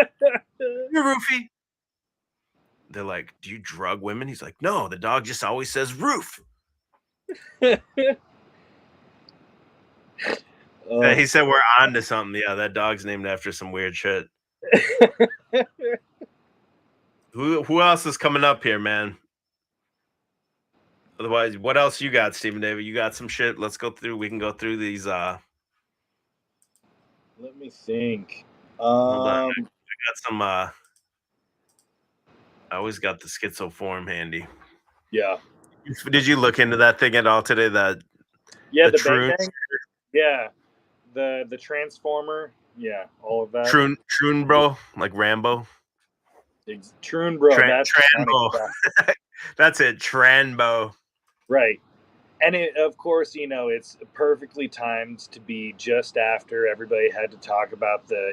You're Roofy. They're like, do you drug women? He's like, no, the dog just always says roof. He said we're on to something. Yeah, that dog's named after some weird shit. Who else is coming up here, man? Otherwise, what else you got, Stephen David? You got some shit? Let's go through. We can go through these. Let me think. Hold on. I got some. I always got the schizoform handy. Yeah. Did you look into that thing at all today? That Yeah, the Bang Troon, Bang. Yeah. The Transformer. Yeah, all of that. Troon, bro, like Rambo. Troon, bro. That's funny. Tranbo. Yeah. That's it, Tranbo. Right. And of course, it's perfectly timed to be just after everybody had to talk about the,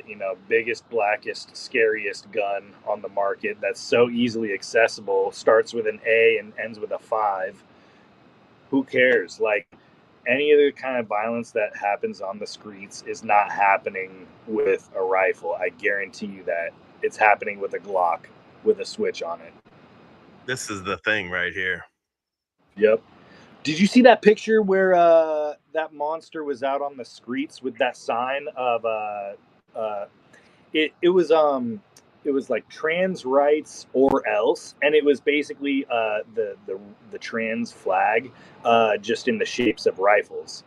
biggest, blackest, scariest gun on the market that's so easily accessible, starts with an A and ends with a 5. Who cares? Like, any of the kind of violence that happens on the streets is not happening with a rifle. I guarantee you that. It's happening with a Glock with a switch on it. This is the thing right here. Yep. Did you see that picture where that monster was out on the streets with that sign of it was like trans rights or else, and it was basically the trans flag just in the shapes of rifles.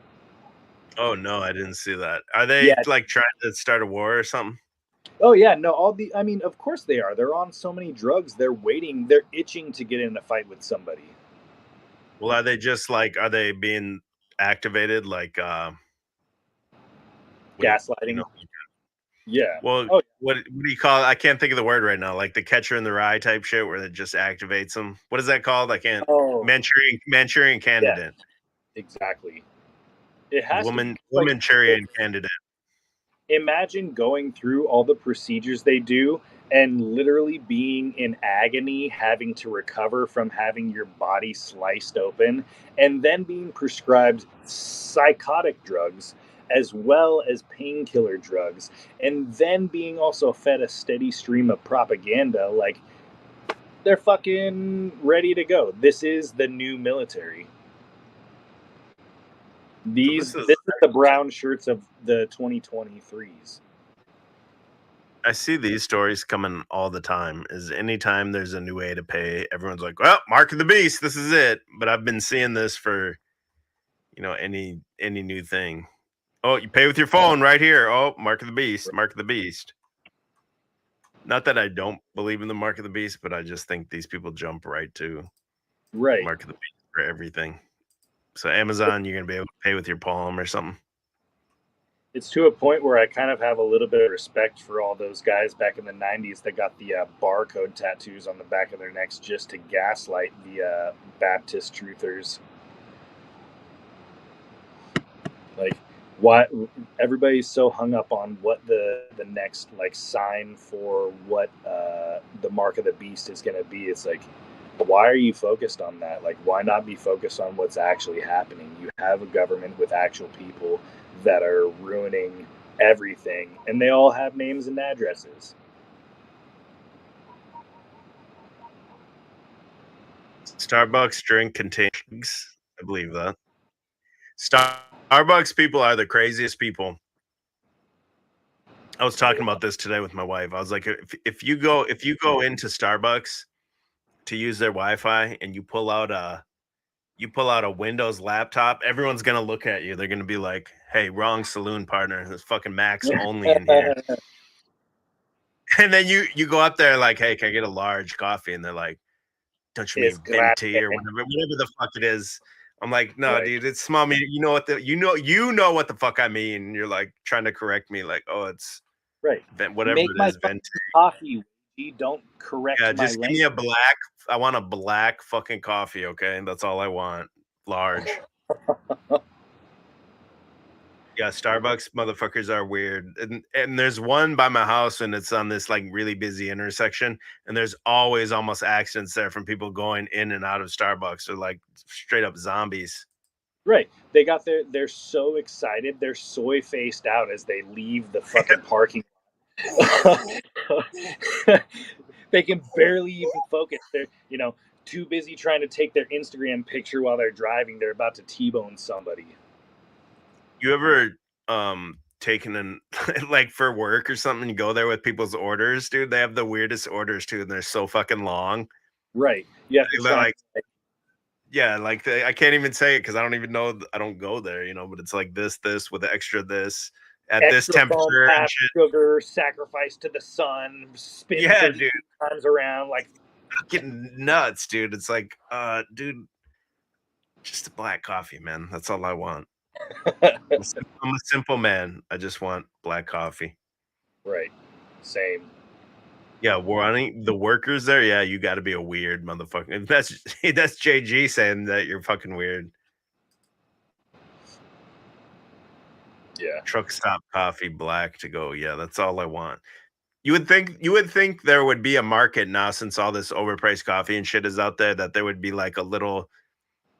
Oh no, I didn't see that. Are they Yeah. like trying to start a war or something? Oh yeah, no, of course they are. They're on so many drugs. They're waiting. They're itching to get in a fight with somebody. Well, are they just like, are they being activated like Gaslighting? Yeah. Well, Oh, what do you call it? I can't think of the word right now. Like the catcher in the rye type shit where it just activates them. What is that called? I can't. Oh. Manchurian candidate. Exactly. It has Woman to be, Manchurian candidate. Imagine going through all the procedures they do and literally being in agony, having to recover from having your body sliced open, and then being prescribed psychotic drugs as well as painkiller drugs, and then being also fed a steady stream of propaganda. Like, they're fucking ready to go. This is the new military. This is the brown shirts of the 2023s. I see these stories coming all the time. Is anytime there's a new way to pay, everyone's like, well, Mark of the Beast, this is it. But I've been seeing this for, any new thing. Oh, you pay with your phone right here. Oh, Mark of the Beast, Mark of the Beast. Not that I don't believe in the Mark of the Beast, but I just think these people jump right to Mark of the Beast for everything. So Amazon, you're going to be able to pay with your palm or something. It's to a point where I kind of have a little bit of respect for all those guys back in the 90s that got the barcode tattoos on the back of their necks just to gaslight the Baptist truthers. Like, why everybody's so hung up on what the next like sign for what the mark of the beast is going to be. It's like, why are you focused on that? Like, why not be focused on what's actually happening? You have a government with actual people that are ruining everything, and they all have names and addresses. Starbucks drink contains, I believe that. Starbucks people are the craziest people. I was talking about this today with my wife. I was like, if you go into Starbucks to use their Wi-Fi and you pull out a Windows laptop, everyone's gonna look at you. They're gonna be like, "Hey, wrong saloon partner. There's fucking Macs only in here." And then you go up there like, "Hey, can I get a large coffee?" And they're like, "Don't you mean venti or whatever the fuck it is?" I'm like, "No, dude, it's small medium. You know what the fuck I mean." And you're like trying to correct me, like, "Oh, it's whatever Make it is, venti." coffee. You don't correct Yeah, my just give me a black. I want a black fucking coffee, okay? That's all I want. Large. Yeah, Starbucks motherfuckers are weird. And there's one by my house and it's on this like really busy intersection. And there's always almost accidents there from people going in and out of Starbucks. They're like straight up zombies. Right. They got they're so excited. They're soy faced out as they leave the fucking parking lot. They can barely even focus. They're, too busy trying to take their Instagram picture while they're driving. They're about to T-bone somebody. You ever taken an like for work or something, you go there with people's orders, dude? They have the weirdest orders too, and they're so fucking long. Right. Yeah. I can't even say it because I don't even know. I don't go there, but it's like this with the extra this at Extra this temperature foam, and shit. sugar, sacrifice to the sun, spin 30 times around. Like, getting nuts, dude. It's like, dude, just a black coffee, man. That's all I want. I'm a simple man. I just want black coffee. Right. Same. Yeah, running the workers there. Yeah, you got to be a weird motherfucker. That's JG saying that you're fucking weird. Yeah. Truck stop coffee black to go. Yeah, that's all I want. You would think there would be a market now, since all this overpriced coffee and shit is out there, that there would be like a little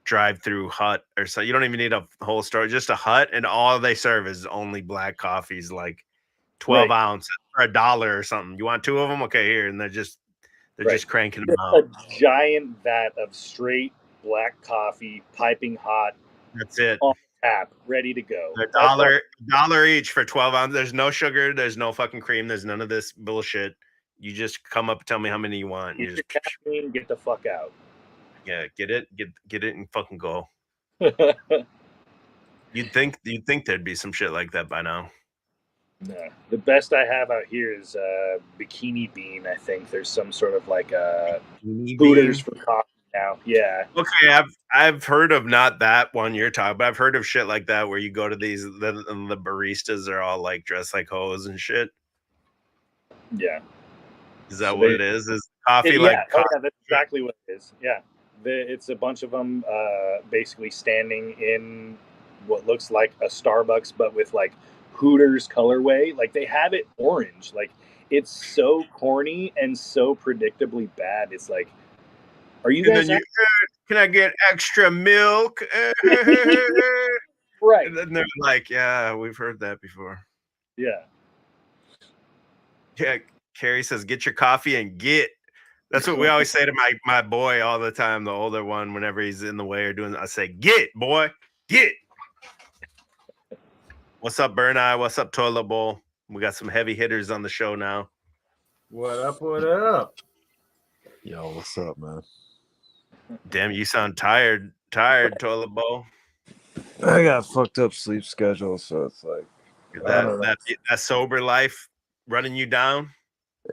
drive-through hut or so. You don't even need a whole store, just a hut, and all they serve is only black coffees, like 12 ounce for $1 or something. You want 2 of them? Okay, here. And they're just cranking them out. A giant vat of straight black coffee, piping hot. That's it. On tap, ready to go. $1 each for 12 ounces. There's no sugar. There's no fucking cream. There's none of this bullshit. You just come up and tell me how many you want. You just caffeine, get the fuck out. Yeah, get it, and fucking go. You'd think there'd be some shit like that by now. Nah. The best I have out here is Bikini Bean. I think there's some sort of like Hooters for coffee now. Yeah. Okay, I've heard of not that one you're talking, but I've heard of shit like that where you go to these the baristas are all like dressed like hoes and shit. Yeah. Is that what it is? Is coffee yeah. like Oh, yeah, that's exactly what it is. Yeah. It's a bunch of them basically standing in what looks like a Starbucks, but with like Hooters colorway. Like they have it orange. Like it's so corny and so predictably bad. It's like, are you guys? Can I get extra milk? Right. And then they're like, yeah, we've heard that before. Yeah. Yeah. Carrie says, get your coffee and get. That's what we always say to my boy all the time, the older one, whenever he's in the way or doing, I say, get, boy, get. What's up, Burn Eye? What's up, Toilet Bowl? We got some heavy hitters on the show now. What up? What up? Yo, what's up, man? Damn, you sound tired, Toilet Bowl. I got fucked up sleep schedule, so it's like that sober life running you down.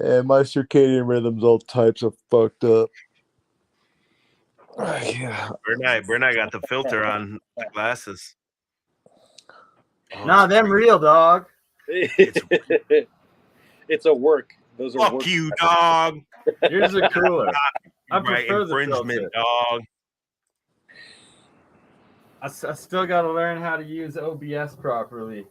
Yeah, my circadian rhythm's all types of fucked up. Yeah. Bernai got the filter on the glasses. Nah, them real, dog. It's a work. Those are fuck work. You, dog. Yours are cooler. I Right, prefer the infringement, filter. dog. I still got to learn how to use OBS properly.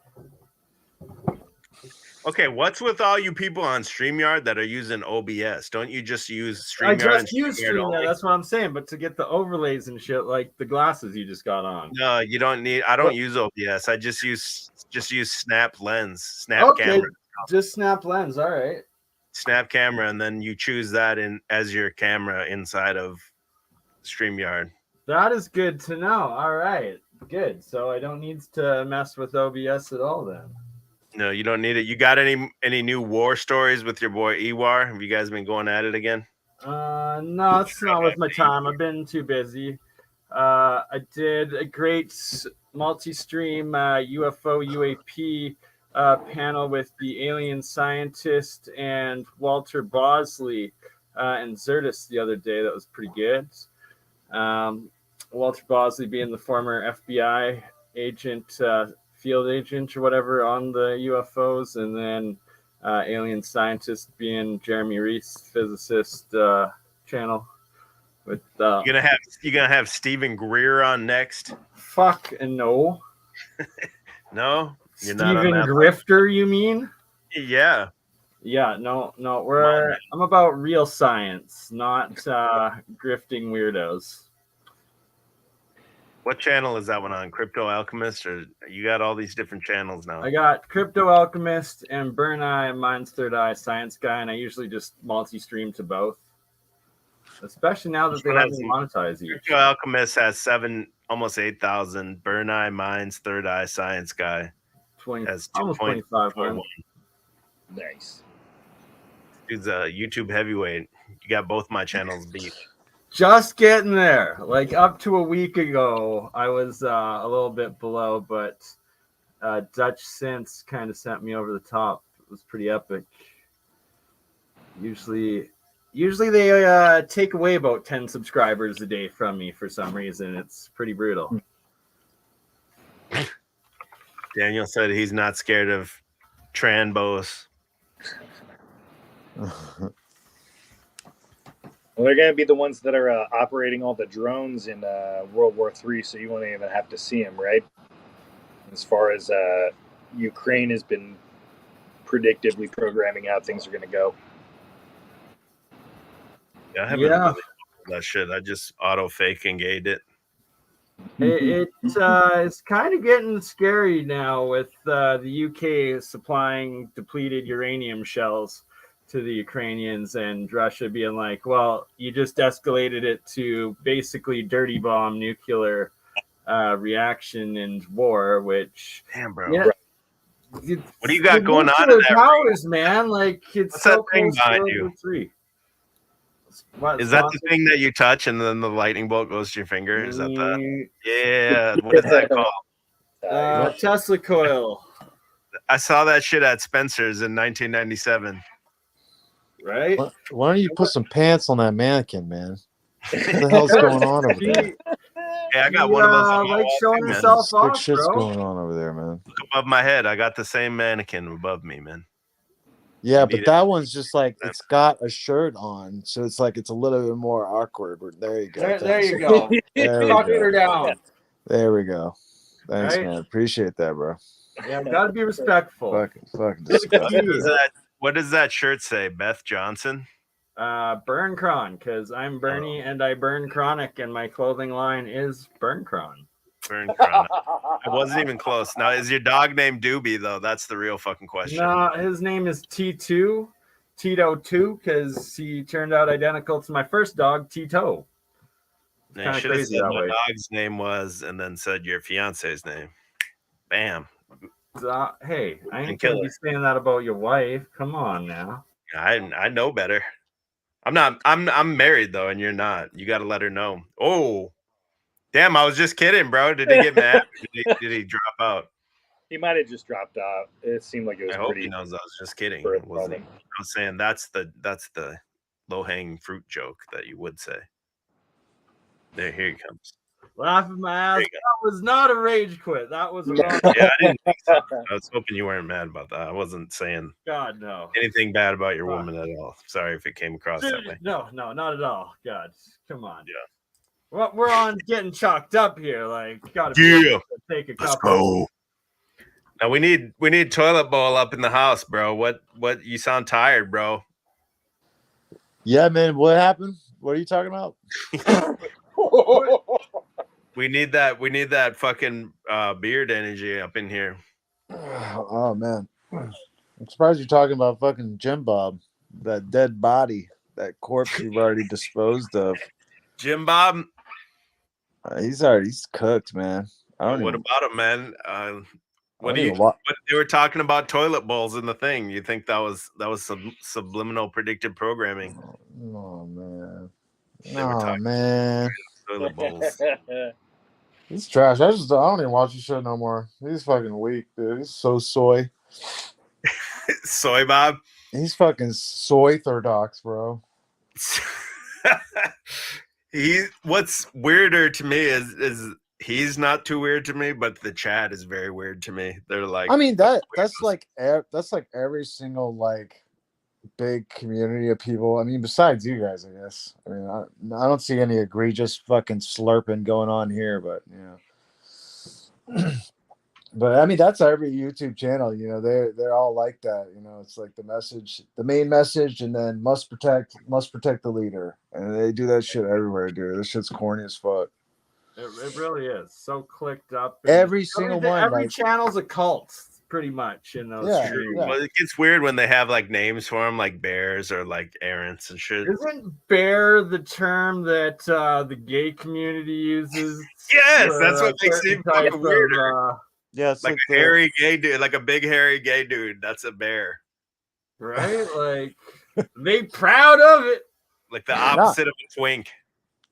Okay, what's with all you people on StreamYard that are using OBS? Don't you just use StreamYard? I just and use StreamYard only? StreamYard. That's what I'm saying. But to get the overlays and shit, like the glasses you just got on. No, you don't need. I don't use OBS. I just use Snap Lens, Snap Okay, Camera, just Snap Lens. All right. Snap Camera, and then you choose that as your camera inside of StreamYard. That is good to know. All right, good. So I don't need to mess with OBS at all then. No, you don't need it. You got any new war stories with your boy Ewar? Have you guys been going at it again? No, it's not with my time. I've been too busy. I did a great multi-stream UFO UAP panel with the alien scientist and Walter Bosley and Zertis the other day. That was pretty good. Walter Bosley being the former FBI agent, field agent or whatever on the UFOs, and then alien scientist being Jeremy Reese, physicist channel. With You gonna have Stephen Greer on next? Fuck and no. No, you're Stephen not on that Grifter, you mean? Yeah. Yeah, no. I'm about real science, not grifting weirdos. What channel is that one on? Crypto Alchemist, or you got all these different channels now? I got Crypto Alchemist and Burn Eye, Mine's Third Eye Science Guy, and I usually just multi-stream to both. Especially now that they let me monetize each. Crypto Alchemist has almost 8,000. Burn Eye, Mine's Third Eye Science Guy has almost 2,500. Nice. Dude's a YouTube heavyweight. You got both my channels beat. Just getting there. Like up to a week ago, I was a little bit below, but Dutch Synths kind of sent me over the top. It was pretty epic. Usually Usually they take away about 10 subscribers a day from me for some reason. It's pretty brutal. Daniel said he's not scared of Tranbos. Well, they're going to be the ones that are operating all the drones in World War III, so you won't even have to see them, right? As far as Ukraine has been predictively programming how things are going to go. Yeah, I haven't really that shit. I just auto fake engaged it. It's kind of getting scary now with the UK supplying depleted uranium shells to the Ukrainians and Russia being like, well, you just escalated it to basically dirty bomb nuclear reaction and war, which damn, bro. Yeah, What do you got going on in that powers, man? Like it's What's so that thing close to behind World you? War III. Is that the thing that you touch and then the lightning bolt goes to your finger? Is that the yeah? What is that called? Tesla coil. I saw that shit at Spencer's in 1997. Right? Why don't you put some pants on that mannequin, man? What the hell's going on over there? Yeah, I got one of those on my like wall showing too, man. himself Sick off, shit's bro. going on over there, man. Look above my head. I got the same mannequin above me, man. Yeah, but that one's just like it's got a shirt on, so it's like it's a little bit more awkward. There you go. There you go. Fuck her down. There we go. Thanks, Right? man. Appreciate that, bro. Yeah, gotta be respectful. Fucking disgusting. What does that shirt say? Beth Johnson? Burn Cron, because I'm Bernie and I burn chronic, and my clothing line is Burn Cron. Burn Cron. I wasn't even close. Now, is your dog named Doobie, though? That's the real fucking question. No, his name is T2, Tito 2, because he turned out identical to my first dog, Tito. You should have said my dog's name was and then said your fiance's name. Bam. Hey, I ain't kill gonna be saying that about your wife. Come on now. I know better. I'm married though, and you're not. You got to let her know. Oh, damn! I was just kidding, bro. Did he get mad? Did he drop out? He might have just dropped out. It seemed like it was I hope pretty. he knows I was just kidding. I was saying that's the low hanging fruit joke that you would say. There, here he comes. Laughing my ass. That was not a rage quit. That was a Yeah, I didn't think so. I was hoping you weren't mad about that. I wasn't saying God no anything bad about your woman at all. Sorry if it came across that way. No, not at all. God, come on. Yeah. We're on getting chalked up here. Like, gotta be able to take a Let's couple. go. Now we need toilet bowl up in the house, bro. What you sound tired, bro. Yeah, man. What happened? What are you talking about? We need that fucking beard energy up in here. Oh man, I'm surprised you're talking about fucking Jim Bob, that dead body, that corpse you've already disposed of. Jim Bob, he's cooked, man. What about him, man? What they were talking about toilet bowls in the thing? You think that was some subliminal predictive programming? Oh man, talking man. Toilet bowls. He's trash. I don't even watch his shit no more. He's fucking weak, dude. He's so soy. Soy Bob? He's fucking soy orthodox, bro. What's weirder to me is he's not too weird to me, but the chat is very weird to me. They're like, I mean that's like every single like big community of people. I mean, besides you guys, I guess. I mean, I don't see any egregious fucking slurping going on here, but but I mean, that's every YouTube channel. You know, they're all like that. You know, it's like the main message, and then must protect the leader, and they do that shit everywhere, dude. This shit's corny as fuck. It really is so clicked up. Every single one. Every channel's a cult, pretty much. In those streams. Well, it gets weird when they have like names for them, like bears or like errants and shit. Isn't bear the term that the gay community uses? Yes, that's what makes it fucking weirder. Yeah, it's like a hairy gay dude, like a big hairy gay dude. That's a bear, right? Like they proud of it. Like the opposite of a twink.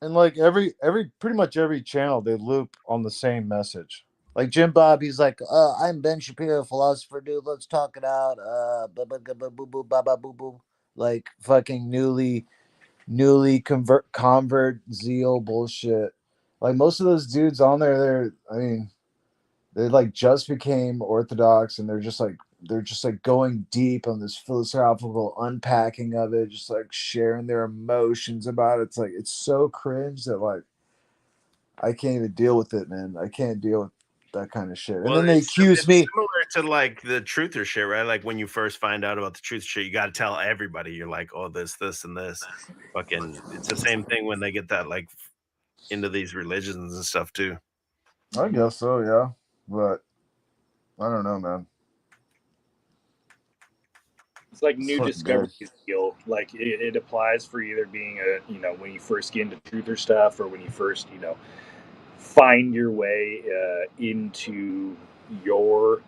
And like pretty much every channel, they loop on the same message. Like Jim Bob, he's like, I'm Ben Shapiro, philosopher, dude. Let's talk it out. Like fucking newly newly convert zeal bullshit. Like most of those dudes on there, they like just became Orthodox, and they're just like going deep on this philosophical unpacking of it, just like sharing their emotions about it. It's like it's so cringe that like I can't even deal with it, man. I can't deal with that kind of shit. And Well, then they it's accuse me. similar to like the truther shit, right? Like when you first find out about the truth shit, you got to tell everybody. You're like, oh, this, and this. Fucking, it's the same thing when they get that like into these religions and stuff too. I guess so, yeah. But I don't know, man. It's like new Fucking discovery good. skill. Like it applies for either being when you first get into truther stuff, or when you first, find your way into your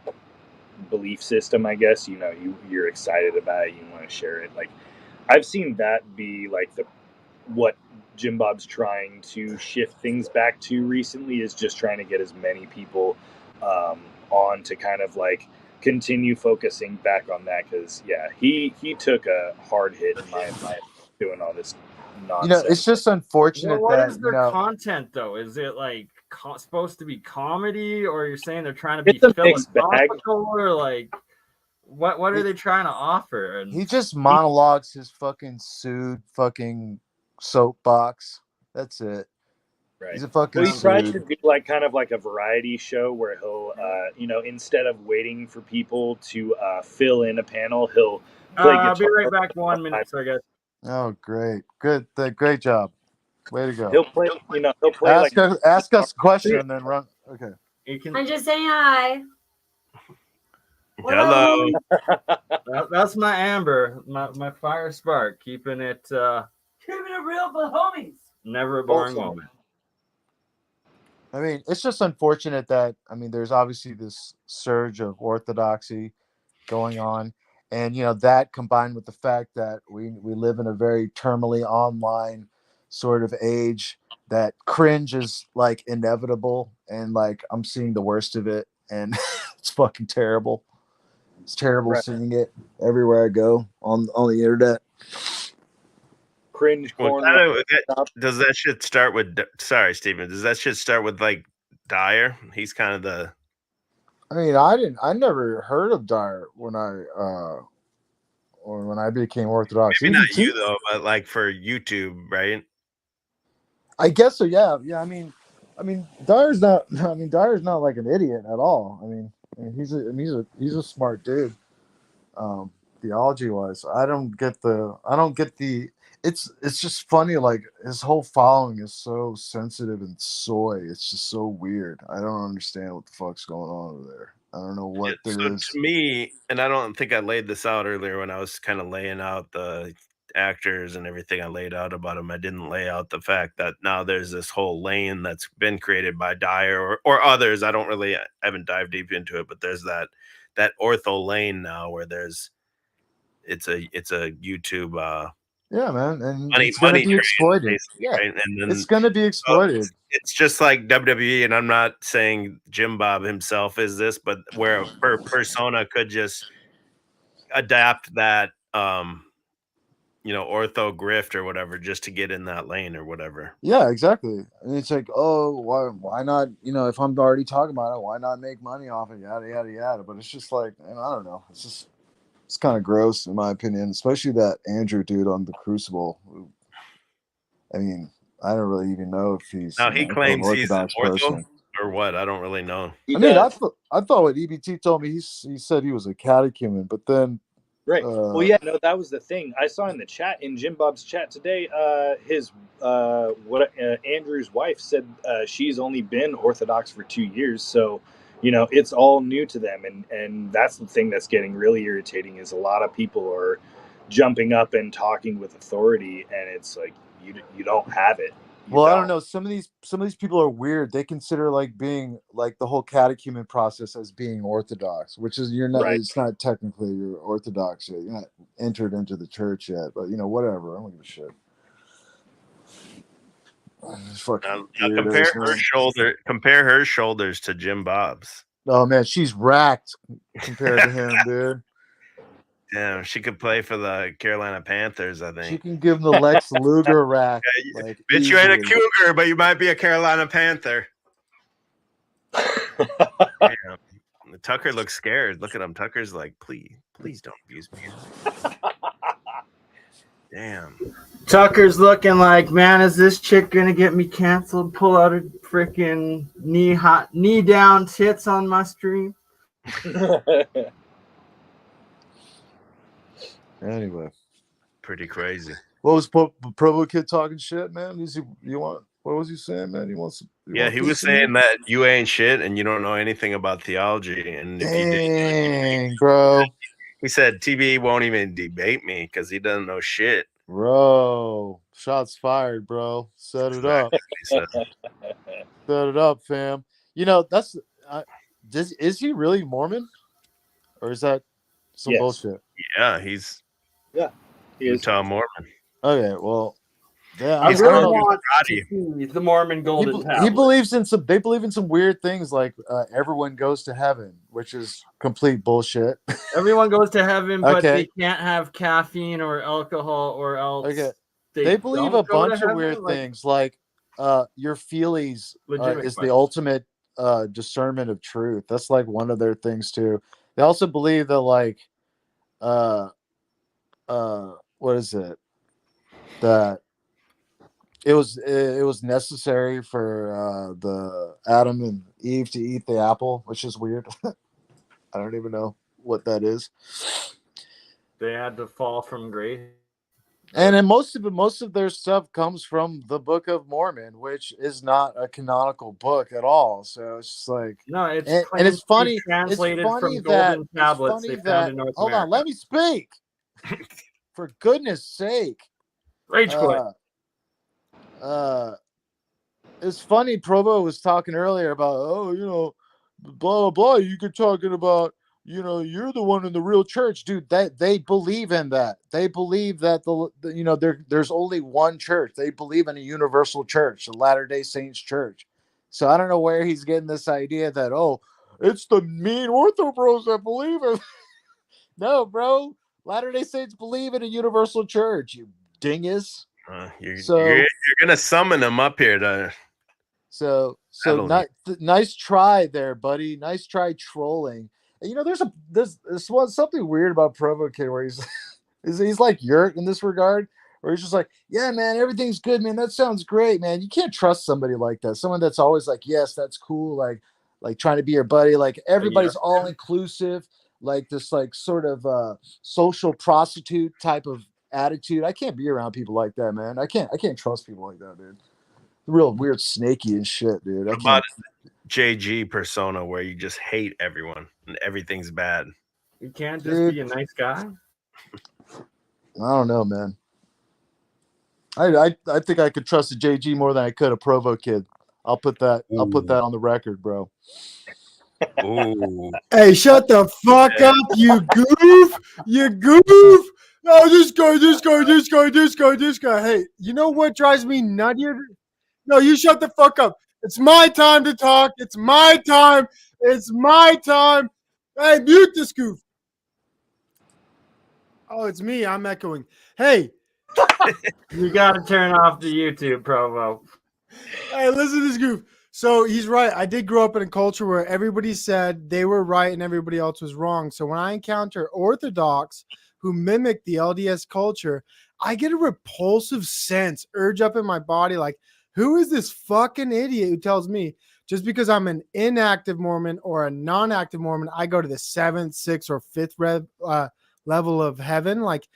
belief system, I guess. You're excited about it, you want to share it. Like I've seen that be like what Jim Bob's trying to shift things back to recently, is just trying to get as many people on to kind of like continue focusing back on that, because he took a hard hit in my opinion doing all this nonsense. It's just unfortunate What that is their content though? Is it like supposed to be comedy, or you're saying they're trying to be It's a mixed bag. philosophical, or like what are they trying to offer? And he just monologues his fucking fucking soapbox. That's it. Right. He's a fucking Well, he tries to sued. do like kind of like a variety show where he'll, instead of waiting for people to fill in a panel, he'll play guitar. I'll be right back. 1 minute, sorry guys. Oh, great. Good. Great job. Way to go. He'll play, he'll play ask us a question and then run. Okay. I'm just saying hi. Hello. That's my Amber, my fire spark, keeping it real for homies. never a boring moment. I mean, it's just unfortunate that there's obviously this surge of orthodoxy going on, and that combined with the fact that we live in a very terminally online sort of age, that cringe is like inevitable, and like I'm seeing the worst of it, and it's fucking terrible. It's terrible seeing it everywhere I go on the internet. Cringe corn. Does that shit start with? Sorry, Steven. Does that shit start with like Dyer? He's kind of the. I never heard of Dyer when I became Orthodox. Maybe not you though, but like for YouTube, right? I guess so. Yeah. Dyer's not. Dyer's not like an idiot at all. He's a smart dude. Theology wise, I don't get the. It's just funny. Like his whole following is so sensitive and soy. It's just so weird. I don't understand what the fuck's going on over there. I don't know what there is. To me, and I don't think I laid this out earlier when I was kind of laying out the actors and everything I laid out about them. I didn't lay out the fact that now there's this whole lane that's been created by Dyer or others. I haven't dived deep into it, but there's that ortho lane now where it's a YouTube yeah, man, and money, it's gonna be exploited. Yeah, right? And then, it's gonna be exploited. It's just like WWE, and I'm not saying Jim Bob himself is this, but where per persona could just adapt that ortho grift or whatever just to get in that lane or whatever. Yeah, exactly. And it's like, oh, why not? If I'm already talking about it, why not make money off it? Yada yada yada. But it's just like, I don't know. It's kind of gross in my opinion, especially that Andrew dude on the Crucible. I don't really even know if he's. Now he claims he's an ortho or what? I don't really know. I thought what EBT told me, he said he was a catechumen, but then. Right. Well, yeah, no, that was the thing. I saw in the chat, in Jim Bob's chat today, Andrew's wife said she's only been Orthodox for 2 years. So, it's all new to them. And that's the thing that's getting really irritating is a lot of people are jumping up and talking with authority. And it's like, you don't have it. I don't know. Some of these people are weird. They consider like being like the whole catechumen process as being Orthodox, which is you're not. Right. It's not technically you're Orthodox yet. You're not entered into the church yet. But whatever. I don't give a shit. Compare her shoulders to Jim Bob's. Oh man, she's racked compared to him, dude. Yeah, she could play for the Carolina Panthers, I She think. can give him the Lex Luger rack. Like, Bitch, you ain't a easily. Cougar, but you might be a Carolina Panther. Damn. Tucker looks scared. Look at him. Tucker's like, please don't abuse me. Damn. Tucker's looking like, man, is this chick gonna get me canceled? Pull out a freaking knee down tits on my stream. Anyway, pretty crazy. What was Provo Kid talking shit, man? What was he saying, man? Yeah, he was saying that you ain't shit and you don't know anything about theology. And if you did, Dang, bro. He said TB won't even debate me because he doesn't know shit. Bro, shots fired, bro. Set it up. Set it up, fam. You know, that's is he really Mormon? Or is that some bullshit? Yeah, he's he is Utah Mormon. Okay, well, yeah, I I really don't know. want to see the Mormon Golden He Tablet. believes in some. They believe in some weird things like everyone goes to heaven, which is complete bullshit. Everyone goes to heaven, but Okay. they can't have caffeine or alcohol, or else Okay. they They believe don't a go to bunch of heaven? weird Like, things, like your feelies Legitimate is the question. ultimate discernment of truth. That's like one of their things too. They also believe that like what is it? That it was necessary for the Adam and Eve to eat the apple, which is weird. I don't even know what that is. They had to fall from grace. And then most of their stuff comes from the Book of Mormon, which is not a canonical book at all. So it's just like No, it's and claimed it's to be funny. translated It's funny from that golden tablets they found in North hold America. on, let me speak. For goodness sake. Rage quit. It's funny. Provo was talking earlier about, blah blah blah. You could talking about, you're the one in the real church, dude. That they believe in that. They believe that there's only one church. They believe in a universal church, the Latter-day Saints church. So I don't know where he's getting this idea that it's the mean ortho bros that believe it. No, bro. Latter-day Saints believe in a universal church. You dingus. You're gonna summon him up here to. So nice try there, buddy. Nice try trolling. And, there's something weird about Provo Kid where he's like Yurt in this regard, where he's just like, yeah, man, everything's good, man. That sounds great, man. You can't trust somebody like that. Someone that's always like, yes, that's cool, like trying to be your buddy, like everybody's all inclusive, like this like sort of social prostitute type of attitude. I can't be around people like that, man. I can't trust people like that, dude. Real weird, snaky and shit, dude. What about JG persona where you just hate everyone and everything's bad? You can't just be a nice guy. I don't know, man. I think I could trust a JG more than I could a Provo Kid. I'll put that on the record, bro. Ooh. Hey, shut the fuck up, you goof! You goof! No, this guy. Hey, you know what drives me nuttier? No, you shut the fuck up. It's my time to talk. It's my time. It's my time. Hey, mute this goof. Oh, it's me. I'm echoing. Hey. You got to turn off the YouTube, Provo. Hey, listen to this goof. So he's right. I did grow up in a culture where everybody said they were right and everybody else was wrong. So when I encounter Orthodox who mimic the LDS culture, I get a repulsive sense urge up in my body like, who is this fucking idiot who tells me just because I'm an inactive Mormon or a non-active Mormon, I go to the 7th, 6th, or 5th level of heaven? Like,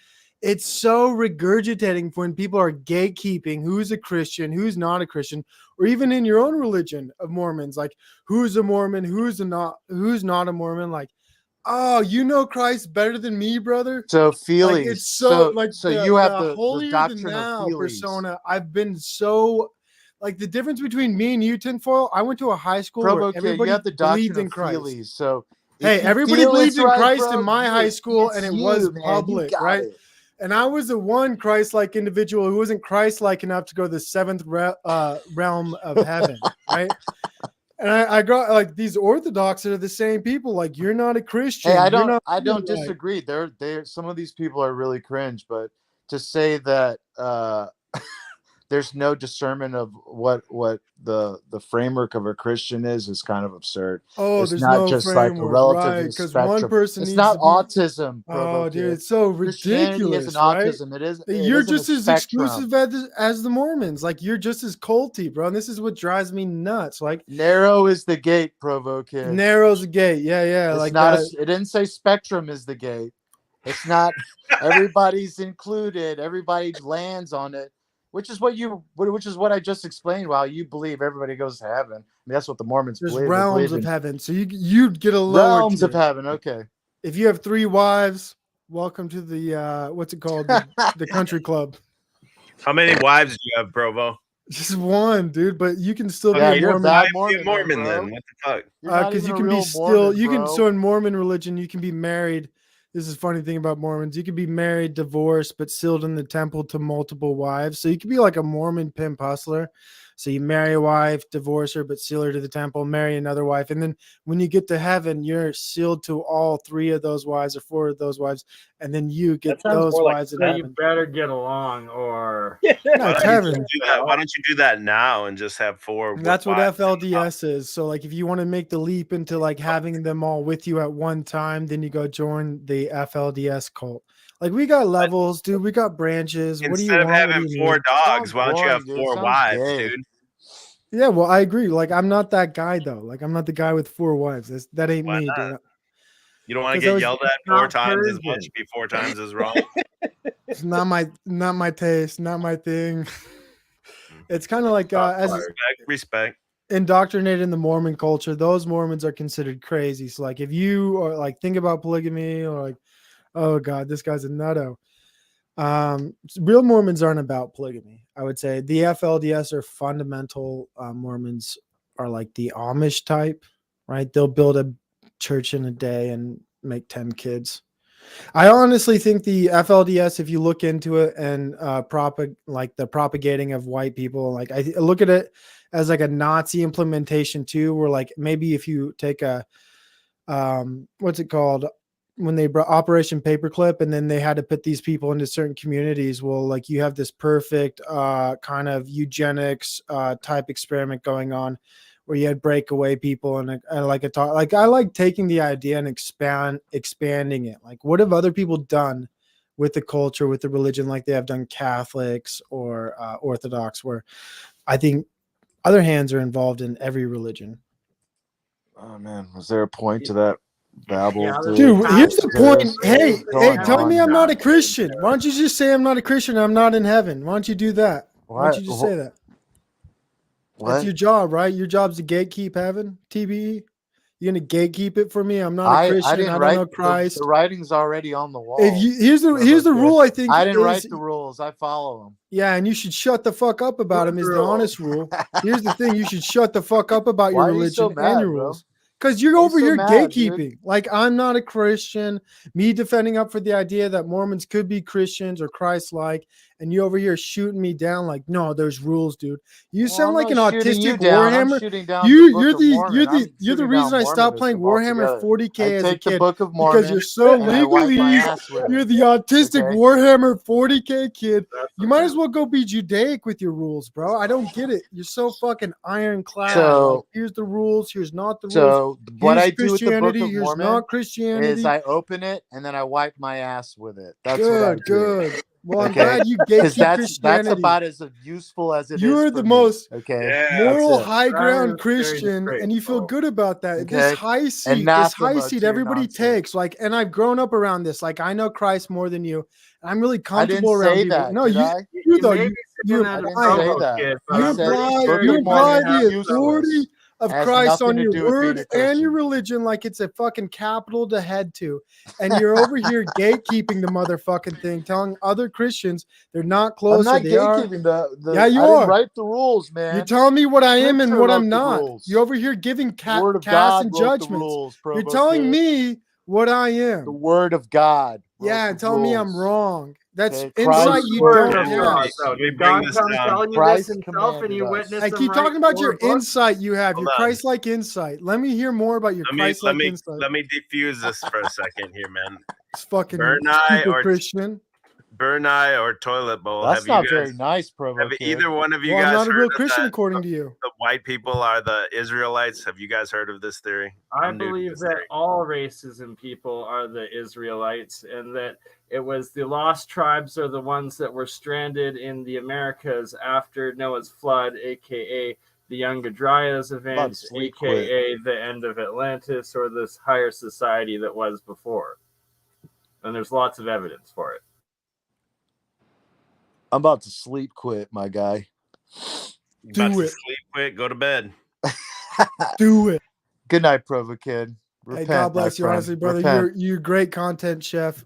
it's so regurgitating when people are gatekeeping who's a Christian, who's not a Christian, or even in your own religion of Mormons, like who's a Mormon, who's not a Mormon. Like, oh, you know Christ better than me, brother. So Feelies. Like, it's so you have the holier doctrine than of thou Feelies. persona. I've been so like the difference between me and you, Tinfoil. I went to a high school Provo where Kid, everybody you have the believed doctrine in of Christ. Feelies. So Hey, if you everybody feel believed it's in right, Christ bro, in my high school, and it was man. public, You got right? it. And I was the one Christ-like individual who wasn't Christ-like enough to go to the 7th realm of heaven, right? And I got like these Orthodox are the same people. Like, you're not a Christian. Hey, I You're not don't Israelite. disagree. They're some of these people are really cringe, but to say that there's no discernment of what the framework of a Christian is kind of absurd. Oh, It's there's not no just like a framework, right? relativist Because one spectrum. person It's needs not to be. autism, Provo Oh, dude, Kid. it's so Christianity ridiculous, isn't right? autism. It You're isn't a just as spectrum. exclusive as the Mormons. Like, you're just as culty, bro. And this is what drives me nuts. Like, Narrow is the gate, Provo Kid. narrows the gate. Yeah, yeah. It's Like not that. it didn't say spectrum is the gate. It's not everybody's included. Everybody lands on it, which is what I just explained. While you believe everybody goes to heaven, I mean, that's what the Mormons There's believe. They realms believe of in heaven. So you'd get a lower realms of tier. heaven. Okay. If you have 3 wives, welcome to the what's it called? The country club. How many wives do you have, Provo? Just one, dude, but you can still Yeah, be a you're a Mormon. bad Why be a Mormon, Mormon bro. then? What the fuck? You're not Because even you a can be real still Mormon, you can bro. so in Mormon religion you can be married. This is a funny thing about Mormons. You can be married, divorced, but sealed in the temple to multiple wives. So you could be like a Mormon pimp hustler. So you marry a wife, divorce her, but seal her to the temple, marry another wife. And then when you get to heaven, you're sealed to all 3 of those wives or 4 of those wives. And then you get That sounds those more like wives in so you heaven. better get along, or No, Why it's don't you heaven. just do that? Why don't you do that now and just have 4? And that's what wives? FLDS is. So like if you want to make the leap into like having them all with you at one time, then you go join the FLDS cult. Like we got levels, dude. We got branches. What do you Instead of want? What do having you 4 need? dogs, Sounds why don't you have boring, dude. 4 Sounds wives, gay. dude? Yeah, well, I agree. Like I'm not that guy though. Like I'm not the guy with 4 wives. That ain't Why me, not? dude. You don't want to 'Cause I get was yelled at 4 not times as much, Persian. be 4 times as wrong. It's not my taste, not my thing. It's kind of like as Respect. indoctrinated in the Mormon culture, those Mormons are considered crazy. So like if you are like think about polygamy or like, oh God, this guy's a nutto. Real Mormons aren't about polygamy. I would say the FLDS are fundamental Mormons are like the Amish type, right? They'll build a church in a day and make 10 kids. I honestly think the FLDS, if you look into it and like the propagating of white people, like I look at it as like a Nazi implementation too, where like maybe if you take a what's it called when they brought Operation Paperclip and then they had to put these people into certain communities. Well, like you have this perfect kind of eugenics type experiment going on where you had breakaway people and I like taking the idea and expanding it. Like what have other people done with the culture, with the religion, like they have done Catholics or Orthodox, where I think other hands are involved in every religion. Oh man, was there a point to that babble, Yeah, Dude, here's the point. What Hey, is going tell me on I'm here? not a Christian. Why don't you just say I'm not a Christian? I'm not in heaven. Why don't you do that? Why don't you just say that? What? That's your job, right? Your job's to gatekeep heaven, TBE. You're gonna gatekeep it for me. I'm not a Christian. I didn't don't write know Christ. the writing's already on the wall. If you here's the rule, I think I didn't is, write the rules. I follow them. Yeah, and you should shut the fuck up about them. Is the honest rule. Here's the thing: you should shut the fuck up about your Why are you so religion and mad, your bro? rules. Because you're Why are you over so here mad, dude? gatekeeping. Like I'm not a Christian. Me defending up for the idea that Mormons could be Christians or Christ-like, and you over here shooting me down like, no, there's rules, dude. You sound I'm like an not shooting you autistic down. I'm Warhammer. shooting down the You're Book of Mormon. you're I'm the shooting reason down I stopped playing Mormonism Warhammer altogether. 40K I as a take the kid Book of because Mormon you're so and I wipe my legalese. ass with You're it. the autistic Okay? Warhammer 40K kid. You might as well go be Judaic with your rules, bro. I don't get it. You're so fucking ironclad. So- like, here's the rules. Here's not the rules. So what Here's I do with the Book Christianity. of Here's Mormon not Christianity. is I open it and then I wipe my ass with it. That's what I Good, do. good. Well, I'm Okay? glad you Because gatekeep that's Christianity. about as useful as it is. You're for the me, most okay. moral That's it. high ground Very Christian, and you feel good about that. This Okay? high seat, this high Anathema seat, to your everybody nonsense. takes. Like, and I've grown up around this. Like, I know Christ more than you. And I'm really I didn't comfortable around say people. that, No, did you, I? you though. may You, be you saying that I as a didn't imply, say Provo that. kid, but I you I'm said pretty imply, sure Book you of you might Mormon imply is have the some. authority useless. of Has Christ nothing on to your do with being word a and your Christian. religion like it's a fucking capital to head to. And you're over here gatekeeping the motherfucking thing, telling other Christians they're not I'm closer. not They are. gatekeeping the Yeah, you I didn't are. write the rules, You're man. telling me what I am and Scripture what wrote I'm the not. rules. You're over here giving The Word of casts God and wrote the judgments. rules, You're Provo telling kid. me what I The am. word of God. Yeah, and tell me I'm wrong. That's Okay, insight Christ's you word don't of have. God. So Let me did bring God this come down. tell you Christ this himself and you commanded us. witnessed I him keep write talking about 4 your books? insight you have, Hold your on. Christ-like insight. Let me hear more about your Let me Christ-like insight. let me defuse this for a second here, man. It's fucking Burn eye stupid or Christian. burn eye or toilet bowl. That's Have you not guys? very nice, Provo Have Kid. either one of you Well, I'm guys not a heard real of Christian the according to you. white people are the Israelites? Have you guys heard of this theory? I I'm new to believe this that theory. all races and people are the Israelites, and that it was the lost tribes are the ones that were stranded in the Americas after Noah's flood, aka the Younger Dryas event, sleep quit. aka the end of Atlantis, or this higher society that was before. And there's lots of evidence for it. I'm about to sleep quit, my guy. About to it. sleep quick, go to bed. Do it. Good night, Provo Kid. Hey, Repent, God my bless you, friend. honestly, brother. Repent. You're great content chef,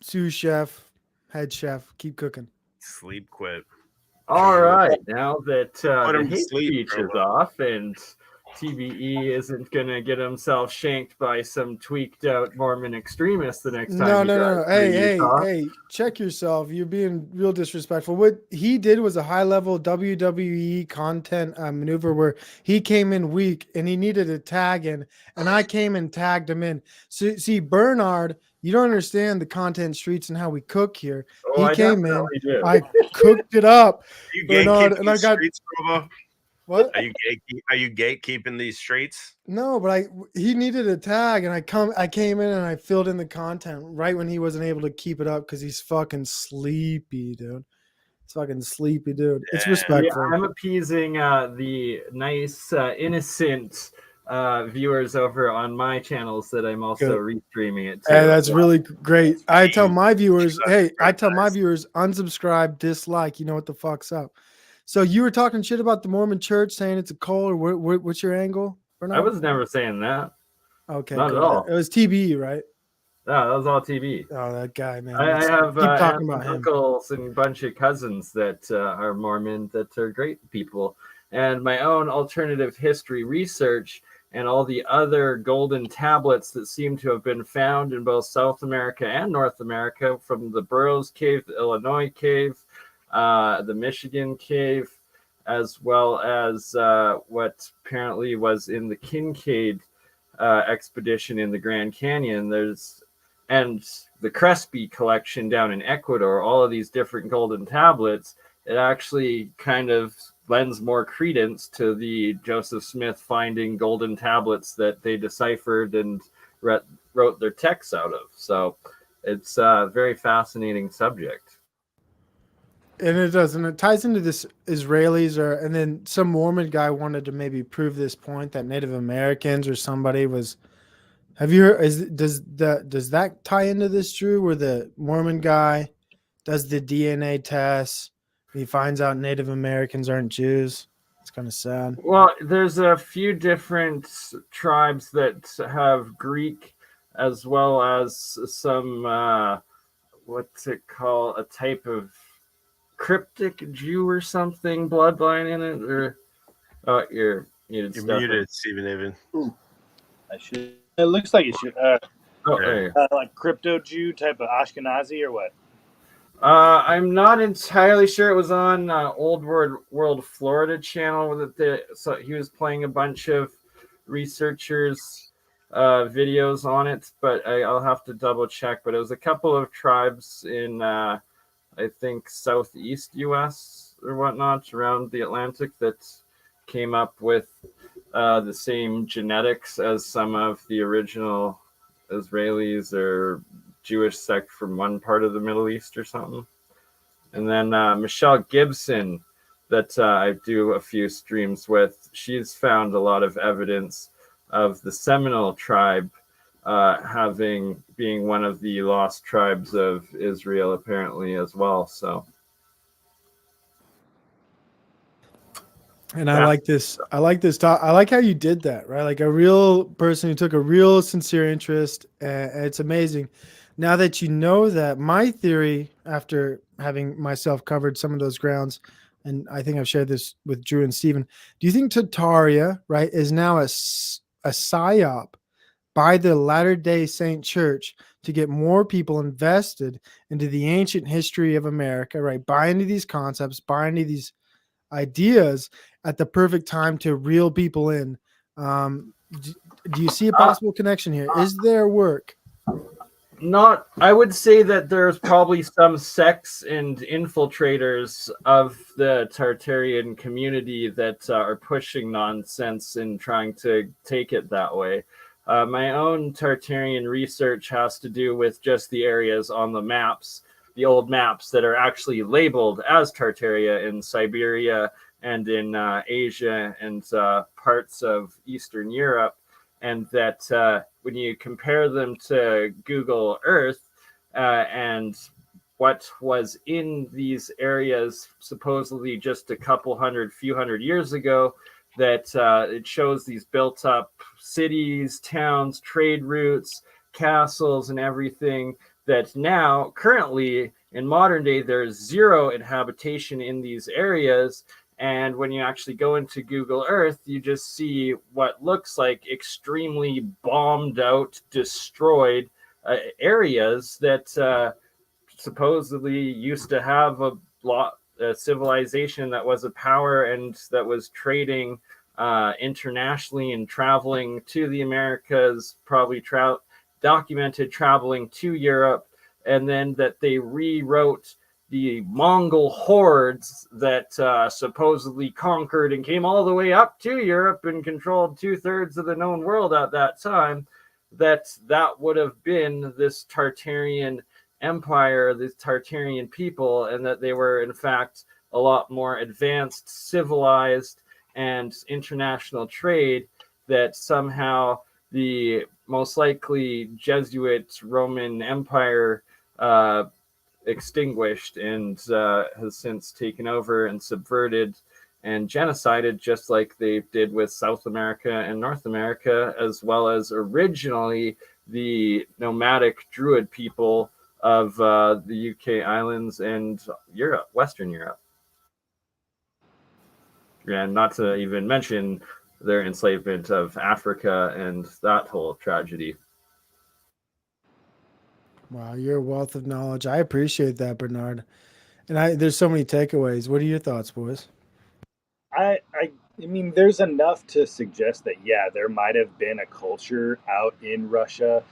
sous chef, head chef. Keep cooking. Sleep quit. All right, now that Put the him to hate sleep, speech is Provo. off and TBE isn't going to get himself shanked by some tweaked out Mormon extremist the next time No, he no, drives no. through Hey, Utah. hey, check yourself. You're being real disrespectful. What he did was a high level WWE content maneuver where he came in weak and he needed a tag in, and I came and tagged him in. So, see, Bernard, you don't understand the content streets and how we cook here. Oh, He I came in, definitely do. I cooked it up, Are you Bernard, gatekeeping and I these got streets, Provo? what? Are you gatekeeping these streets? No, but he needed a tag, and I came in and I filled in the content right when he wasn't able to keep it up because he's fucking sleepy, dude. It's fucking sleepy, dude. It's Yeah, respectful. I'm appeasing the nice, innocent viewers over on my channels that I'm also restreaming it to. Hey, that's really great. I tell my viewers, unsubscribe, dislike. You know what the fuck's up. So you were talking shit about the Mormon Church, saying it's a cult, or what's your angle, Bernard? I was never saying that. Okay, not good. at all. It was TBE, right? Yeah, that was all TV. Oh, that guy, man. I have keep talking aunts about and him. uncles and a bunch of cousins that are Mormon that are great people. And my own alternative history research and all the other golden tablets that seem to have been found in both South America and North America, from the Burroughs Cave, the Illinois Cave, the Michigan Cave, as well as what apparently was in the Kincaid expedition in the Grand Canyon. And the Crespi collection down in Ecuador, all of these different golden tablets, it actually kind of lends more credence to the Joseph Smith finding golden tablets that they deciphered and wrote their texts out of. So it's a very fascinating subject. And it does, and it ties into this Israelis, and then some Mormon guy wanted to maybe prove this point that Native Americans or somebody was. Have you heard? Does that tie into this, Drew? Where the Mormon guy does the DNA test, he finds out Native Americans aren't Jews. It's kind of sad. Well, there's a few different tribes that have Greek as well as some what's it called? A type of cryptic Jew or something bloodline in it, or you're muted. You're Stefan. muted, Stephen Even. I should. It looks like it should. there you Like crypto Jew type of Ashkenazi or what? I'm not entirely sure. It was on Old World Florida channel so he was playing a bunch of researchers videos on it, but I'll have to double check. But it was a couple of tribes in I think southeast US or whatnot around the Atlantic that came up with the same genetics as some of the original Israelis or Jewish sect from one part of the Middle East or something. And then Michelle Gibson, that I do a few streams with, she's found a lot of evidence of the Seminole tribe being one of the lost tribes of Israel apparently as well. So And I like this. I like this talk. I like how you did that, right? Like a real person who took a real sincere interest. It's amazing. Now that you know that, my theory, after having myself covered some of those grounds, and I think I've shared this with Drew and Steven, do you think Tataria, right, is now a psyop by the Latter-day Saint Church to get more people invested into the ancient history of America, right? Buy into these concepts, buy into these ideas at the perfect time to reel people in. Do you see a possible connection here? Is there work? Not, I would say that there's probably some sects and infiltrators of the Tartarian community that are pushing nonsense and trying to take it that way. My own Tartarian research has to do with just the areas on the maps, the old maps that are actually labeled as Tartaria in Siberia and in Asia and parts of Eastern Europe. And that when you compare them to Google Earth and what was in these areas supposedly just a few hundred years ago, that it shows these built up cities, towns, trade routes, castles, and everything that now, currently, in modern day, there's zero inhabitation in these areas. And when you actually go into Google Earth, you just see what looks like extremely bombed out, destroyed areas that supposedly used to have a civilization that was a power and that was trading internationally and traveling to the Americas, probably documented traveling to Europe, and then that they rewrote the Mongol hordes that supposedly conquered and came all the way up to Europe and controlled 2/3 of the known world at that time, that would have been this Tartarian empire, these Tartarian people, and that they were in fact a lot more advanced, civilized, and international trade, that somehow the most likely Jesuit Roman Empire extinguished and has since taken over and subverted and genocided, just like they did with South America and North America, as well as originally the nomadic Druid people of the UK islands and Europe, Western Europe. And not to even mention their enslavement of Africa and that whole tragedy. Wow, you're a wealth of knowledge. I appreciate that, Bernard. And there's so many takeaways. What are your thoughts, boys? I mean, there's enough to suggest that there might have been a culture out in Russia.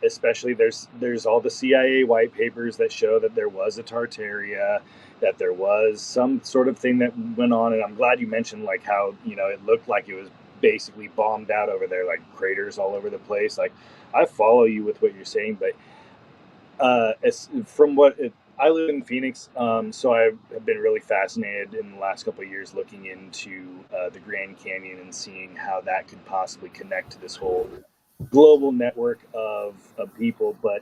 Especially there's all the CIA white papers that show that there was a Tartaria, that there was some sort of thing that went on. And I'm glad you mentioned like how it looked like it was basically bombed out over there, like craters all over the place. Like I follow you with what you're saying, but I live in Phoenix, so I have been really fascinated in the last couple of years looking into the Grand Canyon and seeing how that could possibly connect to this whole global network of people. But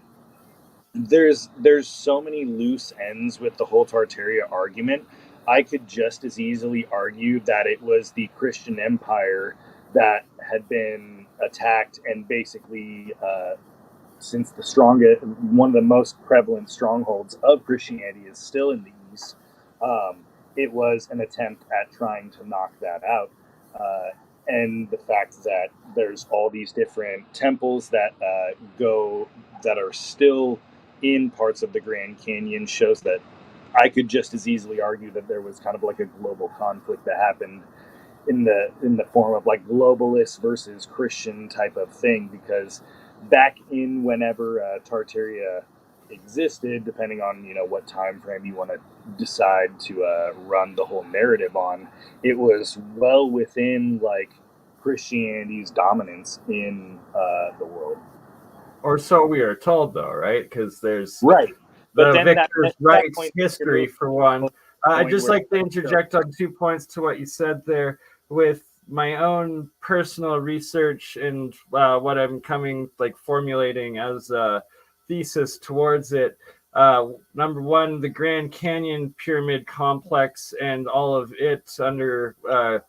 there's so many loose ends with the whole Tartaria argument. I could just as easily argue that it was the Christian Empire that had been attacked and basically since one of the most prevalent strongholds of Christianity is still in the East, it was an attempt at trying to knock that out. And the fact that there's all these different temples that are still in parts of the Grand Canyon shows that I could just as easily argue that there was kind of like a global conflict that happened in the form of like globalist versus Christian type of thing, because back in whenever Tartaria existed, depending on what time frame you want to decide to run the whole narrative on, it was well within like Christianity's dominance in the world. Or so we are told, though, right? Because there's right. The victor's rights history, for one. I'd just like to interject on 2 points to what you said there. With my own personal research and what I'm formulating as a thesis towards it. Number one, the Grand Canyon Pyramid Complex and all of it underground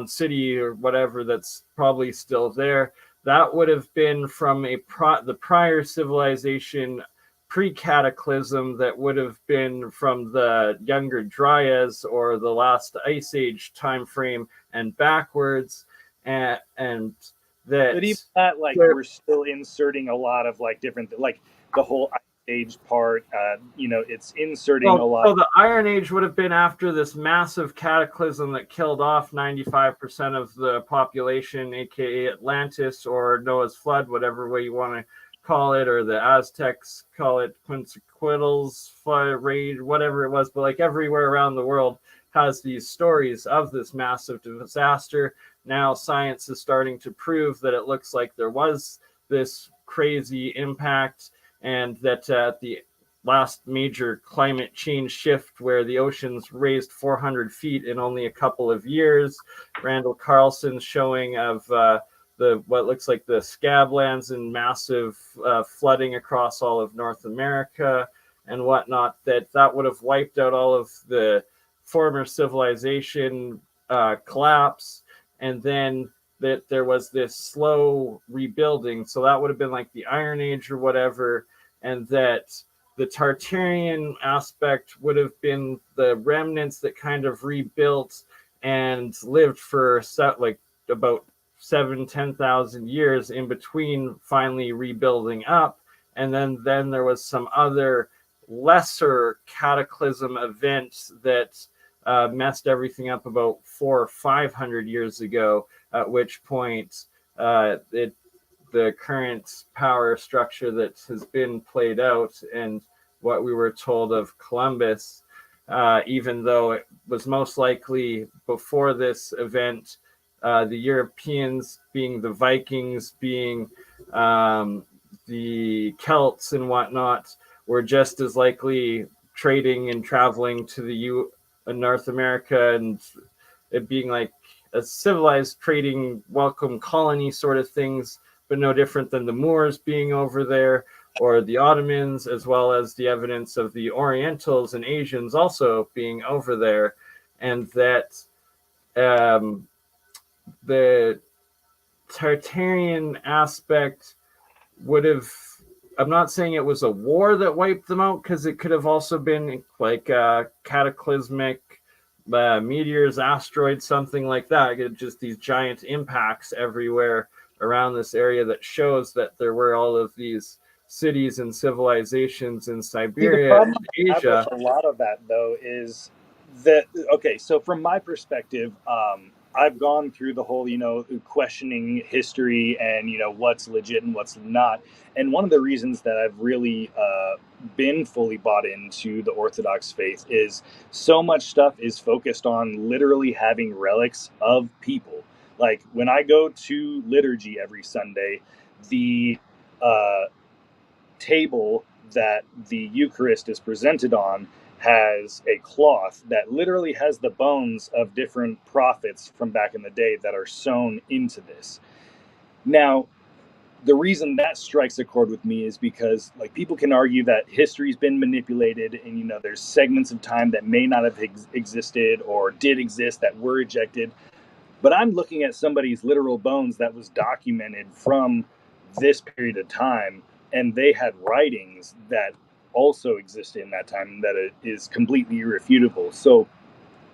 city or whatever that's probably still there. That would have been from the prior civilization pre-cataclysm, that would have been from the Younger Dryas or the last Ice Age time frame and backwards, and that But even that, like, there- we're still inserting a lot of like different, like the whole Ice Age part. You know, it's inserting a lot. So the Iron Age would have been after this massive cataclysm that killed off 95% of the population, aka Atlantis or Noah's flood, whatever way you want to call it, or the Aztecs call it Quetzalcoatl's flood rage, whatever it was. But like everywhere around the world has these stories of this massive disaster. Now science is starting to prove that it looks like there was this crazy impact, and that the last major climate change shift where the oceans raised 400 feet in only a couple of years. Randall Carlson's showing of the what looks like the Scablands and massive flooding across all of North America and whatnot, that would have wiped out all of the former civilization collapse, and then that there was this slow rebuilding. So that would have been like the Iron Age or whatever, and that the Tartarian aspect would have been the remnants that kind of rebuilt and lived for like about 10,000 years in between finally rebuilding up. And then there was some other lesser cataclysm event that messed everything up about 400 or 500 years ago, at which point the current power structure that has been played out and what we were told of Columbus, even though it was most likely before this event, the Europeans, being the Vikings, being the Celts and whatnot, were just as likely trading and traveling to the North America, and it being like a civilized trading welcome colony sort of things, but no different than the Moors being over there or the Ottomans, as well as the evidence of the Orientals and Asians also being over there. And that the Tartarian aspect would have, I'm not saying it was a war that wiped them out, because it could have also been like cataclysmic meteors, asteroids, something like that. Just these giant impacts everywhere around this area that shows that there were all of these cities and civilizations in See, the Siberia problem and I have Asia. with a lot of that, though, is that, okay, so from my perspective, I've gone through the whole, you know, questioning history and, you know, what's legit and what's not. And one of the reasons that I've really been fully bought into the Orthodox faith is so much stuff is focused on literally having relics of people. Like when I go to liturgy every Sunday, the table that the Eucharist is presented on has a cloth that literally has the bones of different prophets from back in the day that are sewn into this. Now, the reason that strikes a chord with me is because, like, people can argue that history's been manipulated, and, you know, there's segments of time that may not have existed or did exist that were ejected. But I'm looking at somebody's literal bones that was documented from this period of time, and they had writings that also existed in that time that it is completely irrefutable. So,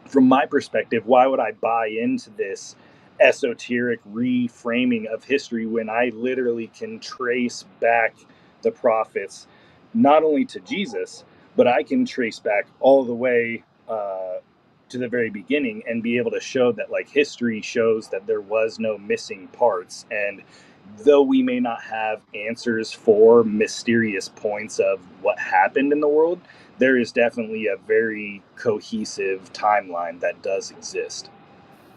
from my perspective, why would I buy into this esoteric reframing of history when I literally can trace back the prophets not only to Jesus, but I can trace back all the way to the very beginning and be able to show that, like, history shows that there was no missing parts. And though we may not have answers for mysterious points of what happened in the world, there is definitely a very cohesive timeline that does exist.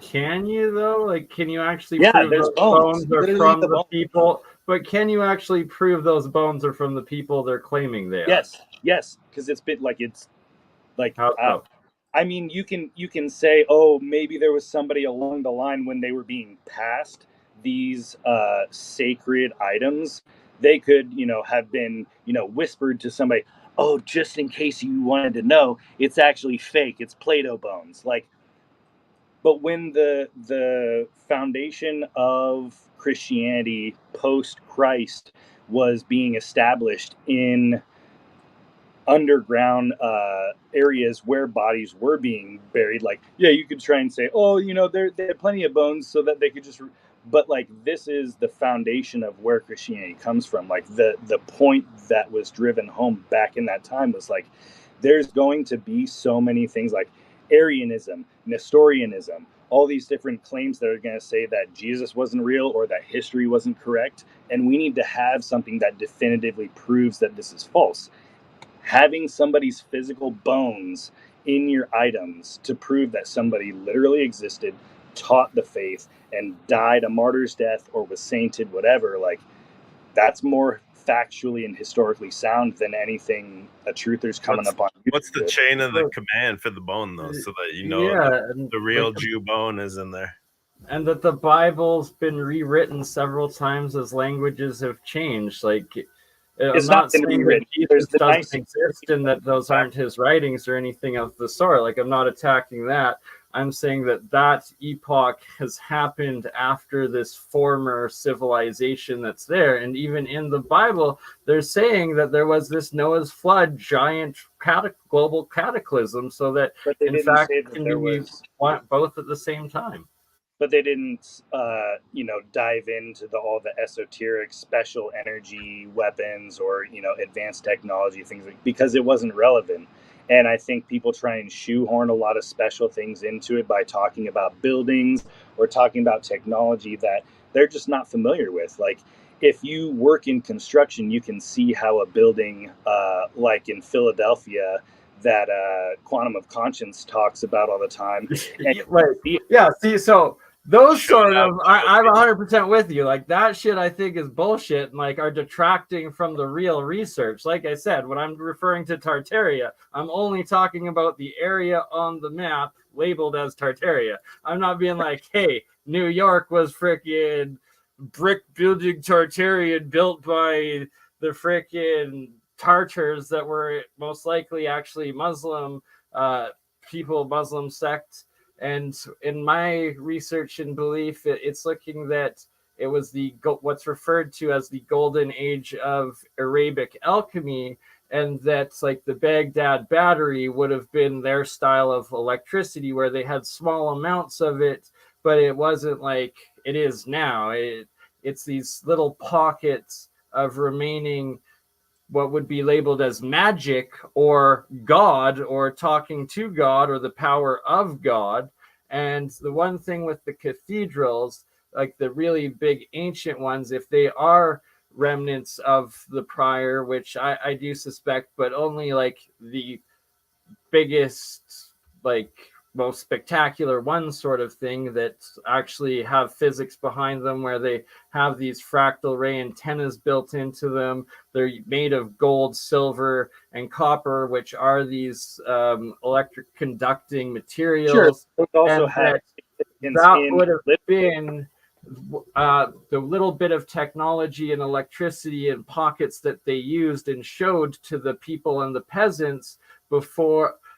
Can you though? Like, can you actually Yeah, prove there's those bones. bones are Literally from the the bones. people? But can you actually prove those bones are from the people they're claiming they are? Yes, because it's been like, it's like How so? I mean, you can say, oh, maybe there was somebody along the line when they were being passed these sacred items. They could, you know, have been, you know, whispered to somebody, oh, just in case you wanted to know, it's actually fake. It's Play-Doh bones. Like, but when the foundation of Christianity post Christ was being established in underground areas where bodies were being buried, like, yeah, you could try and say, oh, you know, they had plenty of bones so that they could just But like, this is the foundation of where Christianity comes from. Like, the point that was driven home back in that time was like, there's going to be so many things like Arianism, Nestorianism, all these different claims that are going to say that Jesus wasn't real or that history wasn't correct. And we need to have something that definitively proves that this is false. Having somebody's physical bones in your items to prove that somebody literally existed, taught the faith, and died a martyr's death or was sainted, whatever, like, that's more factually and historically sound than anything a truther's coming up on YouTube What's the with. chain of the command for the bone, though, so that you know the real like Jew bone is in there? And that the Bible's been rewritten several times as languages have changed. Like, I'm It's not not been saying that rewritten. There's Jesus the doesn't Nicene exist and that those aren't his writings or anything of the sort. Like, I'm not attacking that. I'm saying that that epoch has happened after this former civilization that's there. And even in the Bible, they're saying that there was this Noah's flood, giant global cataclysm, so that But they in didn't fact say it that can there be was, both at the same time. but they didn't, dive into all the esoteric special energy weapons or, advanced technology things, because it wasn't relevant. And I think people try and shoehorn a lot of special things into it by talking about buildings or talking about technology that they're just not familiar with. Like, if you work in construction, you can see how a building, like in Philadelphia, that Quantum of Conscience talks about all the time. And See, so those sort of, I'm 100% with you. Like, that shit I think is bullshit and like are detracting from the real research. Like I said, when I'm referring to Tartaria, I'm only talking about the area on the map labeled as Tartaria. I'm not being like, hey, New York was freaking brick building Tartarian built by the freaking Tartars that were most likely actually Muslim people, Muslim sects. And in my research and belief, it's looking that it was what's referred to as the golden age of Arabic alchemy, and that's like the Baghdad battery would have been their style of electricity, where they had small amounts of it, but it wasn't like it is now. It's these little pockets of remaining what would be labeled as magic or God or talking to God or the power of God. And the one thing with the cathedrals, like the really big ancient ones, if they are remnants of the prior, which I do suspect, but only like the biggest, like most spectacular one sort of thing that actually have physics behind them, where they have these fractal ray antennas built into them. They're made of gold, silver, and copper, which are these electric conducting materials. Sure, also And had that would have been the little bit of technology and electricity and pockets that they used and showed to the people and the peasants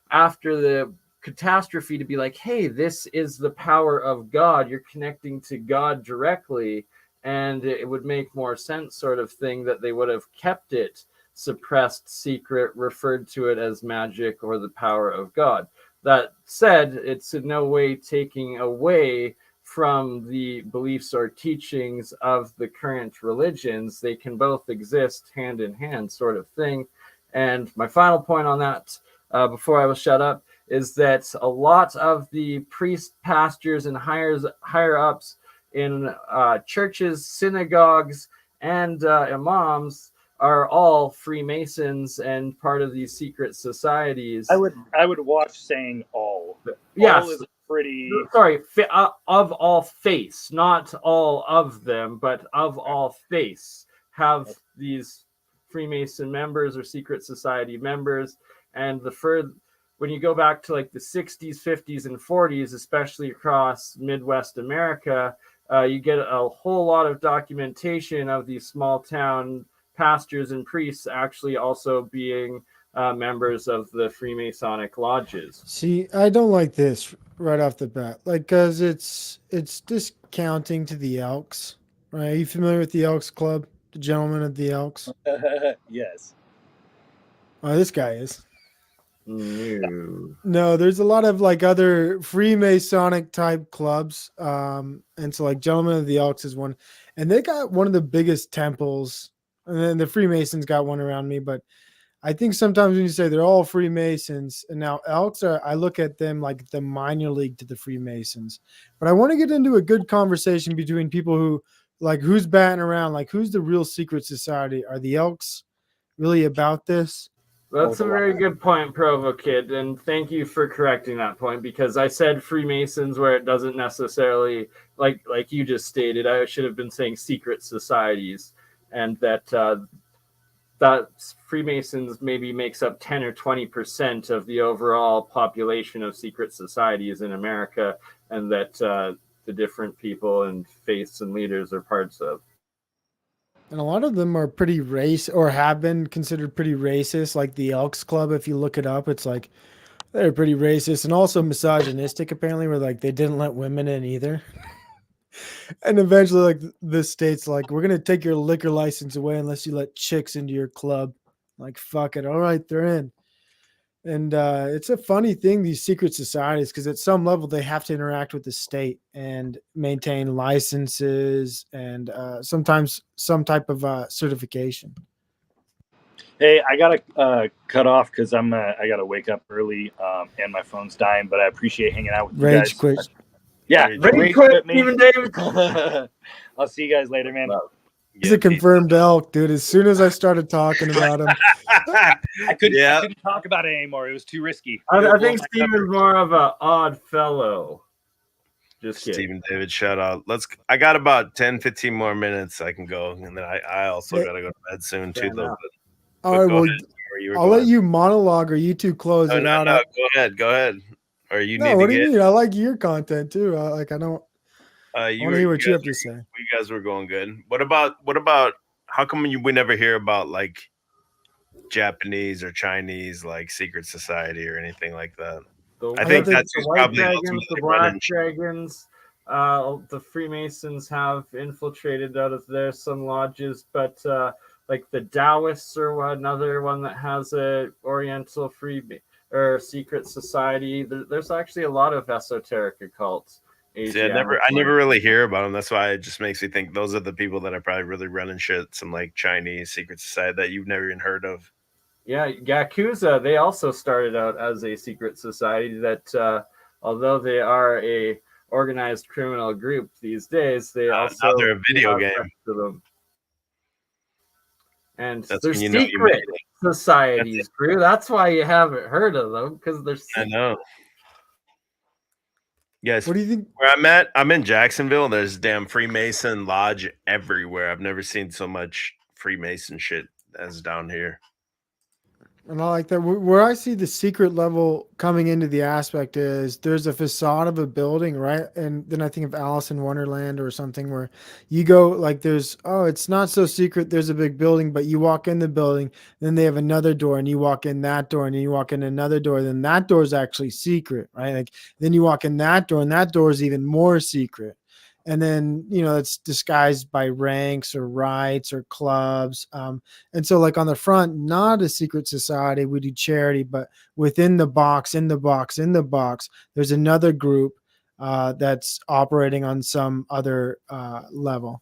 after the catastrophe, to be like, hey, this is the power of God. You're connecting to God directly. And it would make more sense, sort of thing, that they would have kept it suppressed, secret, referred to it as magic or the power of God. That said, it's in no way taking away from the beliefs or teachings of the current religions. They can both exist hand in hand, sort of thing. And my final point on that, before I will shut up, is that a lot of the priests, pastors, and higher ups in churches, synagogues, and imams are all Freemasons and part of these secret societies. I would watch saying all. Yes. All is pretty. Sorry, of all faiths, not all of them, but of all faiths have these Freemason members or secret society members. And when you go back to like the 60s, 50s, and 40s, especially across Midwest America, you get a whole lot of documentation of these small town pastors and priests actually also being members of the Freemasonic lodges. See, I don't like this right off the bat, like, because it's discounting to the Elks, right? Are you familiar with the Elks Club, the Gentlemen of the Elks? Yes. Oh, this guy is. No, there's a lot of like other Freemasonic type clubs. And so like Gentlemen of the Elks is one, and they got one of the biggest temples, and then the Freemasons got one around me. But I think sometimes when you say they're all Freemasons, and now Elks are, I look at them like the minor league to the Freemasons. But I want to get into a good conversation between people who like who's batting around, like who's the real secret society? Are the Elks really about this? That's a very good point, Provo Kid, and thank you for correcting that point, because I said Freemasons where it doesn't necessarily, like you just stated, I should have been saying secret societies, and that that Freemasons maybe makes up 10 or 20% of the overall population of secret societies in America, and that the different people and faiths and leaders are parts of. And a lot of them are pretty race or have been considered pretty racist, like the Elks Club. If you look it up, it's like they're pretty racist and also misogynistic, apparently, where like they didn't let women in either. And eventually, like the state's like, we're gonna take your liquor license away unless you let chicks into your club. Like, fuck it. All right, they're in. And it's a funny thing, these secret societies, because at some level they have to interact with the state and maintain licenses and sometimes some type of certification. Hey, I gotta cut off because I gotta wake up early and my phone's dying. But I appreciate hanging out with you Rage guys. quit. Yeah, Rage quit, me. Stephen David. I'll see you guys later, man. He's a confirmed elk, dude. As soon as I started talking about him, I couldn't talk about it anymore. It was too risky. I think Steven's more of an odd fellow. Just kidding. Stephen David, shout out. I got about 10, 15 more minutes I can go. And then I also Hey. got to go to bed soon too, though. But all right, go well, ahead. I'll let you monologue or you two close it out. No, go ahead. Or you No, need what to do get. you mean? I like your content too. I don't. I want to hear what you have to say. You guys were going good. What about? How come we never hear about like Japanese or Chinese like secret society or anything like that? I think that's the who's white probably dragons, the ultimately black running. dragons. The Freemasons have infiltrated out of there some lodges, but like the Taoists are another one that has a Oriental free or secret society. There's actually a lot of esoteric occults. See, I never really hear about them. That's why it just makes me think those are the people that are probably really running shit. Some like Chinese secret society that you've never even heard of. Yeah, Yakuza, they also started out as a secret society that, although they are a organized criminal group these days, they also now they're a video game. To them. And That's they're when you know you secret made it. societies, Drew. That's why you haven't heard of them, because they're secret. I know. Yes. What do you think? Where I'm at, I'm in Jacksonville. There's damn Freemason lodge everywhere. I've never seen so much Freemason shit as down here. And I like that. Where I see the secret level coming into the aspect is there's a facade of a building, right? And then I think of Alice in Wonderland or something where you go like it's not so secret. There's a big building, but you walk in the building, then they have another door and you walk in that door and then you walk in another door. Then that door is actually secret, right? Like then you walk in that door and that door is even more secret. And then, it's disguised by ranks or rights or clubs. And so like on the front, not a secret society, we do charity, but within the box, there's another group that's operating on some other level.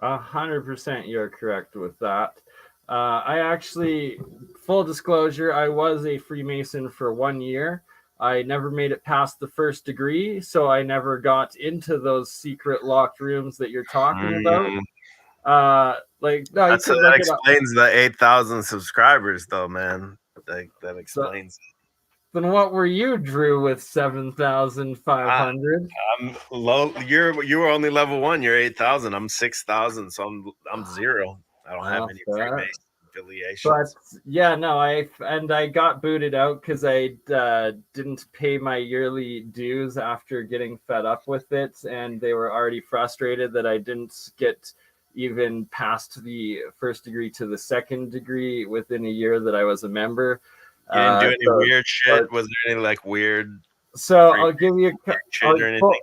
100% you're correct with that. I actually, full disclosure, I was a Freemason for 1 year. I never made it past the first degree, so I never got into those secret locked rooms that you're talking about. That explains the 8,000 subscribers, though, man. That explains. Then what were you, Drew, with 7,500? I'm low. You were only level 1. You're 8,000. I'm 6,000, so I'm 0. I don't have any Freemason affiliations. But yeah, no, I got booted out because I didn't pay my yearly dues after getting fed up with it, and they were already frustrated that I didn't get even past the first degree to the second degree within a year that I was a member. You didn't do any weird shit? Was there any like weird? So I'll give you shit or anything.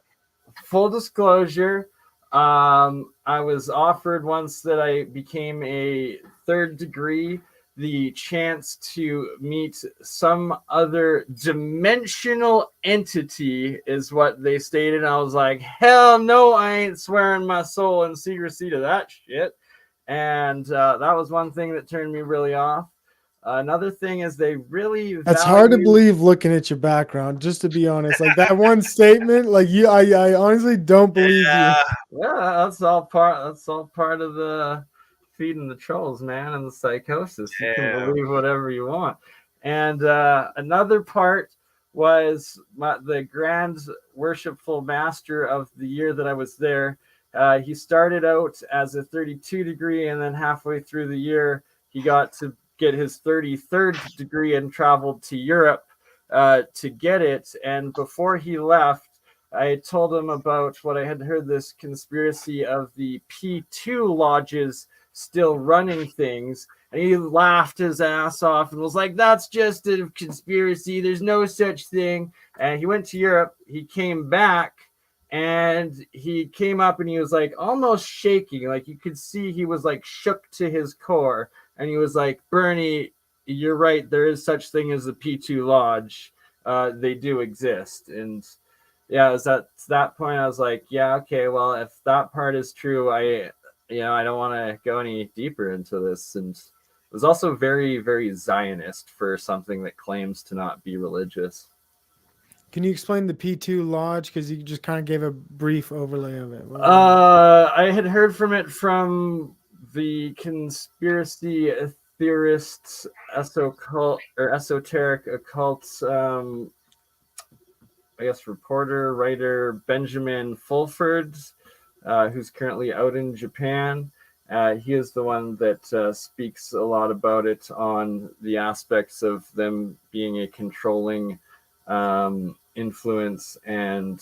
Full disclosure. I was offered once that I became a third degree the chance to meet some other dimensional entity, is what they stated. I was like, hell no, I ain't swearing my soul in secrecy to that shit. And that was one thing that turned me really off. Another thing is they really That's hard to value- believe looking at your background, just to be honest. Like that one statement, like I honestly don't believe you. Yeah, that's all part of the feeding the trolls, man, and the psychosis. You can Damn. believe whatever you want. And another part was the grand worshipful master of the year that I was there. He started out as a 32 degree, and then halfway through the year, he got to get his 33rd degree and traveled to Europe to get it. And before he left, I told him about what I had heard, this conspiracy of the P2 lodges still running things. And he laughed his ass off and was like, that's just a conspiracy. There's no such thing. And he went to Europe. He came back and he came up and he was like almost shaking. Like you could see he was like shook to his core. And he was like, Bernie, you're right. There is such thing as a P2 lodge. They do exist. And yeah, it was at that point I was like, yeah, okay, well, if that part is true, I don't want to go any deeper into this. And it was also very, very Zionist for something that claims to not be religious. Can you explain the P2 Lodge? Because you just kind of gave a brief overlay of it. I had heard from the conspiracy theorists, esoteric occults, I guess reporter, writer Benjamin Fulford, who's currently out in Japan. He is the one that speaks a lot about it on the aspects of them being a controlling influence and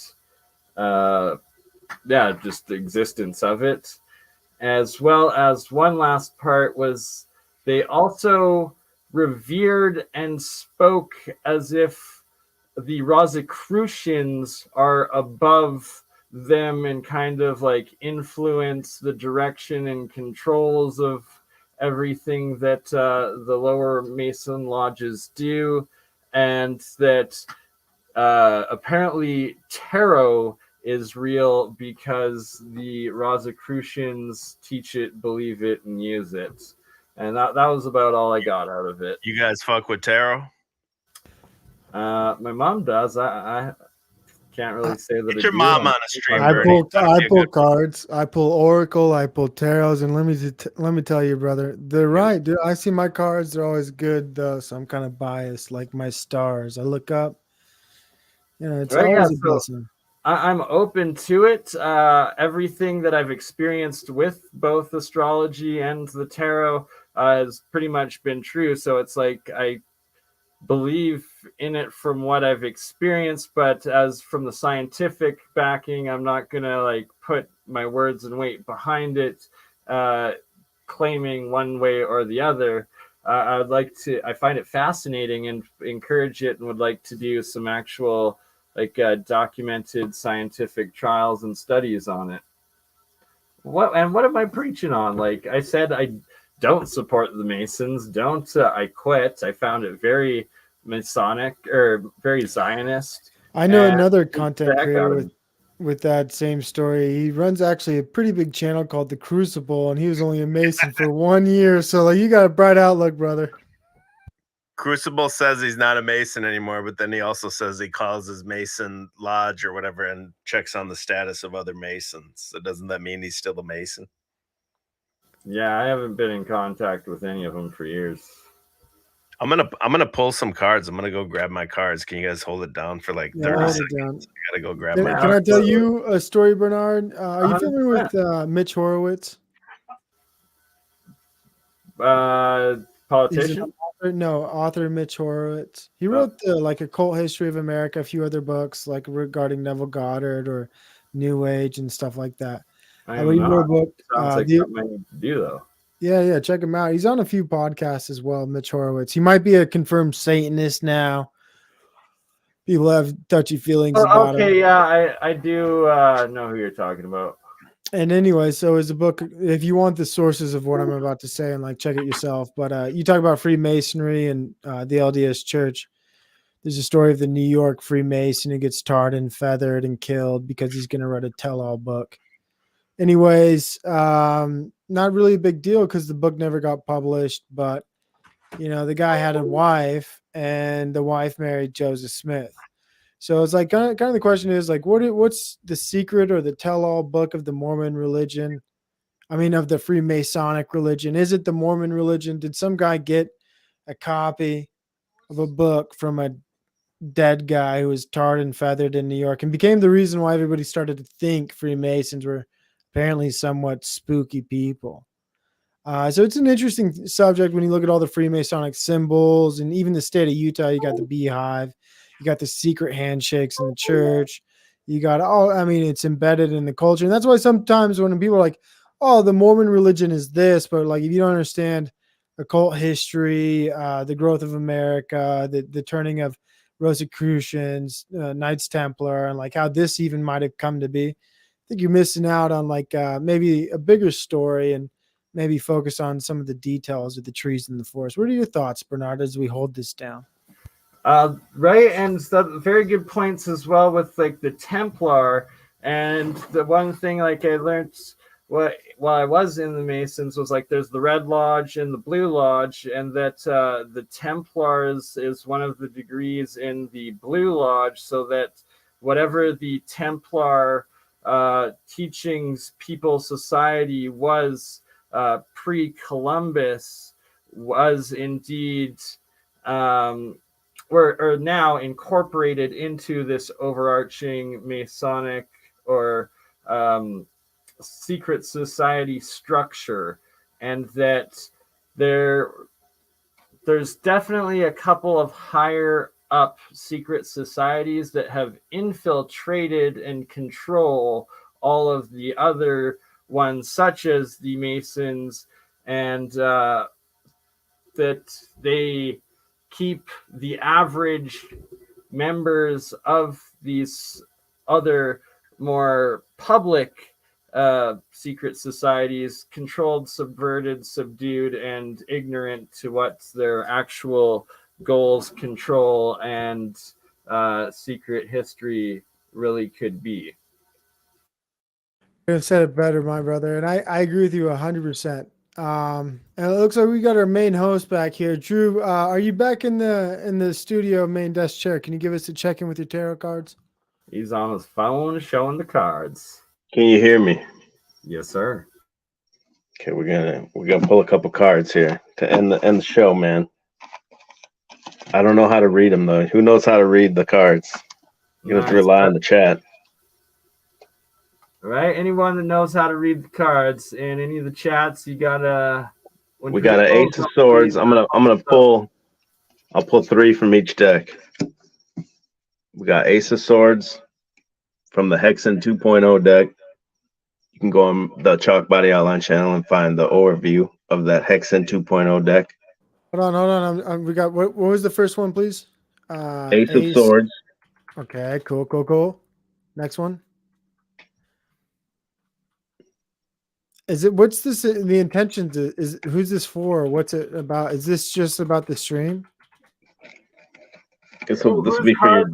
just the existence of it. As well as one last part was they also revered and spoke as if the Rosicrucians are above them and kind of like influence the direction and controls of everything that the lower Mason lodges do, and that apparently tarot is real because the Rosicrucians teach it, believe it, and use it. And that was about all I got out of it. You guys fuck with tarot? My mom does. I can't really say that. Get your mom on a stream. I pull cards. I pull Oracle. I pull tarots, and let me tell you, brother, they're right, dude. I see my cards; they're always good, though. So I'm kind of biased, like my stars. I look up. It's always a blessing. I'm open to it. Everything that I've experienced with both astrology and the tarot has pretty much been true. So it's like I believe in it from what I've experienced, but as from the scientific backing, I'm not gonna like put my words and weight behind it, claiming one way or the other. I find it fascinating and encourage it, and would like to do some actual documented scientific trials and studies on it. What am I preaching on? Like I said, I don't support the Masons. I quit. I found it very Masonic or very Zionist. I know another content creator with that same story. He runs actually a pretty big channel called The Crucible, and he was only a Mason for 1 year. So you got a bright outlook, brother. Crucible says he's not a Mason anymore, but then he also says he calls his Mason lodge or whatever and checks on the status of other Masons. So doesn't that mean he's still a Mason? Yeah, I haven't been in contact with any of them for years. I'm gonna pull some cards. I'm gonna go grab my cards. Can you guys hold it down for like 30 seconds? I gotta go grab my cards. Can I tell you a story, Bernard? Are you familiar with Mitch Horowitz? Politician? Author Mitch Horowitz. He wrote like Occult History of America, a few other books like regarding Neville Goddard or New Age and stuff like that. I wrote a book. Sounds like something I need to do though. Yeah, check him out. He's on a few podcasts as well, Mitch Horowitz. He might be a confirmed Satanist now. People have touchy feelings about him. Yeah, I do know who you're talking about. And anyway, so is the book, if you want the sources of what I'm about to say and like check it yourself, but you talk about Freemasonry and the LDS Church. There's a story of the New York Freemason who gets tarred and feathered and killed because he's going to write a tell-all book. Anyways, not really a big deal because the book never got published, but the guy had a wife and the wife married Joseph Smith. So it's like kind of the question is like, what's the secret or the tell-all book of the Mormon religion? I mean, of the Freemasonic religion. Is it the Mormon religion? Did some guy get a copy of a book from a dead guy who was tarred and feathered in New York and became the reason why everybody started to think Freemasons were apparently somewhat spooky people? So it's an interesting subject when you look at all the Freemasonic symbols and even the state of Utah. You got the beehive, you got the secret handshakes in the church. You got it's embedded in the culture. And that's why sometimes when people are like, oh, the Mormon religion is this, but like if you don't understand occult history, the growth of America, the turning of Rosicrucians, Knights Templar, and like how this even might have come to be, I think you're missing out on like maybe a bigger story and maybe focus on some of the details of the trees in the forest. What are your thoughts, Bernard, as we hold this down? Right, and very good points as well with like the Templar. And the one thing like I learned while I was in the Masons was like there's the Red Lodge and the Blue Lodge, and that the Templars is one of the degrees in the Blue Lodge, so that whatever the Templar teachings people society was pre-Columbus was indeed or now incorporated into this overarching Masonic or secret society structure, and that there's definitely a couple of higher up secret societies that have infiltrated and control all of the other ones, such as the Masons, and that they keep the average members of these other more public secret societies controlled, subverted, subdued, and ignorant to what their actual goals, control, and secret history really could be. You have said it better, my brother, and I agree with you 100%. And it looks like we got our main host back here. Drew, are you back in the studio main desk chair? Can you give us a check-in with your tarot cards? He's on his phone showing the cards. Can you hear me? Yes, sir. Okay, we're gonna pull a couple cards here to end the show, man. I don't know how to read them though. Who knows how to read the cards? You have to rely on the chat. All right, anyone that knows how to read the cards in any of the chats, you gotta. We got an Ace of Swords. I'm gonna pull. I'll pull 3 from each deck. We got Ace of Swords from the Hexen 2.0 deck. You can go on the Chalk Body Outline channel and find the overview of that Hexen 2.0 deck. Hold on. We got what was the first one, please? Ace of Swords. Okay, cool. Next one. What's this? The intention is who's this for? What's it about? Is this just about the stream? This will be for your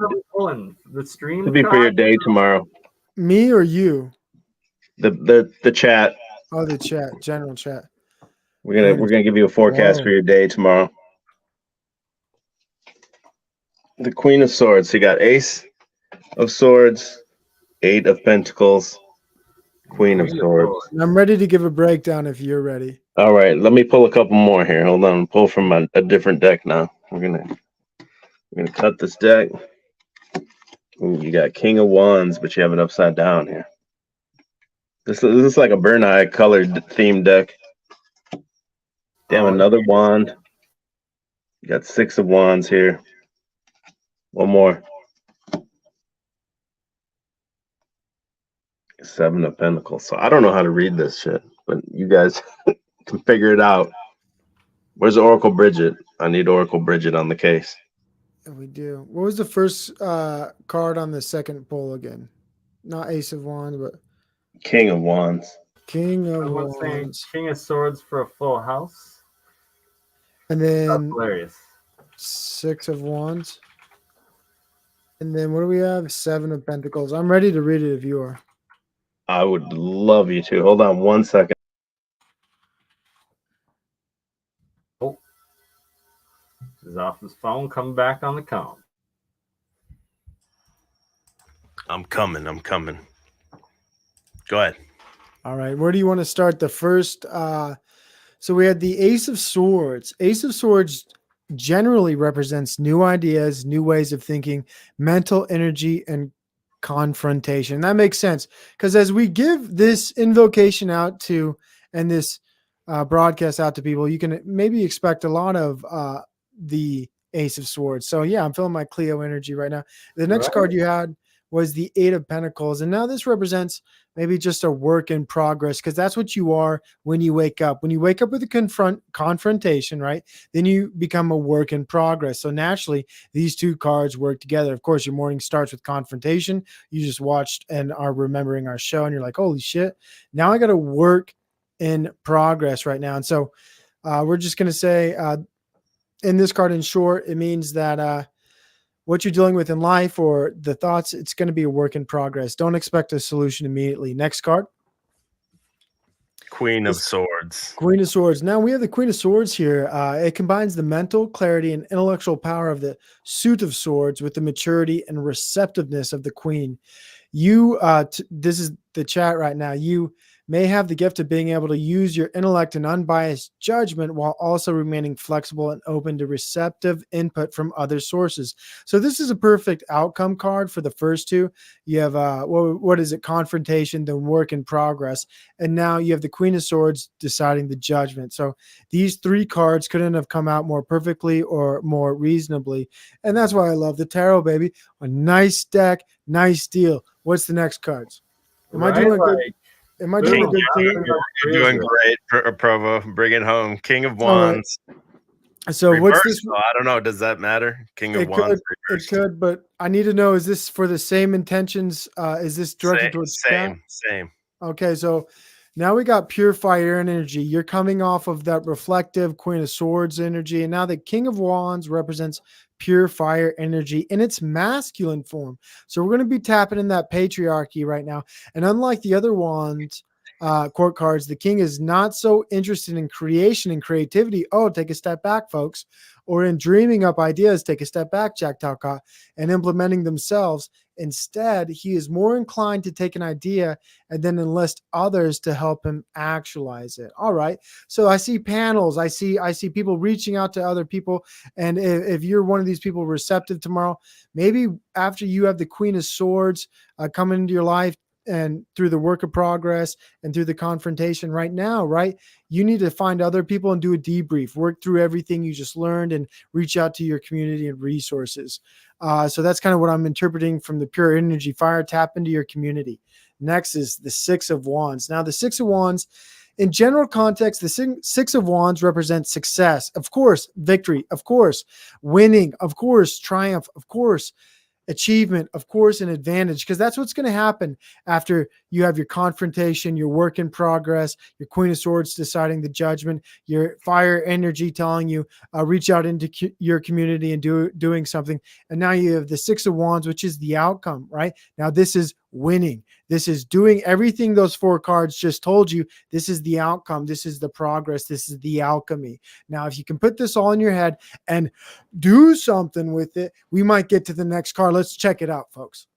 the stream. This will be for your day tomorrow. Me or you? The chat. Oh, the chat, general chat. We're gonna give you a forecast for your day tomorrow. The Queen of Swords. So you got Ace of Swords, 8 of Pentacles, Queen of Swords. I'm ready to give a breakdown if you're ready. All right, let me pull a couple more here. Hold on, pull from a different deck now. We're gonna cut this deck. Ooh, you got King of Wands, but you have it upside down here. This is like a burnt eye colored theme deck. Damn, another wand. You got 6 of Wands here. One more. 7 of Pentacles. So I don't know how to read this shit, but you guys can figure it out. Where's Oracle Bridget? I need Oracle Bridget on the case. We do. What was the first card on the second pull again? Not Ace of Wands, but King of Wands. King of Someone saying Wands. King of Swords for a full house. And That's then hilarious. 6 of Wands. And then what do we have? 7 of Pentacles. I'm ready to read it if you are. I would love you to. Hold on one second. Oh, he's off his phone. Come back on the cone. I'm coming. I'm coming. Go ahead. All right. Where do you want to start? The first. So we had the Ace of Swords. Ace of Swords generally represents new ideas, new ways of thinking, mental energy, and confrontation. That makes sense because as we give this invocation out to and this broadcast out to people, you can maybe expect a lot of the Ace of Swords. So yeah, I'm feeling my Cleo energy right now. The next card you had was the 8 of Pentacles, and now this represents maybe just a work in progress because that's what you are when you wake up. When you wake up with a confrontation, right? Then you become a work in progress. So naturally, these two cards work together. Of course, your morning starts with confrontation. You just watched and are remembering our show, and you're like, holy shit, now I got to work in progress right now. And so we're just going to say in this card, in short, it means that what you're dealing with in life or the thoughts, it's going to be a work in progress. Don't expect a solution immediately. Next card. Queen of Swords. Queen of Swords. Now we have the Queen of Swords here. It combines the mental clarity and intellectual power of the suit of swords with the maturity and receptiveness of the queen. You, this is the chat right now. You may have the gift of being able to use your intellect and unbiased judgment while also remaining flexible and open to receptive input from other sources. So this is a perfect outcome card for the first two. You have what is it? Confrontation, then work in progress. And now you have the Queen of Swords deciding the judgment. So these 3 cards couldn't have come out more perfectly or more reasonably. And that's why I love the tarot, baby. A nice deck, nice deal. What's the next cards? Am I doing good? Am I doing a good clear? You're doing great, Provo. Bring it home. King of Wands. So Reverse, what's this? though, I don't know. Does that matter? King of It Wands. could, it could, but I need to know, is this for the same intentions? Is this directed towards chat? Same. Okay, so now we got pure fire energy. You're coming off of that reflective Queen of Swords energy, and now the King of Wands represents pure fire energy in its masculine form. So we're going to be tapping in that patriarchy right now. And unlike the other wands, court cards, the king is not so interested in creation and creativity. Oh, take a step back, folks. Or in dreaming up ideas, take a step back, Jack Talcott, and implementing themselves. Instead, he is more inclined to take an idea and then enlist others to help him actualize it. All right. So I see panels. I see people reaching out to other people. And if you're one of these people receptive tomorrow, maybe after you have the Queen of Swords coming into your life, and through the work of progress and through the confrontation right now, right? You need to find other people and do a debrief, work through everything you just learned and reach out to your community and resources. So that's kind of what I'm interpreting from the pure energy fire. Tap into your community. Next is the 6 of Wands. Now the 6 of Wands, in general context, the 6 of Wands represents success, of course, victory, of course, winning, of course, triumph, of course, achievement, of course, an advantage, because that's what's going to happen after you have your confrontation, your work in progress, your Queen of Swords deciding the judgment, your fire energy telling you reach out into your community and doing something. And now you have the 6 of Wands, which is the outcome, right? Now this is winning. This is doing everything those 4 cards just told you. This is the outcome. This is the progress. This is the alchemy. Now, if you can put this all in your head and do something with it, we might get to the next card. Let's check it out, folks.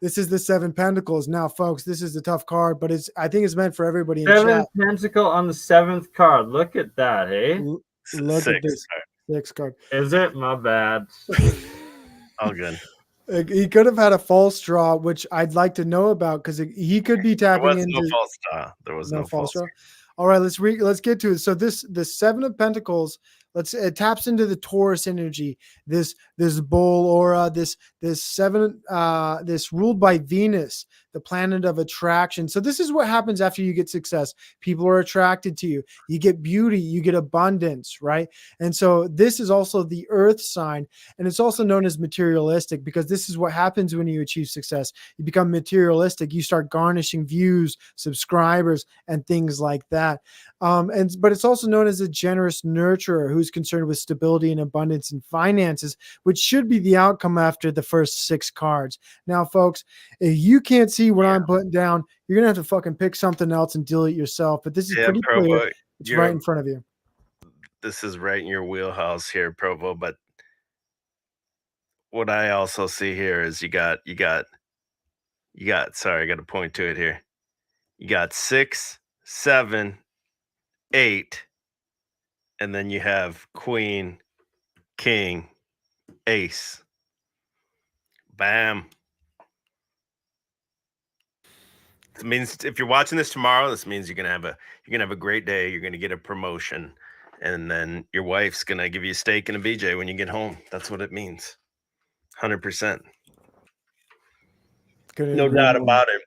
This is the 7 Pentacles. Now, folks, this is a tough card, but I think it's meant for everybody in 7 chat. Pentacle on the 7th card. Look at that, hey? Look at this 6 card. Is it? My bad. All good. He could have had a false draw, which I'd like to know about because he could be tapping into. There was no false draw. There was no false draw. All right, let's get to it. So the 7 of Pentacles It taps into the Taurus energy, this bull aura, this ruled by Venus, the planet of attraction. So this is what happens after you get success. People are attracted to you. You get beauty, you get abundance, right? And so this is also the earth sign, and it's also known as materialistic, because this is what happens when you achieve success. You become materialistic. You start garnishing views, subscribers, and things like that. But it's also known as a generous nurturer who's concerned with stability and abundance and finances, which should be the outcome after the first 6 cards. Now, folks, if you can't see what I'm putting down, you're gonna have to fucking pick something else and deal it yourself. But this is pretty clear. It's right in front of you. This is right in your wheelhouse here, Provo. But what I also see here is you got. Sorry, I got to point to it here. You got 6, 7, 8, and then you have Queen, King, Ace. Bam. It means if you're watching this tomorrow, this means you're gonna have a great day. You're gonna get a promotion, and then your wife's gonna give you a steak and a BJ when you get home. That's what it means. 100%. No doubt about it.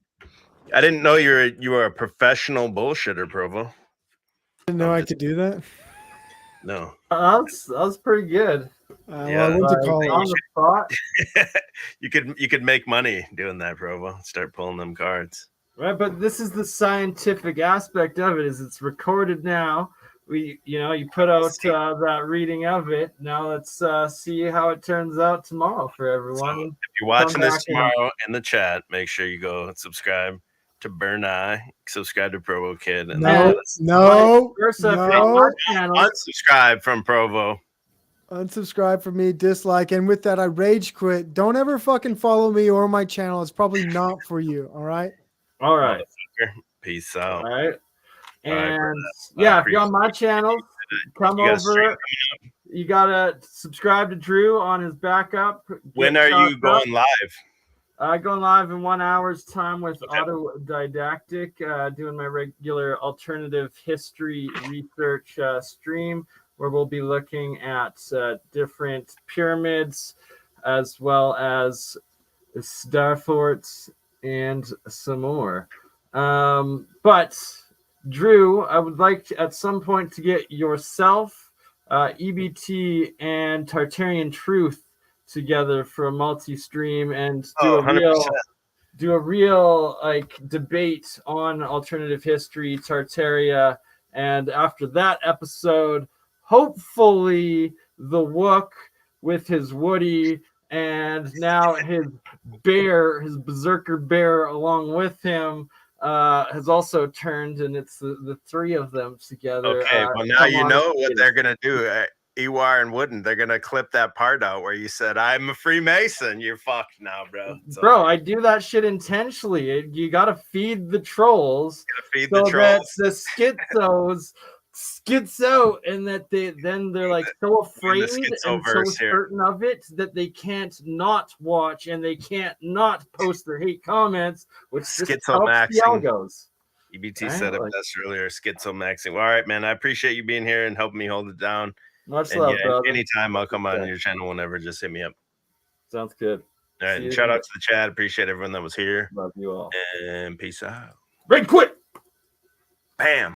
I didn't know you were a professional bullshitter, Provo. Didn't know I could do that. No. That was pretty good. Well, I went to college. On the spot. You could make money doing that, Provo. Start pulling them cards. Right, but this is the scientific aspect of it. Is it's recorded now. You put out that reading of it. Now let's see how it turns out tomorrow for everyone. So if you're watching this tomorrow in the chat, make sure you go and subscribe to Burn Eye, subscribe to Provo Kid, and unsubscribe from Provo. Unsubscribe from me, dislike, and with that, I rage quit. Don't ever fucking follow me or my channel. It's probably not for you. All right. All right. Peace out. All right. And if you're on my channel, come over. You gotta subscribe to Drew on his backup. When are you going live? Going live in 1 hour's time with Autodidactic, doing my regular alternative history research stream, where we'll be looking at different pyramids as well as star forts and some more. But Drew, I would like to, at some point, to get yourself, EBT, and Tartarian Truth together for a multi-stream and do a real like debate on alternative history, Tartaria, and after that episode, hopefully the Wook with his Woody and now his bear, his berserker bear along with him, has also turned, and it's the 3 of them together. Okay, well now you know what they're gonna do. Ewar and Wooden, they're gonna clip that part out where you said, "I'm a Freemason." You're fucked now, bro. Bro, I do that shit intentionally. You gotta feed the trolls. Feed the trolls. That the schizos schizo, and that they're like so afraid and so certain of it that they can't not watch and they can't not post their hate comments, which just helps the algos. EBT said it best earlier. Schizomaxing. Well, all right, man. I appreciate you being here and helping me hold it down. Much love, brother. Anytime I'll come on your channel whenever. Just hit me up. Sounds good. All right. And shout out to the chat. Appreciate everyone that was here. Love you all. And peace out. Red quit. Bam.